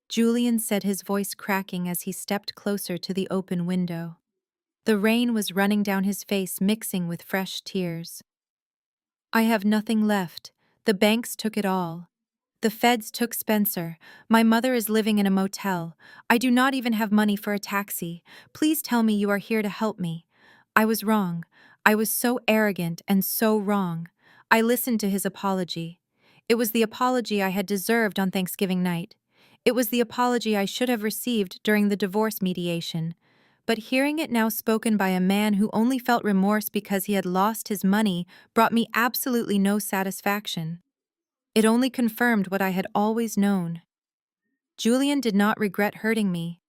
[SPEAKER 1] Julian said, his voice cracking as he stepped closer to the open window. The rain was running down his face, mixing with fresh tears. "I have nothing left. The banks took it all. The feds took Spencer. My mother is living in a motel. I do not even have money for a taxi. Please tell me you are here to help me. I was wrong. I was so arrogant and so wrong. I listened to his apology. It was the apology I had deserved on Thanksgiving night. It was the apology I should have received during the divorce mediation. But hearing it now spoken by a man who only felt remorse because he had lost his money brought me absolutely no satisfaction. It only confirmed what I had always known. Julian did not regret hurting me.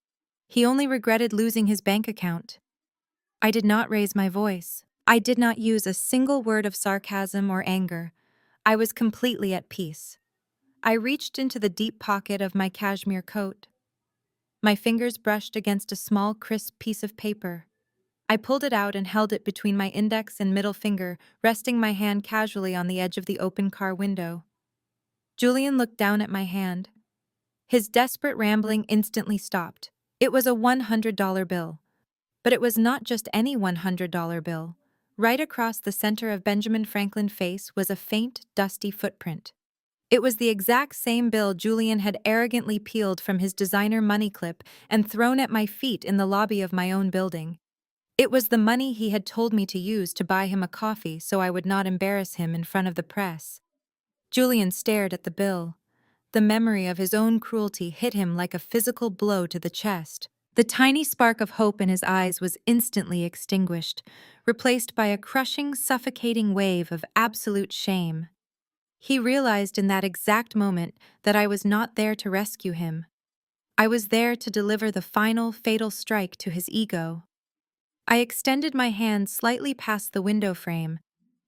[SPEAKER 1] He only regretted losing his bank account. I did not raise my voice. I did not use a single word of sarcasm or anger. I was completely at peace. I reached into the deep pocket of my cashmere coat. My fingers brushed against a small, crisp piece of paper. I pulled it out and held it between my index and middle finger, resting my hand casually on the edge of the open car window. Julian looked down at my hand. His desperate rambling instantly stopped. It was a $100 bill. But it was not just any $100 bill. Right across the center of Benjamin Franklin's face was a faint, dusty footprint. It was the exact same bill Julian had arrogantly peeled from his designer money clip and thrown at my feet in the lobby of my own building. It was the money he had told me to use to buy him a coffee so I would not embarrass him in front of the press. Julian stared at the bill. The memory of his own cruelty hit him like a physical blow to the chest. The tiny spark of hope in his eyes was instantly extinguished, replaced by a crushing, suffocating wave of absolute shame. He realized in that exact moment that I was not there to rescue him. I was there to deliver the final, fatal strike to his ego. I extended my hand slightly past the window frame.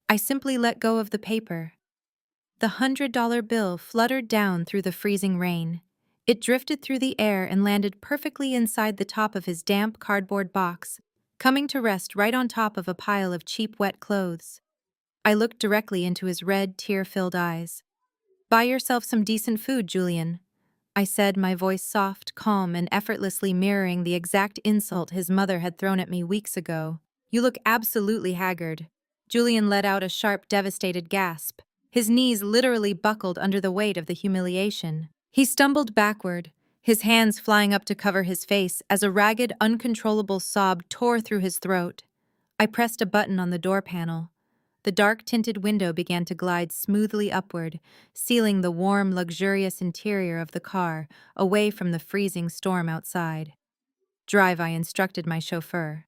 [SPEAKER 1] I simply let go of the paper. The $100 bill fluttered down through the freezing rain. It drifted through the air and landed perfectly inside the top of his damp cardboard box, coming to rest right on top of a pile of cheap wet clothes. I looked directly into his red, tear-filled eyes. Buy yourself some decent food, Julian, I said, my voice soft, calm, and effortlessly mirroring the exact insult his mother had thrown at me weeks ago. You look absolutely haggard. Julian let out a sharp, devastated gasp. His knees literally buckled under the weight of the humiliation. He stumbled backward, his hands flying up to cover his face as a ragged, uncontrollable sob tore through his throat. I pressed a button on the door panel. The dark-tinted window began to glide smoothly upward, sealing the warm, luxurious interior of the car away from the freezing storm outside. Drive, I instructed my chauffeur.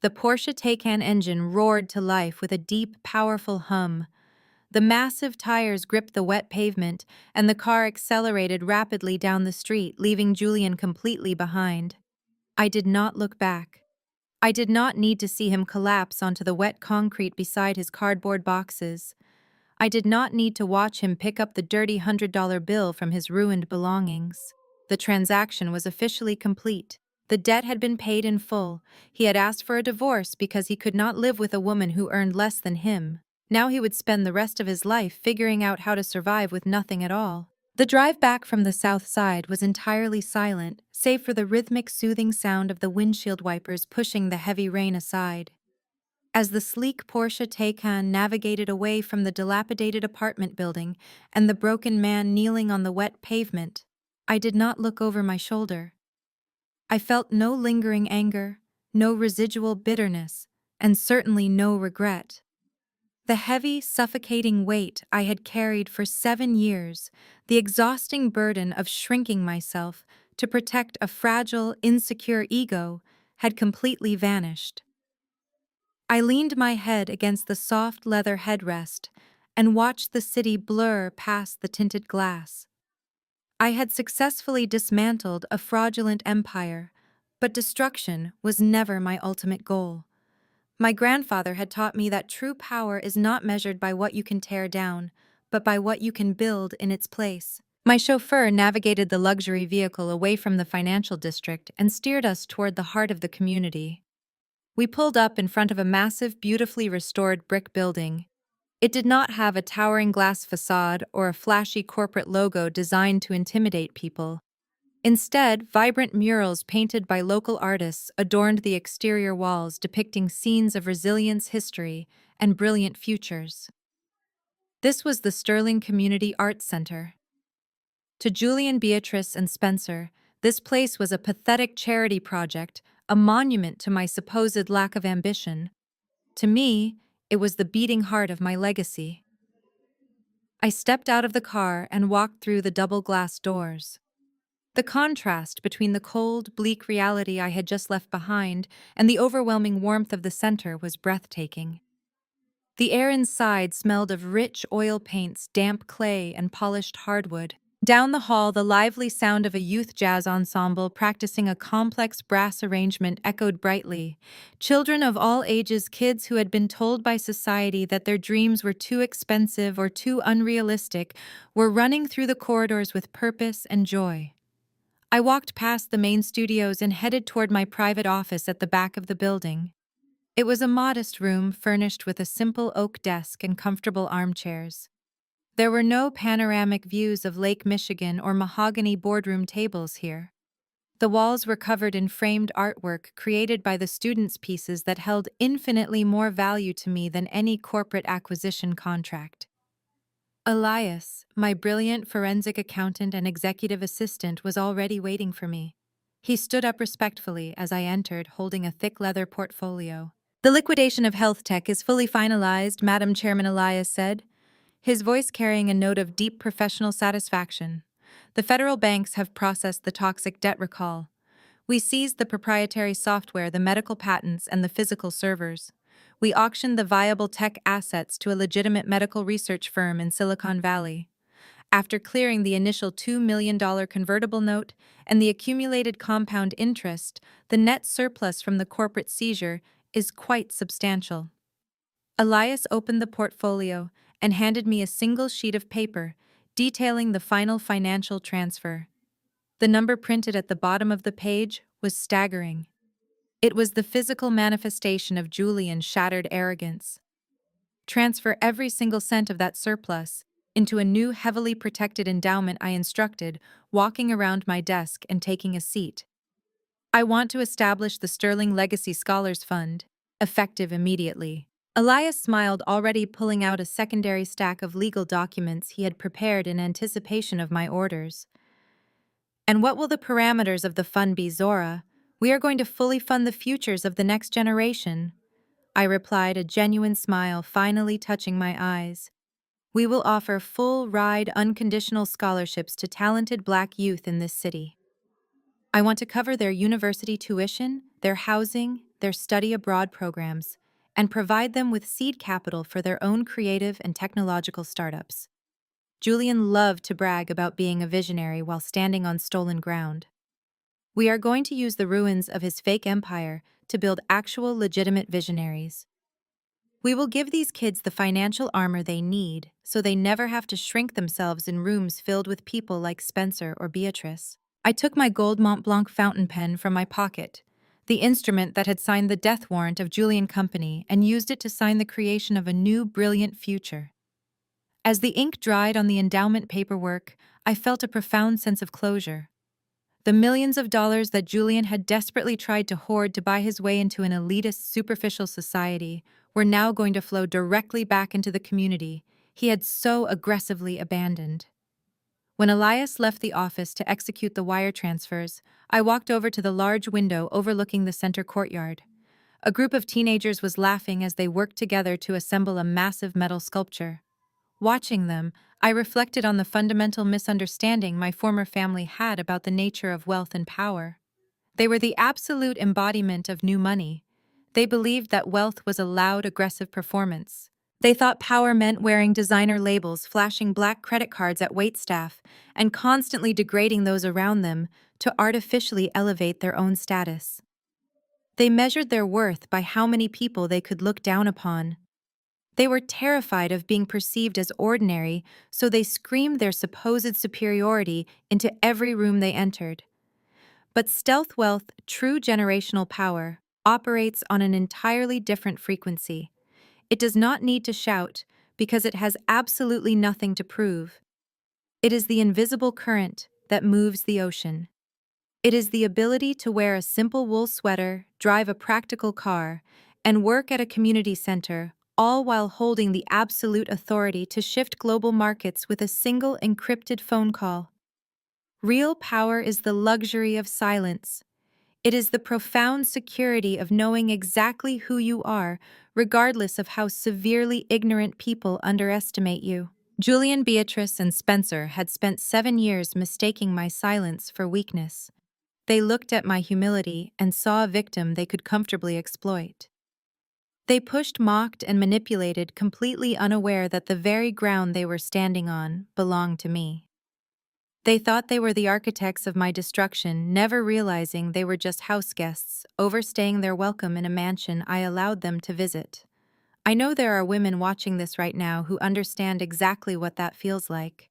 [SPEAKER 1] The Porsche Taycan engine roared to life with a deep, powerful hum. The massive tires gripped the wet pavement, and the car accelerated rapidly down the street, leaving Julian completely behind. I did not look back. I did not need to see him collapse onto the wet concrete beside his cardboard boxes. I did not need to watch him pick up the dirty $100 bill from his ruined belongings. The transaction was officially complete. The debt had been paid in full. He had asked for a divorce because he could not live with a woman who earned less than him. Now he would spend the rest of his life figuring out how to survive with nothing at all. The drive back from the south side was entirely silent, save for the rhythmic, soothing sound of the windshield wipers pushing the heavy rain aside. As the sleek Porsche Taycan navigated away from the dilapidated apartment building and the broken man kneeling on the wet pavement, I did not look over my shoulder. I felt no lingering anger, no residual bitterness, and certainly no regret. The heavy, suffocating weight I had carried for 7 years, the exhausting burden of shrinking myself to protect a fragile, insecure ego, had completely vanished. I leaned my head against the soft leather headrest and watched the city blur past the tinted glass. I had successfully dismantled a fraudulent empire, but destruction was never my ultimate goal. My grandfather had taught me that true power is not measured by what you can tear down, but by what you can build in its place. My chauffeur navigated the luxury vehicle away from the financial district and steered us toward the heart of the community. We pulled up in front of a massive, beautifully restored brick building. It did not have a towering glass facade or a flashy corporate logo designed to intimidate people. Instead, vibrant murals painted by local artists adorned the exterior walls, depicting scenes of resilience, history, and brilliant futures. This was the Sterling Community Arts Center. To Julian, Beatrice, and Spencer, this place was a pathetic charity project, a monument to my supposed lack of ambition. To me, it was the beating heart of my legacy. I stepped out of the car and walked through the double-glass doors. The contrast between the cold, bleak reality I had just left behind and the overwhelming warmth of the center was breathtaking. The air inside smelled of rich oil paints, damp clay, and polished hardwood. Down the hall, the lively sound of a youth jazz ensemble practicing a complex brass arrangement echoed brightly. Children of all ages, kids who had been told by society that their dreams were too expensive or too unrealistic, were running through the corridors with purpose and joy. I walked past the main studios and headed toward my private office at the back of the building. It was a modest room furnished with a simple oak desk and comfortable armchairs. There were no panoramic views of Lake Michigan or mahogany boardroom tables here. The walls were covered in framed artwork created by the students' pieces that held infinitely more value to me than any corporate acquisition contract. Elias, my brilliant forensic accountant and executive assistant, was already waiting for me. He stood up respectfully as I entered, holding a thick leather portfolio. "The liquidation of health tech is fully finalized," Madam Chairman Elias said, his voice carrying a note of deep professional satisfaction. "The federal banks have processed the toxic debt recall. We seized the proprietary software, the medical patents, and the physical servers. We auctioned the viable tech assets to a legitimate medical research firm in Silicon Valley. After clearing the initial $2 million convertible note and the accumulated compound interest, the net surplus from the corporate seizure is quite substantial." Elias opened the portfolio and handed me a single sheet of paper detailing the final financial transfer. The number printed at the bottom of the page was staggering. It was the physical manifestation of Julian's shattered arrogance. "Transfer every single cent of that surplus," into a new heavily protected endowment I instructed, walking around my desk and taking a seat. I want to establish the Sterling Legacy Scholars Fund, effective immediately. Elias smiled, already pulling out a secondary stack of legal documents he had prepared in anticipation of my orders. And what will the parameters of the fund be, Zora? We are going to fully fund the futures of the next generation, I replied, a genuine smile finally touching my eyes. We will offer full-ride, unconditional scholarships to talented Black youth in this city. I want to cover their university tuition, their housing, their study abroad programs, and provide them with seed capital for their own creative and technological startups. Julian loved to brag about being a visionary while standing on stolen ground. We are going to use the ruins of his fake empire to build actual legitimate visionaries. We will give these kids the financial armor they need so they never have to shrink themselves in rooms filled with people like Spencer or Beatrice. I took my gold Mont Blanc fountain pen from my pocket, the instrument that had signed the death warrant of Julian Company, and used it to sign the creation of a new, brilliant future. As the ink dried on the endowment paperwork, I felt a profound sense of closure. The millions of dollars that Julian had desperately tried to hoard to buy his way into an elitist, superficial society were now going to flow directly back into the community he had so aggressively abandoned. When Elias left the office to execute the wire transfers, I walked over to the large window overlooking the center courtyard. A group of teenagers was laughing as they worked together to assemble a massive metal sculpture. Watching them, I reflected on the fundamental misunderstanding my former family had about the nature of wealth and power. They were the absolute embodiment of new money. They believed that wealth was a loud, aggressive performance. They thought power meant wearing designer labels, flashing black credit cards at waitstaff, and constantly degrading those around them to artificially elevate their own status. They measured their worth by how many people they could look down upon. They were terrified of being perceived as ordinary, so they screamed their supposed superiority into every room they entered. But stealth wealth, true generational power, operates on an entirely different frequency. It does not need to shout because it has absolutely nothing to prove. It is the invisible current that moves the ocean. It is the ability to wear a simple wool sweater, drive a practical car, and work at a community center, all while holding the absolute authority to shift global markets with a single encrypted phone call. Real power is the luxury of silence. It is the profound security of knowing exactly who you are, regardless of how severely ignorant people underestimate you. Julian, Beatrice, and Spencer had spent 7 years mistaking my silence for weakness. They looked at my humility and saw a victim they could comfortably exploit. They pushed, mocked, and manipulated, completely unaware that the very ground they were standing on belonged to me. They thought they were the architects of my destruction, never realizing they were just house guests, overstaying their welcome in a mansion I allowed them to visit. I know there are women watching this right now who understand exactly what that feels like.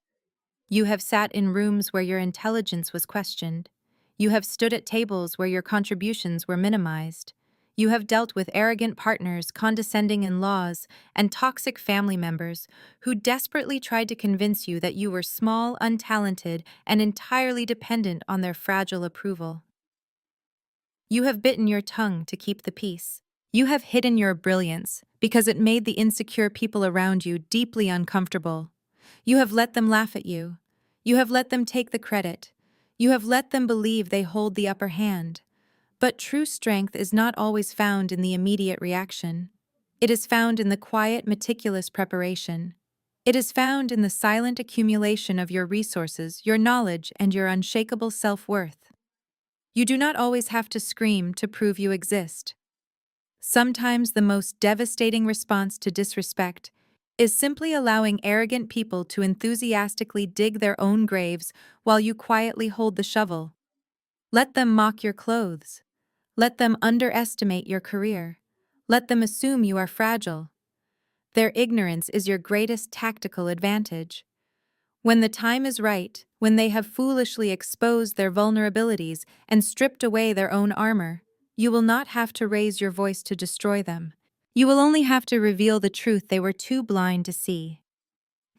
[SPEAKER 1] You have sat in rooms where your intelligence was questioned. You have stood at tables where your contributions were minimized. You have dealt with arrogant partners, condescending in-laws, and toxic family members who desperately tried to convince you that you were small, untalented, and entirely dependent on their fragile approval. You have bitten your tongue to keep the peace. You have hidden your brilliance because it made the insecure people around you deeply uncomfortable. You have let them laugh at you. You have let them take the credit. You have let them believe they hold the upper hand. But true strength is not always found in the immediate reaction. It is found in the quiet, meticulous preparation. It is found in the silent accumulation of your resources, your knowledge, and your unshakable self-worth. You do not always have to scream to prove you exist. Sometimes the most devastating response to disrespect is simply allowing arrogant people to enthusiastically dig their own graves while you quietly hold the shovel. Let them mock your clothes. Let them underestimate your career. Let them assume you are fragile. Their ignorance is your greatest tactical advantage. When the time is right, when they have foolishly exposed their vulnerabilities and stripped away their own armor, you will not have to raise your voice to destroy them. You will only have to reveal the truth they were too blind to see.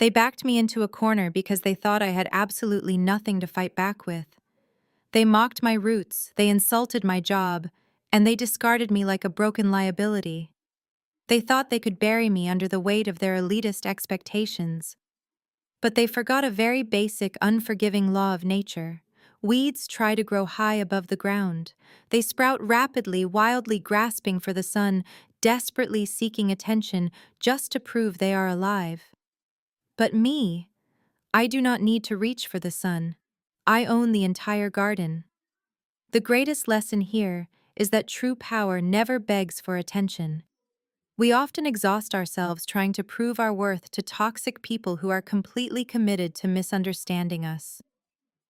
[SPEAKER 1] They backed me into a corner because they thought I had absolutely nothing to fight back with. They mocked my roots, they insulted my job, and they discarded me like a broken liability. They thought they could bury me under the weight of their elitist expectations. But they forgot a very basic, unforgiving law of nature. Weeds try to grow high above the ground. They sprout rapidly, wildly grasping for the sun, desperately seeking attention just to prove they are alive. But me, I do not need to reach for the sun. I own the entire garden. The greatest lesson here is that true power never begs for attention. We often exhaust ourselves trying to prove our worth to toxic people who are completely committed to misunderstanding us.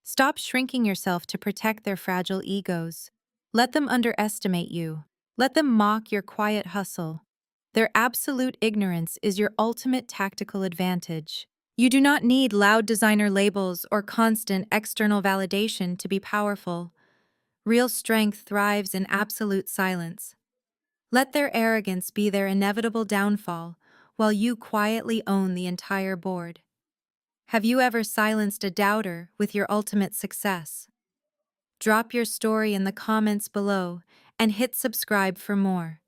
[SPEAKER 1] Stop shrinking yourself to protect their fragile egos. Let them underestimate you. Let them mock your quiet hustle. Their absolute ignorance is your ultimate tactical advantage. You do not need loud designer labels or constant external validation to be powerful. Real strength thrives in absolute silence. Let their arrogance be their inevitable downfall, while you quietly own the entire board. Have you ever silenced a doubter with your ultimate success? Drop your story in the comments below and hit subscribe for more.